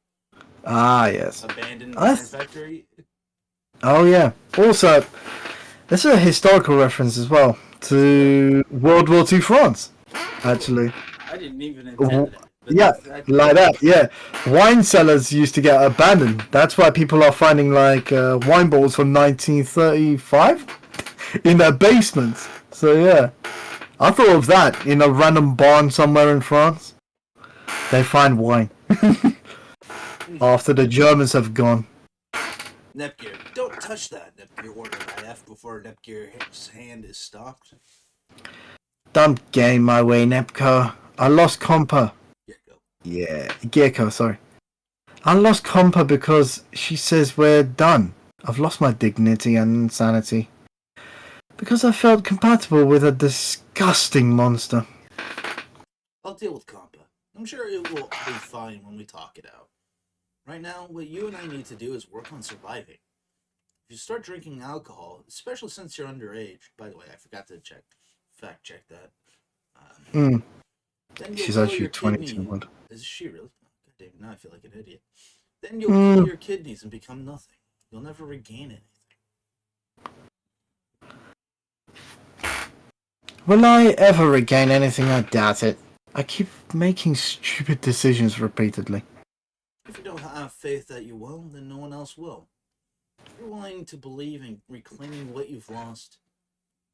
Ah, yes. Abandoned wine factory. Oh, yeah. Also, this is a historical reference as well to World War II France, actually. I didn't even intend it. Yeah, like that, yeah. Wine cellars used to get abandoned. That's why people are finding, like, wine bottles from 1935 in their basements. So, yeah. I thought of that in a random barn somewhere in France. They find wine. After the Germans have gone. Nepgear, don't touch that, Nepgear ordered IF before Nepgear's hand is stopped. Don't game my way, Nepco. I lost Compa. Gecko, sorry. I lost Compa because she says we're done. I've lost my dignity and sanity. Because I felt compatible with a disgusting monster. I'll deal with Compa. I'm sure it will be fine when we talk it out. Right now, what you and I need to do is work on surviving. If you start drinking alcohol, especially since you're underage, by the way, I forgot to fact check that. Then She's actually 22. Is she really? God damn, now I feel like an idiot. Then you'll kill your kidneys and become nothing. You'll never regain anything. Will I ever regain anything? I doubt it. I keep making stupid decisions repeatedly. If you don't have faith that you will, then no one else will. If you're willing to believe in reclaiming what you've lost,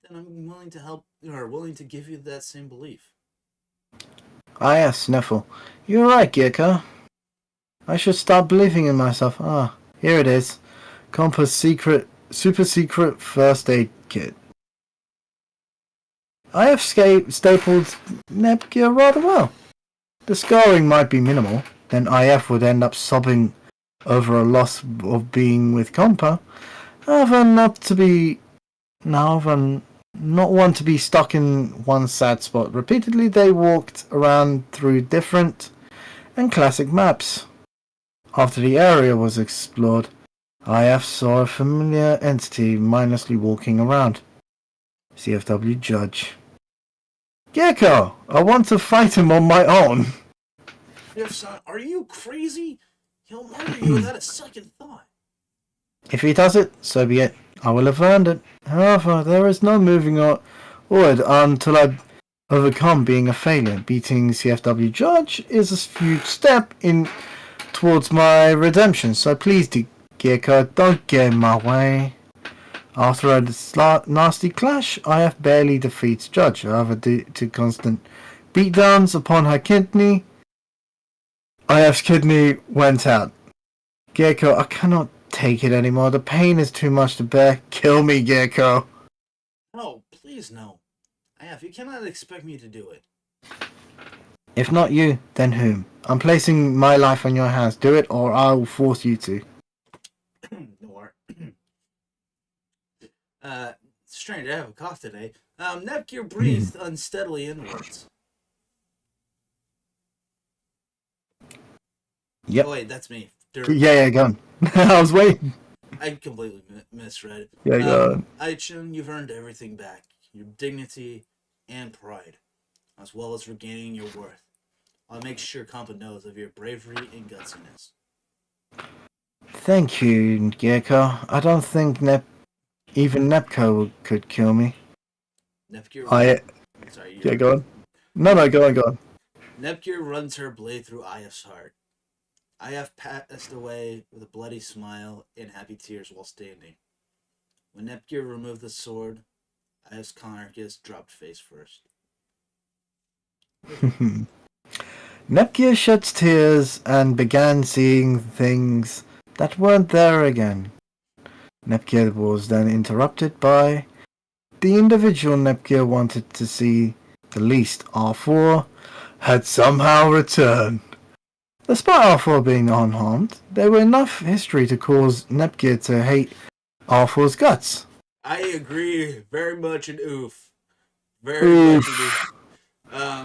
then I'm willing to help, or willing to give you that same belief. Ah, yes, Sniffle. You're right, Gecko. I should start believing in myself. Ah, here it is. Compa's super secret first aid kit. I have stapled Nepgear rather well. The scarring might be minimal, then IF would end up sobbing over a loss of being with Compa. However, not one to be stuck in one sad spot. Repeatedly, they walked around through different and classic maps. After the area was explored, IF saw a familiar entity mindlessly walking around. CFW Judge. Gecko! I want to fight him on my own. Yes, son, are you crazy? He'll murder you without a second thought. If he does it, so be it. I will have earned it. However, there is no moving forward until I overcome being a failure. Beating CFW Judge is a huge step towards my redemption, so please, Gecko, don't get in my way. After a nasty clash, IF barely defeats Judge. However, due to constant beatdowns upon her kidney, IF's kidney went out. Gecko, I cannot take it anymore. The pain is too much to bear. Kill me, Gecko. No, please no. IF, you cannot expect me to do it. If not you, then whom? I'm placing my life on your hands. Do it or I will force you to. Nor. Strange, I have a cough today. Nepgear breathed unsteadily inwards. Yep. Oh wait, that's me. Yeah, go on. I was waiting. I completely misread. Yeah, go on. Aichun, you've earned everything back. Your dignity and pride, as well as regaining your worth. I'll make sure Compa knows of your bravery and gutsiness. Thank you, Gecko. I don't think even Nepco could kill me. Nepgear Sorry, Yeah, go on. No, go on. Nepgear runs her blade through Ayaf's heart. Ayaf passed away with a bloody smile and happy tears while standing. When Nepgear removed the sword, Ayaf's Conarchus dropped face first. Nepgear sheds tears and began seeing things that weren't there again. Nepgear was then interrupted by the individual Nepgear wanted to see the least, R4, had somehow returned. Despite R4 being unharmed, there were enough history to cause Nepgear to hate R4's guts. I agree very much an oof. Very much an oof.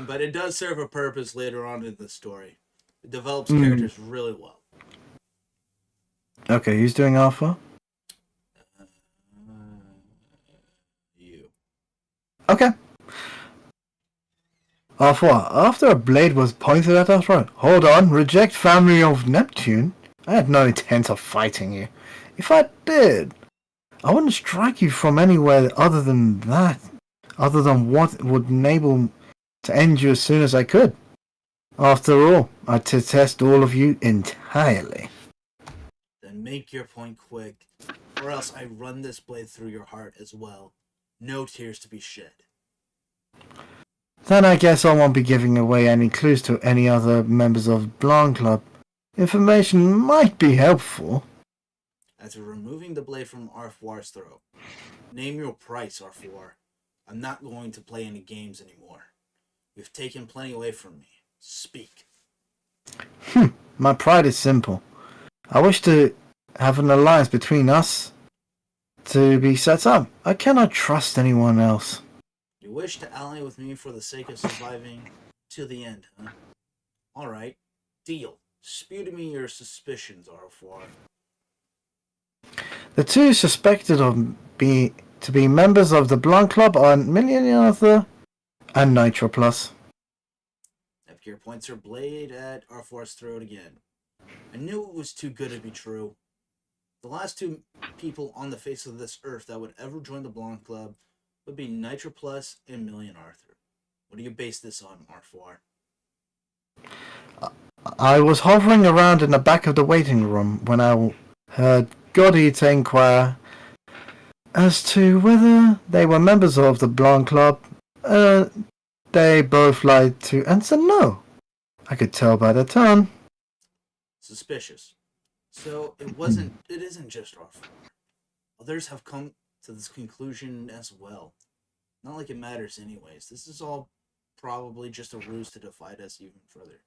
But it does serve a purpose later on in the story. It develops characters really well. Okay, who's doing R4? You. Okay. R4, after a blade was pointed at our throat. Hold on, reject family of Neptune? I had no intent of fighting you. If I did, I wouldn't strike you from anywhere other than what would enable to end you as soon as I could. After all, I detest all of you entirely. Then make your point quick, or else I run this blade through your heart as well. No tears to be shed. Then I guess I won't be giving away any clues to any other members of Blanc Club. Information might be helpful. After removing the blade from Arfoir's throat, name your price, Arfoir. I'm not going to play any games anymore. You've taken plenty away from me. Speak. My pride is simple. I wish to have an alliance between us to be set up. I cannot trust anyone else. You wish to ally with me for the sake of surviving to the end, huh? Alright, deal. Spew to me your suspicions, Arfoir. The two suspected to be members of the Blanc Club are Millionaire and Nitro Plus. Nepgear points her blade at Arfoir's throat again. I knew it was too good to be true. The last two people on the face of this earth that would ever join the Blanc Club would be Nitro Plus and Million Arthur. What do you base this on, Arfoir? I was hovering around in the back of the waiting room when I heard Goddy inquire as to whether they were members of the Blanc Club. They both lied to answer no. I could tell by the tone. Suspicious. So it isn't just Arfoir. Others have come to this conclusion as well. Not like it matters anyways. This is all probably just a ruse to divide us even further.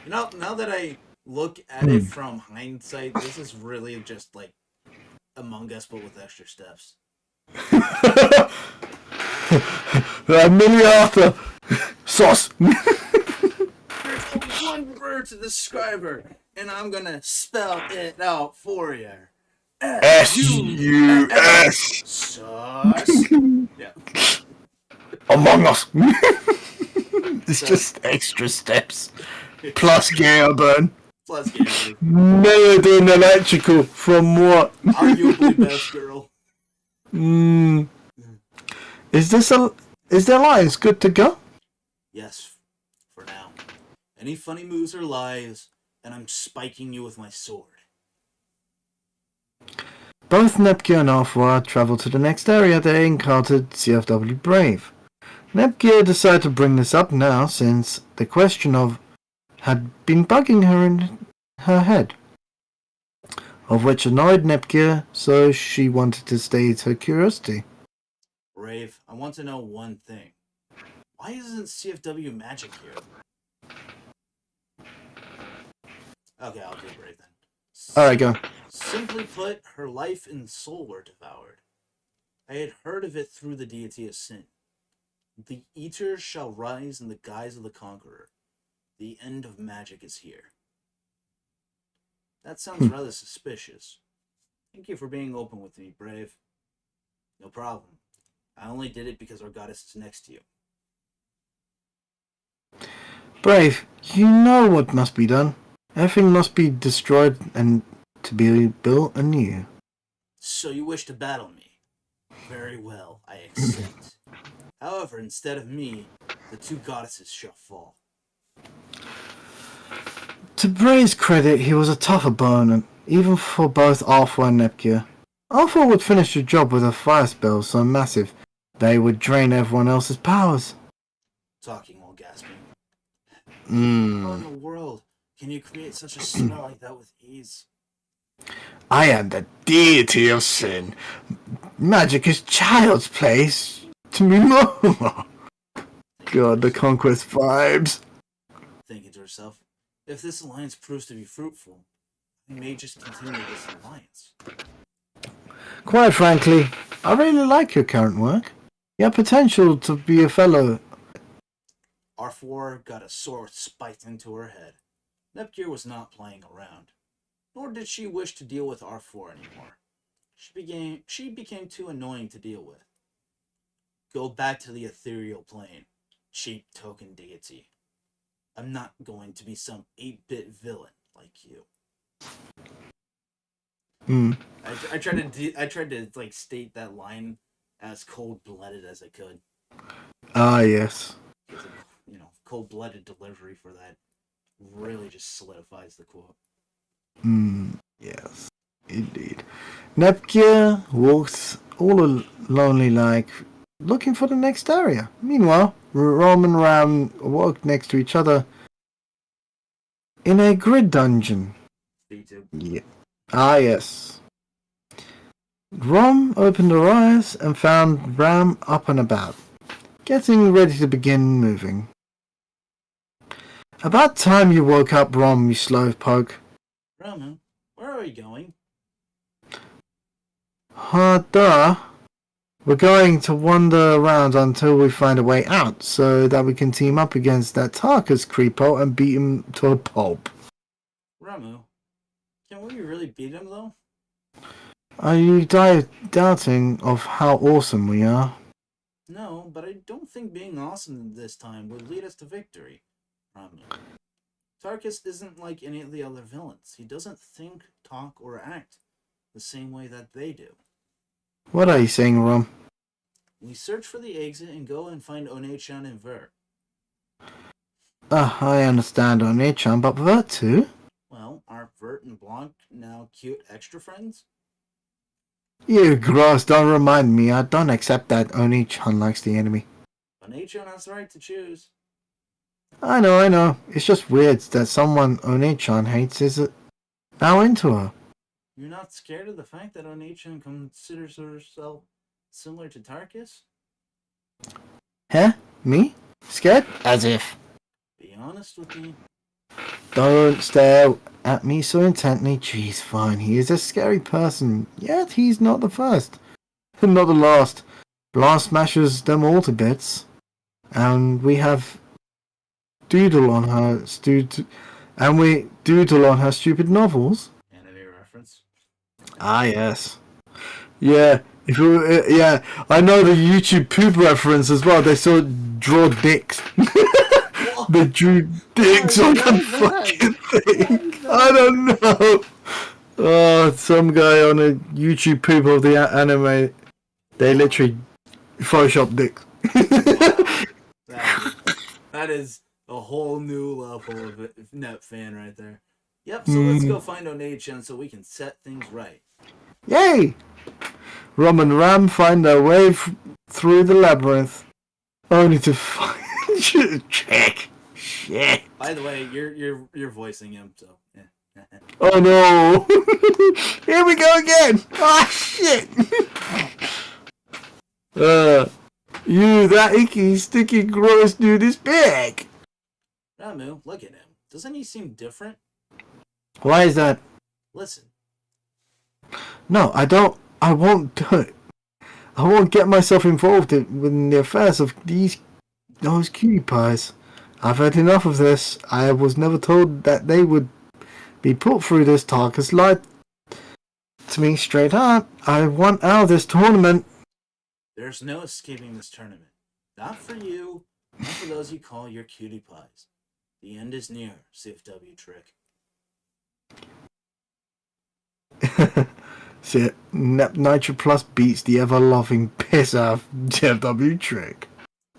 You know, now that I look at it from hindsight, this is really just like Among Us but with extra steps. Millie Arthur! Sauce! There's only one word to describe her, and I'm gonna spell it out for you. S-U-S! Sauce. Yeah. Among Us! It's just extra steps. Plus Gaia Burn. Plus Gamer. Melody Electrical from what? Arguably best girl. Is their lines good to go? Yes, for now. Any funny moves or lies, and I'm spiking you with my sword. Both Nepgear and Arfoir traveled to the next area they encountered CFW Brave. Nepgear decided to bring this up now since the question of had been bugging her in her head, of which annoyed Nepgear, so she wanted to state her curiosity. Brave, I want to know one thing. Why isn't CFW magic here? Okay, I'll do Brave then. Alright, go. Simply put, her life and soul were devoured. I had heard of it through the deity of sin. The Eater shall rise in the guise of the Conqueror. The end of magic is here. That sounds rather suspicious. Thank you for being open with me, Brave. No problem. I only did it because our goddess is next to you. Brave, You know what must be done. Everything must be destroyed and to be built anew. So you wish to battle me? Very well, I accept. However, instead of me, the two goddesses shall fall. To Bray's credit, he was a tough opponent, even for both Arthur and Neptunia. Arthur would finish the job with a fire spell so massive they would drain everyone else's powers. Talking while gasping. How Hmm. in the world can you create such a spell like that with ease? I am the deity of sin. Magic is child's play to me more. God, the conquest vibes. Thinking to herself, if this alliance proves to be fruitful, we may just continue this alliance. Quite frankly, I really like your current work. You have potential to be a fellow. R4 got a sword spiked into her head. Neptunia was not playing around, nor did she wish to deal with R4 anymore. She became too annoying to deal with. Go back to the ethereal plane, cheap token deity. I'm not going to be some 8-bit villain like you. I tried to like state that line as cold-blooded as I could. Ah, yes. Because cold-blooded delivery for that really just solidifies the quote. Yes, indeed. Neptunia walks all lonely like, looking for the next area. Meanwhile, Rom and Ram walk next to each other in a grid dungeon. B2. Yeah. Ah, yes. Rom opened her eyes and found Ram up and about, getting ready to begin moving. About time you woke up, Rom, you slowpoke. Ramu, where are we going? Duh. We're going to wander around until we find a way out, so that we can team up against that Tarkus creepo and beat him to a pulp. Ramu, can we really beat him though? Are you doubting of how awesome we are? No, but I don't think being awesome this time would lead us to victory. Ramu. Tarkus isn't like any of the other villains. He doesn't think, talk, or act the same way that they do. What are you saying, Rom? We search for the exit and go and find One-chan and Vert. I understand One-chan, but Vert too? Well, aren't Vert and Blanc now cute extra friends? You gross, don't remind me. I don't accept that One-chan likes the enemy. One-chan has the right to choose. I know. It's just weird that someone One-chan hates is now into her. You're not scared of the fact that One-chan considers herself similar to Tarkus? Huh? Me? Scared? As if. Be honest with me. Don't stare at me so intently. Jeez, fine. He is a scary person, yet he's not the first. Not the last. Blast smashes them all to bits. And we have doodle on her stupid novels. Anime reference. Ah, yes. Yeah, I know the YouTube poop reference as well. They saw draw dicks. They drew dicks on the fucking thing. I don't know. Oh, some guy on a YouTube poop of the anime. They literally Photoshop dicks. That is a whole new level of net fan right there. Yep, so let's go find One-chan so we can set things right. Yay! Rom and Ram find their way through the labyrinth, only to find check. Shit. By the way, you're voicing him, so yeah. Oh no! Here we go again! Ah, shit! That icky, sticky, gross dude is big! Ramu, look at him. Doesn't he seem different? Why is that? Listen. No, I don't. I won't do it. I won't get myself involved in the affairs of those cutie pies. I've had enough of this. I was never told that they would be put through this. Tarkus lied to me straight up. I want out of this tournament. There's no escaping this tournament. Not for you, not for those you call your cutie pies. The end is near, CFW Trick. Shit, Nitro Plus beats the ever-loving piss out of JFW Trick.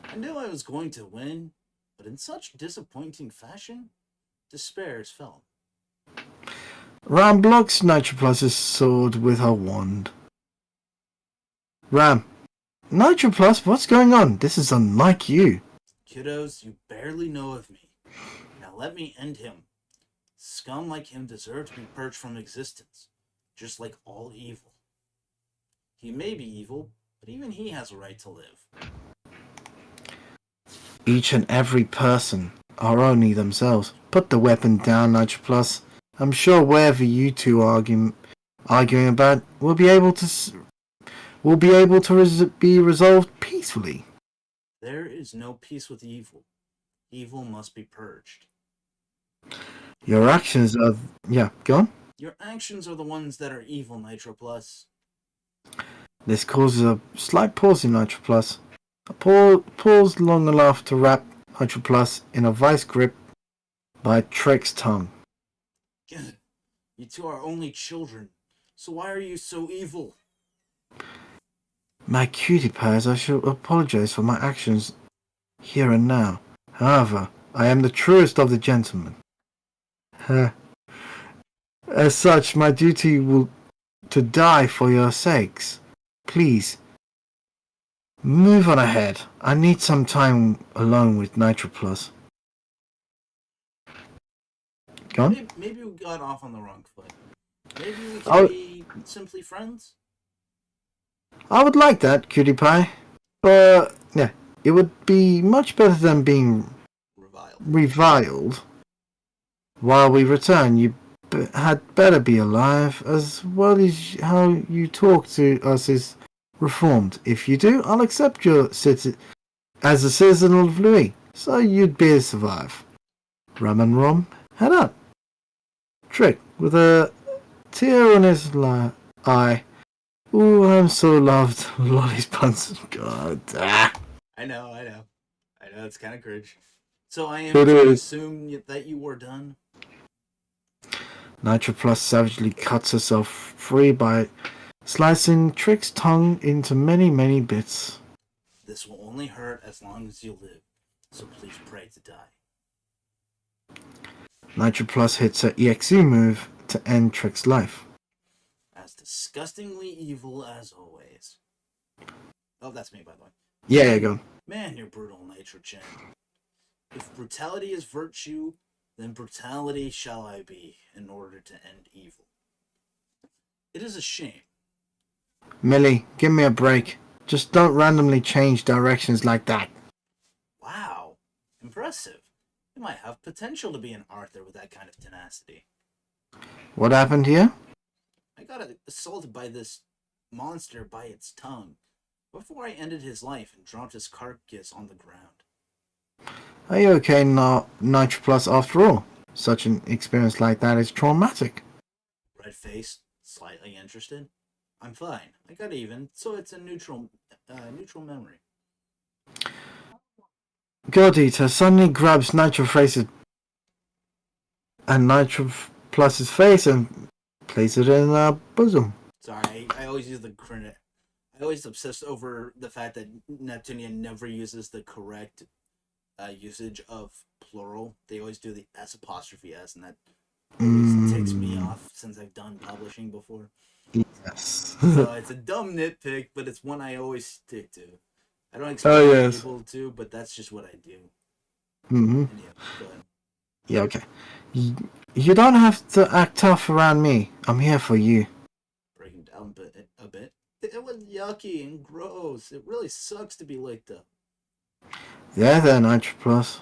I knew I was going to win, but in such disappointing fashion, despair is felt. Ram blocks Nitro Plus's sword with her wand. Ram, Nitro Plus, what's going on? This is unlike you. Kiddos, you barely know of me. Now let me end him. Scum like him deserve to be purged from existence, just like all evil. He may be evil, but even he has a right to live. Each and every person are only themselves. Put the weapon down, Nitro Plus. I'm sure whatever you two are arguing about will be able to be resolved peacefully. There is no peace with evil. Evil must be purged. Your actions are... Yeah, go on. Your actions are the ones that are evil, Nitro Plus. This causes a slight pause in Nitro Plus. A pause long enough to wrap Nitro Plus in a vice grip by Trick's tongue. You two are only children, so why are you so evil? My cutie pies, I should apologize for my actions here and now. However, I am the truest of the gentlemen. As such, my duty will to die for your sakes. Please, move on ahead. I need some time alone with Nitro Plus. Go on. Maybe we got off on the wrong foot. Maybe we can be simply friends? I would like that, cutie pie. But, yeah, it would be much better than being reviled. While we return, you had better be alive, as well as how you talk to us is reformed. If you do, I'll accept your as a citizen of Louis, so you'd be survive. Rum and Rom, head up. Trick, with a tear on his eye. Ooh, I'm so loved. Lolly's puns. God. Ah. I know, it's kind of cringe. So I am to assume that you were done? Nitro Plus savagely cuts herself free by slicing Trick's tongue into many, many bits. This will only hurt as long as you live, so please pray to die. Nitro Plus hits her EXE move to end Trick's life. As disgustingly evil as always. Oh, that's me, by the way. Yeah, go. Man, you're brutal, Nitro-chan. If brutality is virtue, then brutality shall I be, in order to end evil. It is a shame. Millie, give me a break. Just don't randomly change directions like that. Wow. Impressive. You might have potential to be an Arthur with that kind of tenacity. What happened here? I got assaulted by this monster by its tongue before I ended his life and dropped his carcass on the ground. Are you okay, Nitro Plus, after all? Such an experience like that is traumatic. Red face, slightly interested. I'm fine. I got even, so it's a neutral memory. God Eater suddenly grabs Nitro Plus's face and places it in her bosom. Sorry, I always use the credit. I always obsess over the fact that Neptunia never uses the correct usage of plural. They always do the S apostrophe S, and that always ticks me off since I've done publishing before. Yes. So it's a dumb nitpick, but it's one I always stick to. I don't expect people to, but that's just what I do. Mm-hmm. Anyway, go ahead. Yeah, okay. You don't have to act tough around me. I'm here for you. Breaking down a bit. It was yucky and gross. It really sucks to be licked up. Yeah, there, Nitro Plus.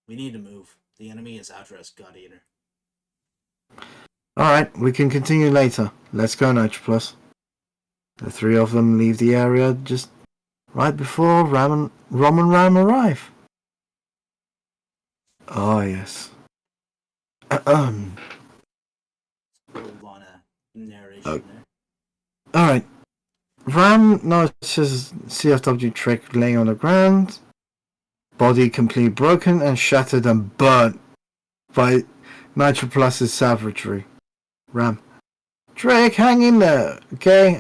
We need to move. The enemy is after us, God Eater. Alright, we can continue later. Let's go, Nitro Plus. The three of them leave the area just right before Rom and Ram arrive. Oh, yes. Hold on a narration there. Alright. Ram notices CFW Trick laying on the ground body completely broken and shattered and burnt by Nitroplus's savagery. Ram. Drake, hang in there, okay?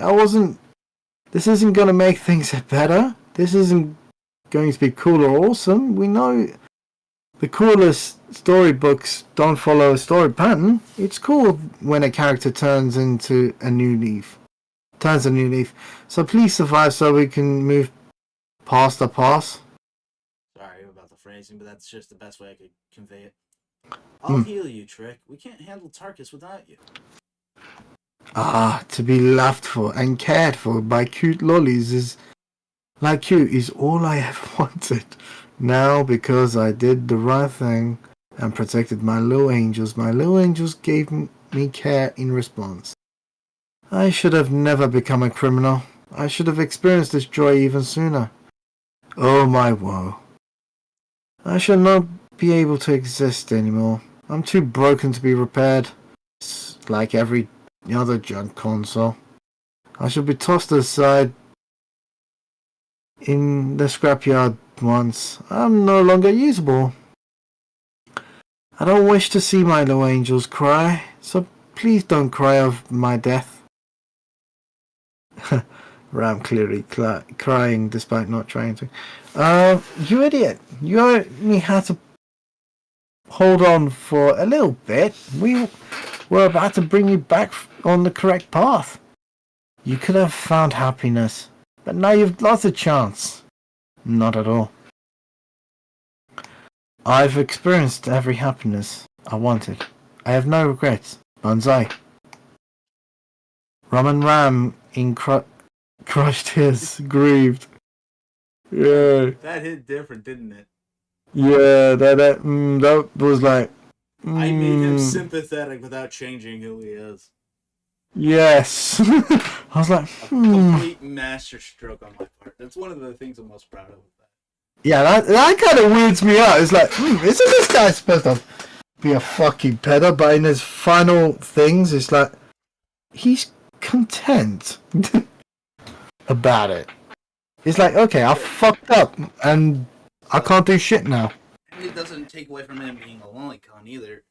This isn't gonna make things better. This isn't going to be cool or awesome. We know the coolest storybooks don't follow a story pattern. It's cool when a character turns a new leaf. So please survive so we can move past the past. Sorry about the phrasing, but that's just the best way I could convey it. I'll heal you, Trick. We can't handle Tarkus without you. To be laughed for and cared for by cute lollies is all I ever wanted. Now, because I did the right thing and protected my little angels gave me care in response. I should have never become a criminal. I should have experienced this joy even sooner. Oh my woe. I shall not be able to exist anymore. I'm too broken to be repaired. It's like every other junk console. I shall be tossed aside in the scrapyard once. I'm no longer usable. I don't wish to see my little angels cry, so please don't cry of my death. Ram clearly crying despite not trying to. You idiot. You only had to hold on for a little bit. We were about to bring you back on the correct path. You could have found happiness, but now you've lost a chance. Not at all. I've experienced every happiness I wanted. I have no regrets. Banzai. Ram in crushed his grieved. Yeah. That hit different, didn't it? Yeah, that was like. I made him sympathetic without changing who he is. Yes. I was like, A complete masterstroke on my part. That's one of the things I'm most proud of. Yeah, that kind of weirds me out. It's like, isn't this guy supposed to be a fucking pedo? But in his final things, it's like, he's content about it. It's like, okay, I fucked up, and I can't do shit now. And it doesn't take away from him being a lolicon either.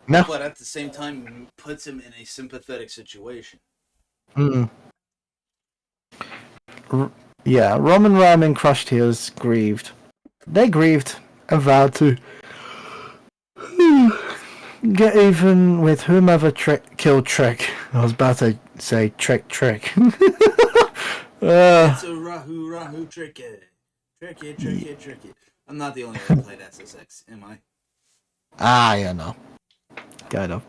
No. But at the same time, puts him in a sympathetic situation. Yeah, Ram and Crushed Tears grieved. They grieved and vowed to get even with whomever killed Trek. I was about to say Trek. It's a Rahu tricky. Tricky. I'm not the only one who played SSX, am I? Yeah, no. Kind of.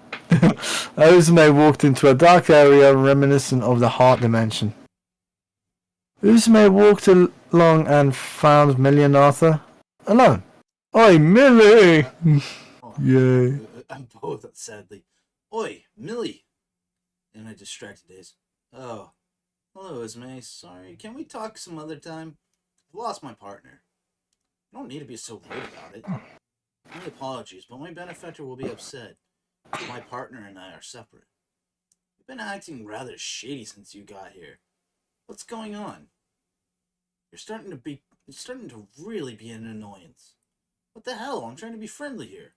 Uzume walked into a dark area reminiscent of the Heart Dimension. Uzume walked along and found Millie and Arthur alone. Oi, Millie! Yay. I'm both, sadly. Oi, Millie! In my distracted days. Oh. Hello, Uzume. Sorry, can we talk some other time? I've lost my partner. You don't need to be so rude about it. My apologies, but my benefactor will be upset. My partner and I are separate. You've been acting rather shady since you got here. What's going on? You're starting to really be an annoyance. What the hell? I'm trying to be friendly here.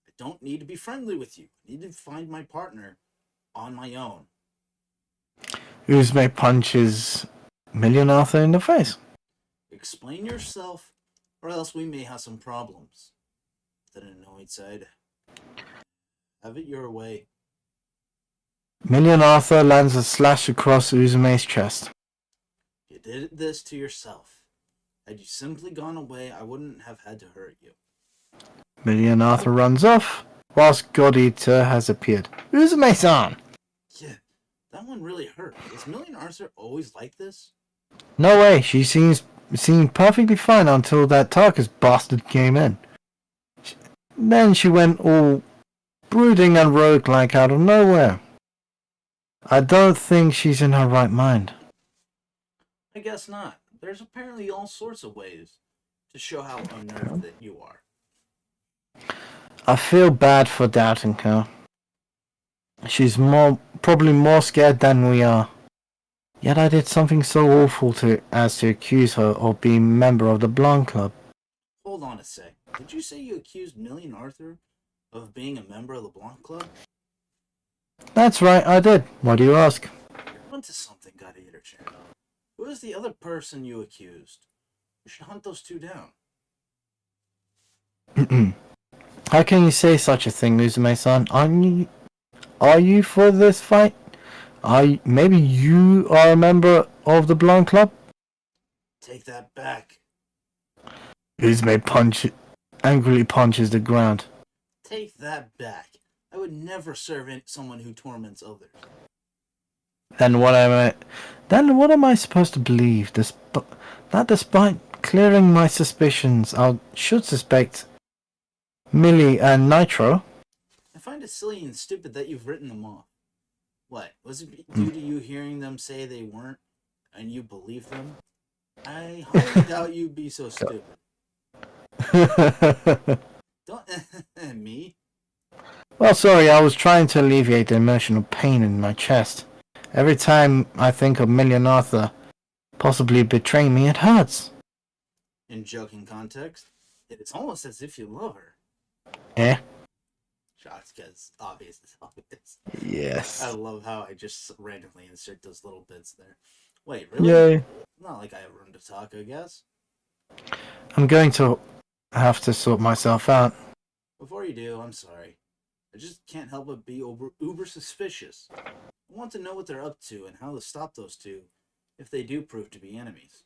I don't need to be friendly with you. I need to find my partner on my own. Uzume punches Millie and Arthur in the face. Explain yourself, or else we may have some problems. With an annoyed side. Have it your way. Millie and Arthur lands a slash across Uzume's chest. You did this to yourself. Had you simply gone away, I wouldn't have had to hurt you. Millie and Arthur runs off, whilst God Eater has appeared. Uzume-san! Yeah, that one really hurt. Is Millie and Arthur always like this? No way, she seemed perfectly fine until that Tarkus bastard came in. Then she went all brooding and rogue-like out of nowhere. I don't think she's in her right mind. I guess not. There's apparently all sorts of ways to show how unnerved that you are. I feel bad for doubting her. She's probably more scared than we are. Yet I did something so awful as to accuse her of being a member of the Blonde Club. Hold hold on a sec. Did you say you accused Million Arthur of being a member of the Blanc Club? That's right, I did. Why do you ask? You're onto something, Gladiator-chan. Who is the other person you accused? You should hunt those two down. How can you say such a thing, Uzume-san? Are you for this fight? Maybe you are a member of the Blanc Club? Take that back. Uzume angrily punches the ground. Take that back. I would never serve someone who torments others. Then what am I supposed to believe? That despite clearing my suspicions, I should suspect Millie and Nitro. I find it silly and stupid that you've written them off. What? Was it due to you hearing them say they weren't, and you believe them? I highly doubt you'd be so stupid. Don't me? Well, sorry, I was trying to alleviate the emotional pain in my chest. Every time I think of Millie and Arthur possibly betraying me, it hurts. In joking context, it is almost as if you love her. Yeah? Shots, because obvious as obvious. Yes. I love how I just randomly insert those little bits there. Wait, really? Yay. Not like I have room to talk, I guess. I'm going to have to sort myself out. Before you do, I'm sorry. I just can't help but be uber suspicious. I want to know what they're up to and how to stop those two if they do prove to be enemies.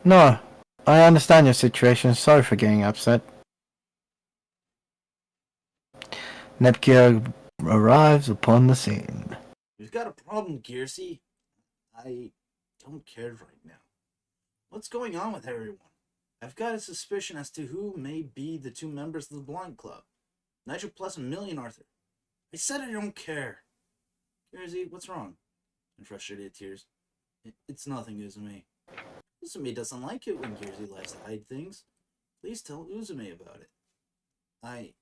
No, I understand your situation. Sorry for getting upset. Nepgear arrives upon the scene. We've got a problem, Gearsy. I don't care right now. What's going on with everyone? I've got a suspicion as to who may be the two members of the Blind Club. Nigel plus a Million Arthur. I said I don't care. Gearsy, what's wrong? In frustrated tears. It's nothing, Uzume. Uzume doesn't like it when Gearsy likes to hide things. Please tell Uzume about it. I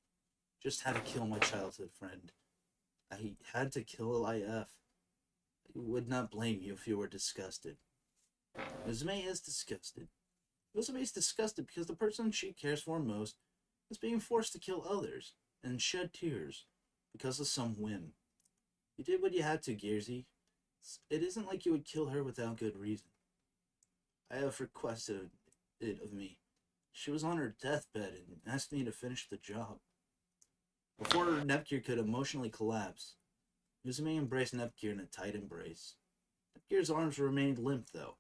just had to kill my childhood friend. I had to kill IF. I would not blame you if you were disgusted. Uzume is disgusted. Uzume is disgusted because the person she cares for most is being forced to kill others and shed tears because of some whim. You did what you had to, Gearsy. It isn't like you would kill her without good reason. I have requested it of me. She was on her deathbed and asked me to finish the job. Before Nepgear could emotionally collapse, Uzume embraced Nepgear in a tight embrace. Nepgear's arms remained limp, though.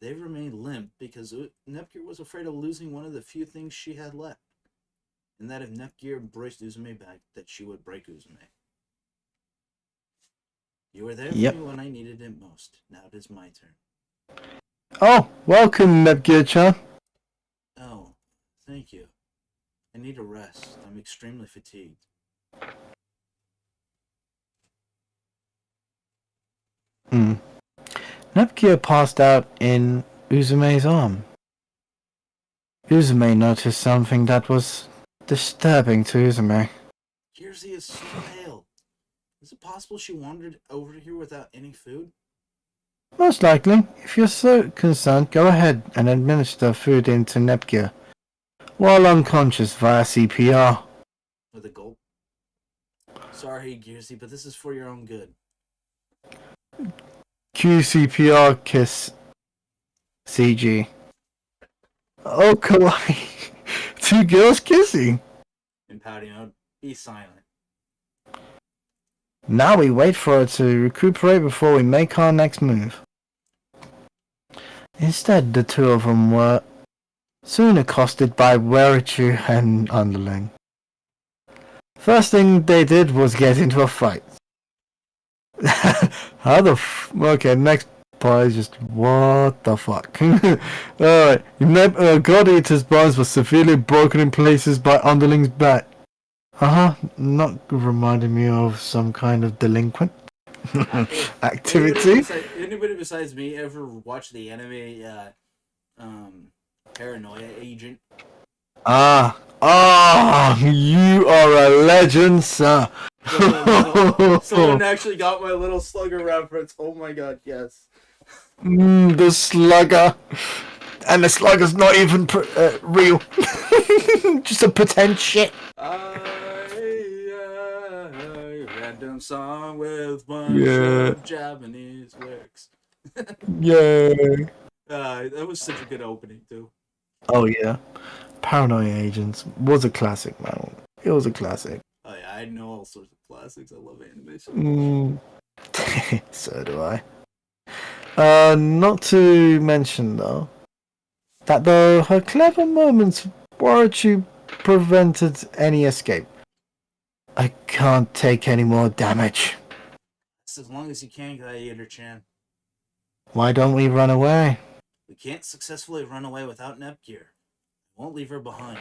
They remained limp because Nepgear was afraid of losing one of the few things she had left, and that if Nepgear embraced Uzume back, that she would break Uzume. You were there for me when I needed it most. Now it is my turn. Oh, welcome, Nepgear-chan. Oh, thank you. I need a rest. I'm extremely fatigued. Nepgear passed out in Uzume's arm. Uzume noticed something that was disturbing to Uzume. Gearsy is so pale. Is it possible she wandered over here without any food? Most likely. If you're so concerned, go ahead and administer food into Nepgear while unconscious via CPR. With a gulp. Sorry, Gearsy, but this is for your own good. QCPR kiss CG. Oh, kawaii. Two girls kissing. In pouty mode, be silent. Now we wait for her to recuperate before we make our next move. Instead, the two of them were soon accosted by Werichu and Underling. First thing they did was get into a fight. How the okay, next part is just what the fuck. Alright, God Eater's bones were severely broken in places by Underling's bat. Not reminding me of some kind of delinquent activity. Anybody besides me ever watch the anime Paranoia Agent? You are a legend, sir. Someone actually got my little slugger reference. Oh my god, yes. The slugger. And the slugger's not even real. Just a pretend shit. Random song with bunch Yeah. of Japanese lyrics. Yeah. That was such a good opening too. Oh yeah. Paranoia Agents was a classic, man. It was a classic. Oh yeah, I know all sorts of classics. I love anime so much. So do I. Not to mention though that though her clever moments Warachu prevented any escape. I can't take any more damage. That's as long as you can, Gladiator-chan. Why don't we run away? We can't successfully run away without Nepgear. Won't leave her behind.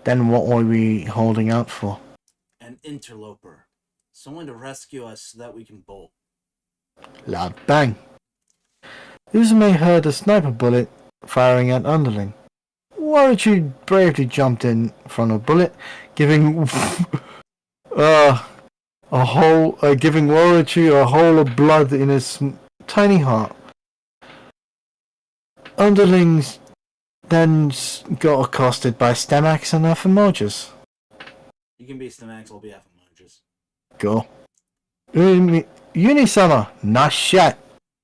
Then what are we holding out for? An interloper. Someone to rescue us so that we can bolt. Loud bang. Uzume heard a sniper bullet firing at Underling. Warachu bravely jumped in from a bullet, giving giving Warachu a hole of blood in his tiny heart. Underlings then got accosted by Stemax and Aphemorges. You can be Stemax, I'll be Aphemorges. Go. Uni-sama, nice shot.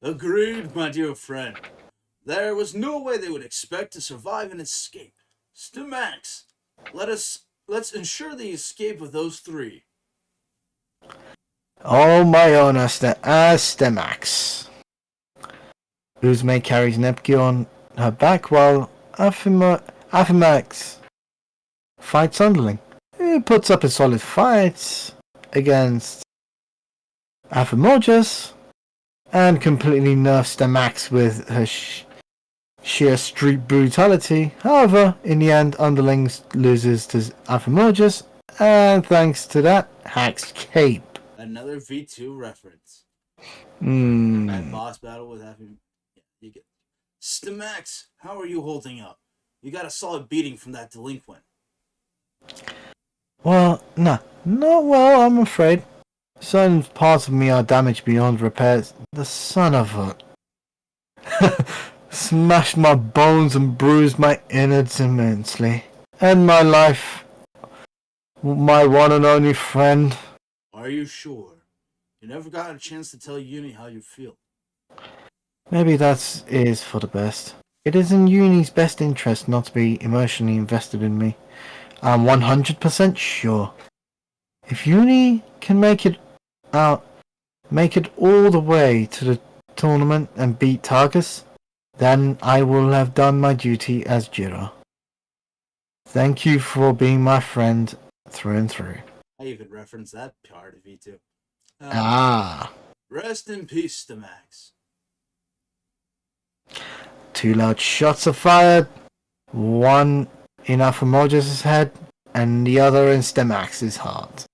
Agreed, my dear friend. There was no way they would expect to survive and escape. Stemax, let's ensure the escape of those three. Oh my own Stemax. Uzume carries Nepgear on her back while Aphemax fights Underling. He puts up a solid fight against Aphemorges and completely nerfs Stemax with her sheer street brutality. However, in the end, Underlings loses to Aphemorges, and thanks to that, hacks cape. Another V2 reference. Hmm. That boss battle with Aphemorges. You get Stemax, how are you holding up? You got a solid beating from that delinquent. Well, nah, not well, I'm afraid. Certain parts of me are damaged beyond repairs. The son of a... smashed my bones and bruised my innards immensely. And my life. My one and only friend. Are you sure? You never got a chance to tell Uni how you feel. Maybe that is for the best. It is in Uni's best interest not to be emotionally invested in me. I'm 100% sure. If Uni can make it all the way to the tournament and beat Tarkus, then I will have done my duty as Jiro. Thank you for being my friend through and through. I even referenced that part of V2. Rest in peace, Stemax. 2 large shots are fired, one in Aphemorges' head and the other in Stemax's heart.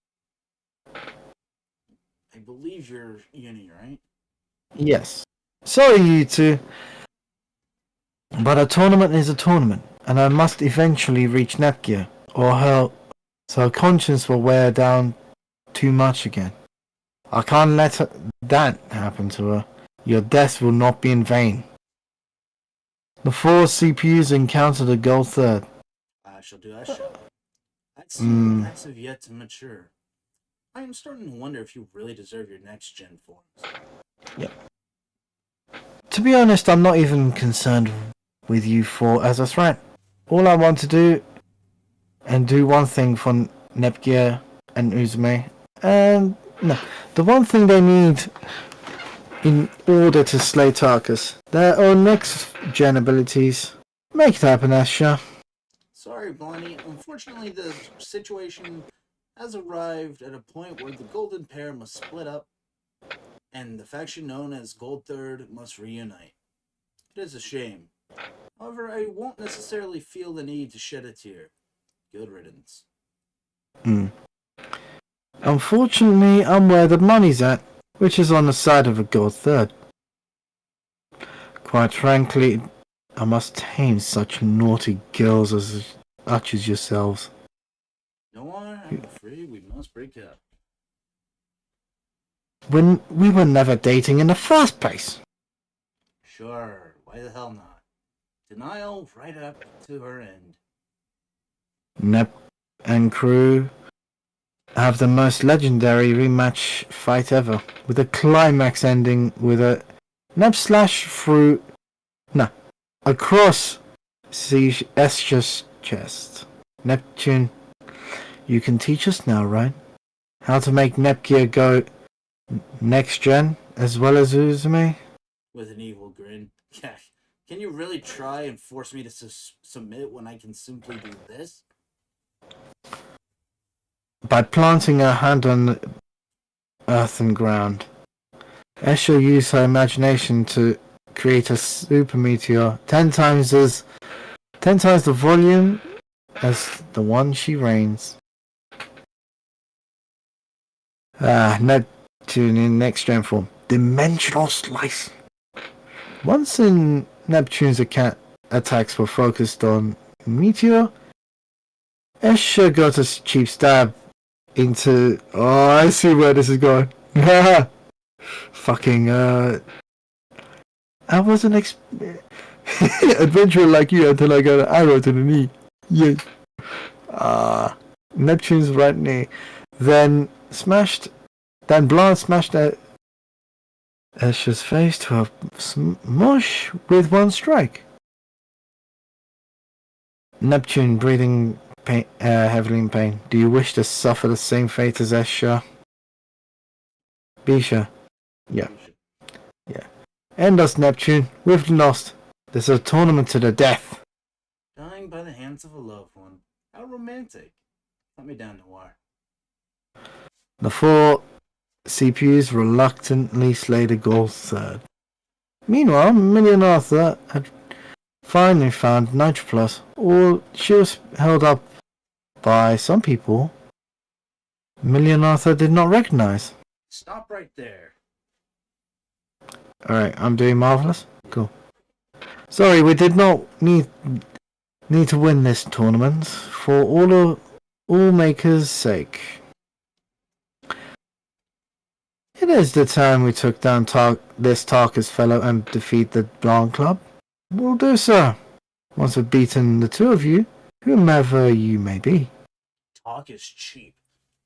I believe you're Uni, right? Yes. Sorry, you two. But a tournament is a tournament, and I must eventually reach Nepgear, or her conscience will wear down too much again. I can't let that happen to her. Your death will not be in vain. The 4 CPUs encountered a gold third. I shall do as shall. That Stemax have yet to mature. I am starting to wonder if you really deserve your next gen forms. Yep. To be honest, I'm not even concerned with you 4 as a threat. All I want to do one thing for Nepgear and Uzume, and no, the one thing they need in order to slay Tarkus, their own next gen abilities. Make it happen, Asha. Sorry, Blondie. Unfortunately, the situation has arrived at a point where the Golden Pair must split up, and the faction known as Gold Third must reunite. It is a shame. However, I won't necessarily feel the need to shed a tear. Good riddance. Unfortunately, I'm where the money's at, which is on the side of a Gold Third. Quite frankly, I must tame such naughty girls as such as yourselves. No, I'm afraid we must break up. When we were never dating in the first place. Sure, why the hell not? Denial right up to her end. Nep and crew have the most legendary rematch fight ever, with a climax ending with a Nep slash through across Escher's chest. Neptune, you can teach us now, right? How to make Nepgear go next gen as well as Uzume? With an evil grin. Yeah. Can you really try and force me to submit when I can simply do this? By planting her hand on the earth and ground, Escher used her imagination to create a super meteor 10 times the volume as the one she reigns. Neptune in next gen form. Dimensional slice. Once in Neptune's attacks were focused on Meteor, Escher got a cheap stab into... Oh, I see where this is going. Fucking, I wasn't adventurer like you until I got an arrow to the knee. Yeah. Neptune's right knee. Then Blanc smashed Escher's face to a smush with one strike. Neptune breathing heavily in pain. Do you wish to suffer the same fate as Escher? Bisha. Yeah. End us, Neptune. We've lost. This is a tournament to the death. Dying by the hands of a loved one. How romantic. Let me down, Noir. The 4 CPUs reluctantly slayed a gold third. Meanwhile, Million Arthur had finally found Nitro Plus. She was held up by some people Million Arthur did not recognize. Stop right there. Alright, I'm doing marvelous. Cool. Sorry, we did not need to win this tournament for all makers' sake. It is the time we took down this Tarkus fellow and defeat the Blanc Club. We'll do so. Once we've beaten the two of you, whomever you may be. Talk is cheap.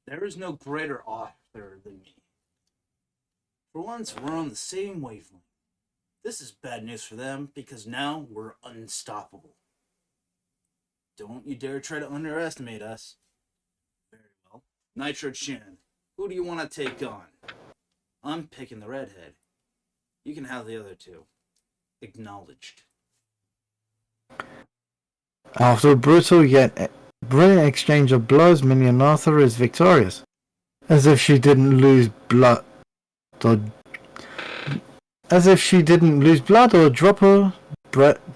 There is no greater author than me. For once, we're on the same wavelength. This is bad news for them, because now we're unstoppable. Don't you dare try to underestimate us. Very well. Nitro Chin, who do you want to take on? I'm picking the redhead. You can have the other two. Acknowledged. After a brutal yet brilliant exchange of blows, Million Arthur is victorious. As if she didn't lose blood or drop a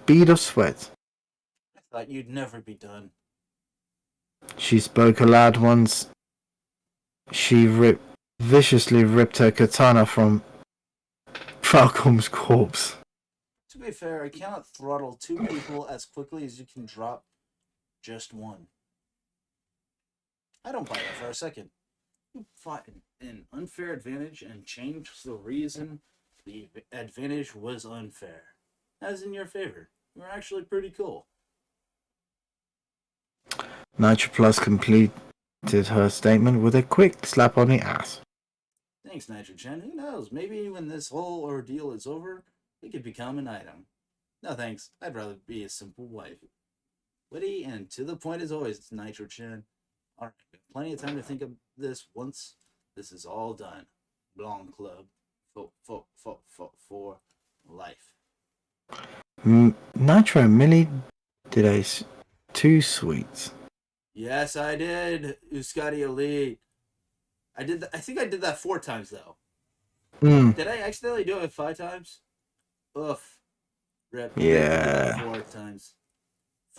bead of sweat. I thought you'd never be done. She spoke aloud once she viciously ripped her katana from Falcom's corpse. To be fair, I cannot throttle 2 people as quickly as you can drop just one. I don't buy that for a second. You fought an unfair advantage and changed the reason the advantage was unfair. As in your favor. You're actually pretty cool. Nitro Plus completed her statement with a quick slap on the ass. Thanks, Nitrogen. Who knows? Maybe when this whole ordeal is over, it could become an item. No thanks. I'd rather be a simple wife. Witty and to the point as always, Nitrogen. Alright, plenty of time to think of this once this is all done. Blanc Club. For life. Nitro and Millie did 2 sweets. Yes, I did. Euskadi Elite. I think I did that 4 times though. Did I accidentally do it 5 times? Oof. Rip. Yeah. 4 times.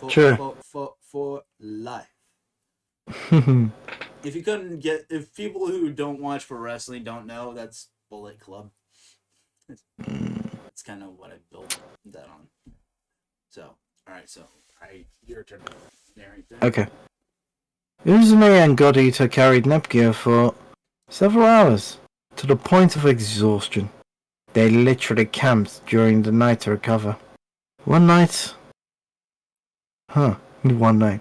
Sure. For life. If people who don't watch for wrestling don't know, that's Bullet Club. That's kind of what I built that on. So, alright, your turn to narrate that. Okay. Uzume and God Eater carried Nepgear for several hours, to the point of exhaustion. They literally camped during the night to recover. One night, Huh. One night.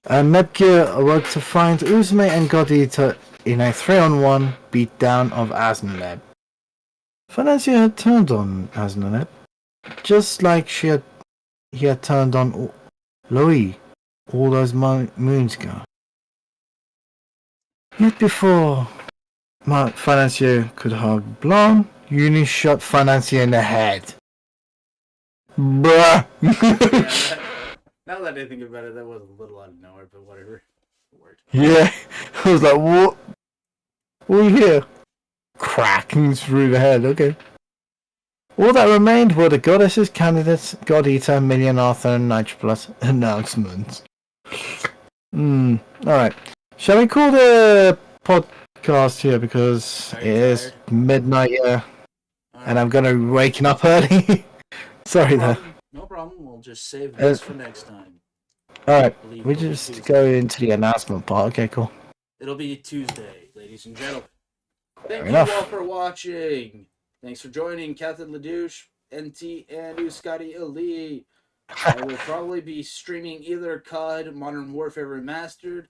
Nepgear awoke to find Uzume and God Eater in a 3-on-1 beatdown of Aznaleb. Financia had turned on Aznaleb, just like he had turned on Louis all those moons ago. Yet before Financier could hug Blanc, Uni shot Financier in the head. Bruh! Now that I think about it, that was a little out of nowhere, but whatever. It worked. Yeah, I was like, what? What are you here? Cracking through the head, okay. All that remained were the goddesses, candidates, God Eater, Million Arthur, and Nitro Plus announcements. Alright. Shall we call the podcast here because it is midnight here and I'm gonna be waking up early? Sorry there. No problem. We'll just save this for next time. Alright, we just go into the announcement part. Okay, cool. It'll be Tuesday, ladies and gentlemen. Thank you all for watching. Thanks for joining Captain Ladouche, NT, and Scotty Ali. I will probably be streaming either COD Modern Warfare Remastered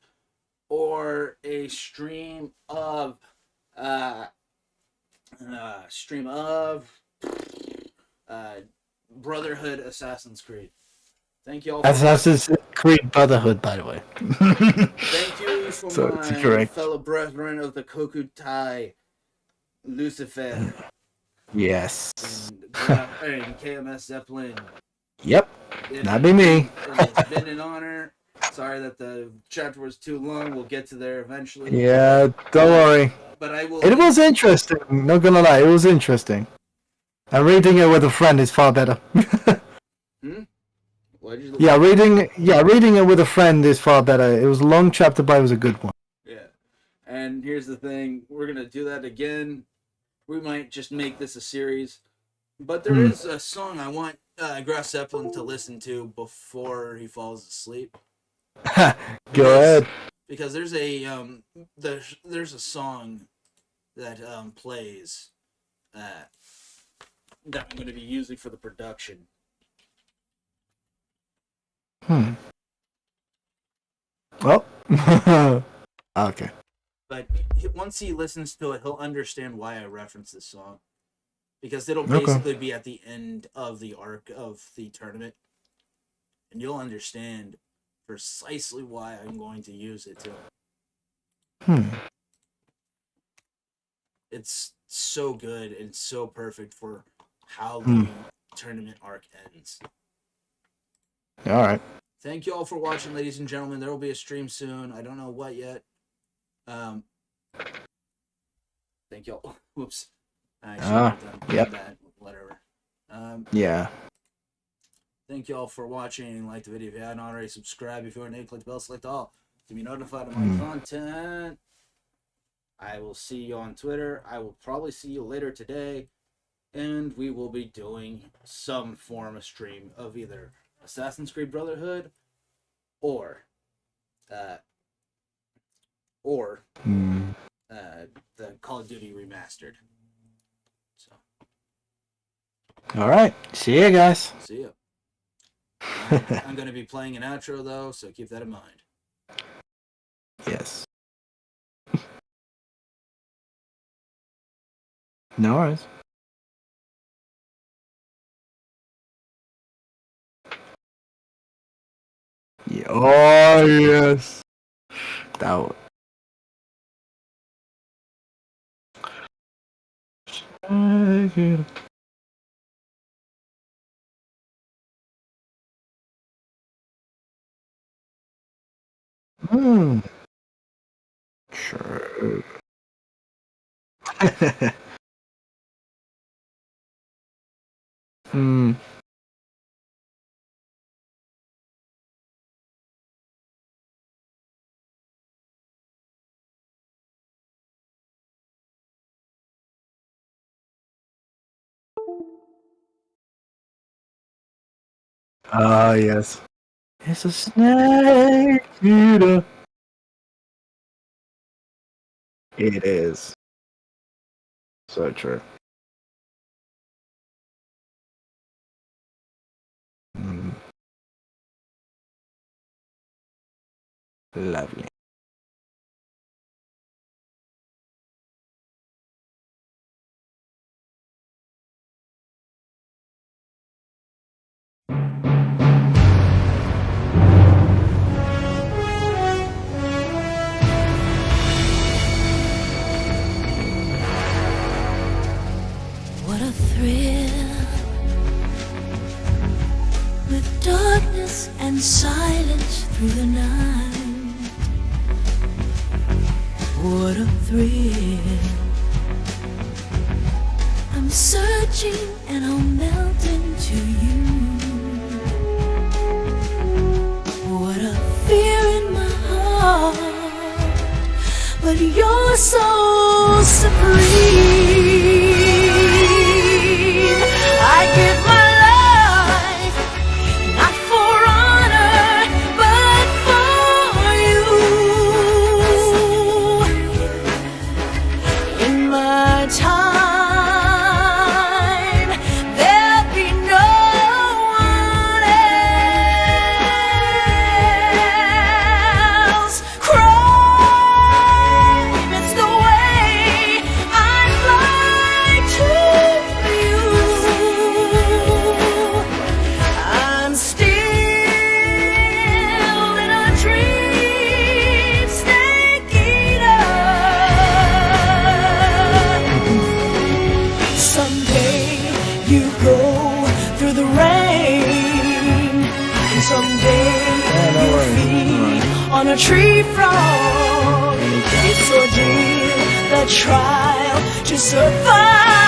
or a stream of Brotherhood Assassin's Creed. Thank you all. Assassin's Creed Brotherhood, by the way. Thank you for my fellow brethren of the Kokutai-Luzifier. Yes. And KMS Zeppelin. Yep. That'd be me. It's been an honor. Sorry that the chapter was too long. We'll get to there eventually. Yeah, don't worry. But I will. It was interesting. Not gonna lie, it was interesting. And reading it with a friend is far better. Reading it with a friend is far better. It was a long chapter, but it was a good one. Yeah. And here's the thing: we're gonna do that again. We might just make this a series. But there is a song I want Grass Zeppelin to listen to before he falls asleep. Go ahead. Because there's a song that plays that I'm going to be using for the production. Well, okay. But once he listens to it, he'll understand why I reference this song. Because it'll basically be at the end of the arc of the tournament. And you'll understand precisely why I'm going to use it too. It's so good and so perfect for how the tournament arc ends. Alright. Thank you all for watching, ladies and gentlemen. There will be a stream soon. I don't know what yet. Thank you all. Whoops. Yep. That, whatever. Yeah. Thank you all for watching. Like the video if you haven't already. Subscribe if you aren't. Click the bell. Select all to be notified of my content. I will see you on Twitter. I will probably see you later today. And we will be doing some form of stream of either Assassin's Creed Brotherhood or the Call of Duty Remastered. So. All right. See you guys. See ya. I'm going to be playing an outro though, so keep that in mind. Yes. No worries. Yeah. Oh yes. That was... Sure. Ah, yes. It's a snake eater. It is. So true. Lovely. What a thrill, with darkness and silence through the night. What a thrill, I'm searching and I'll melt into you. What a fear in my heart, but you're so supreme. I give my life, not for honor, but for you. In my time, there'll be no one else. Crime, it's the way I fly to you. I'm still in a dream, snake eater. Someday you go through the rain, and someday you'll feed on a tree frog. It's ordeal, the trial to survive.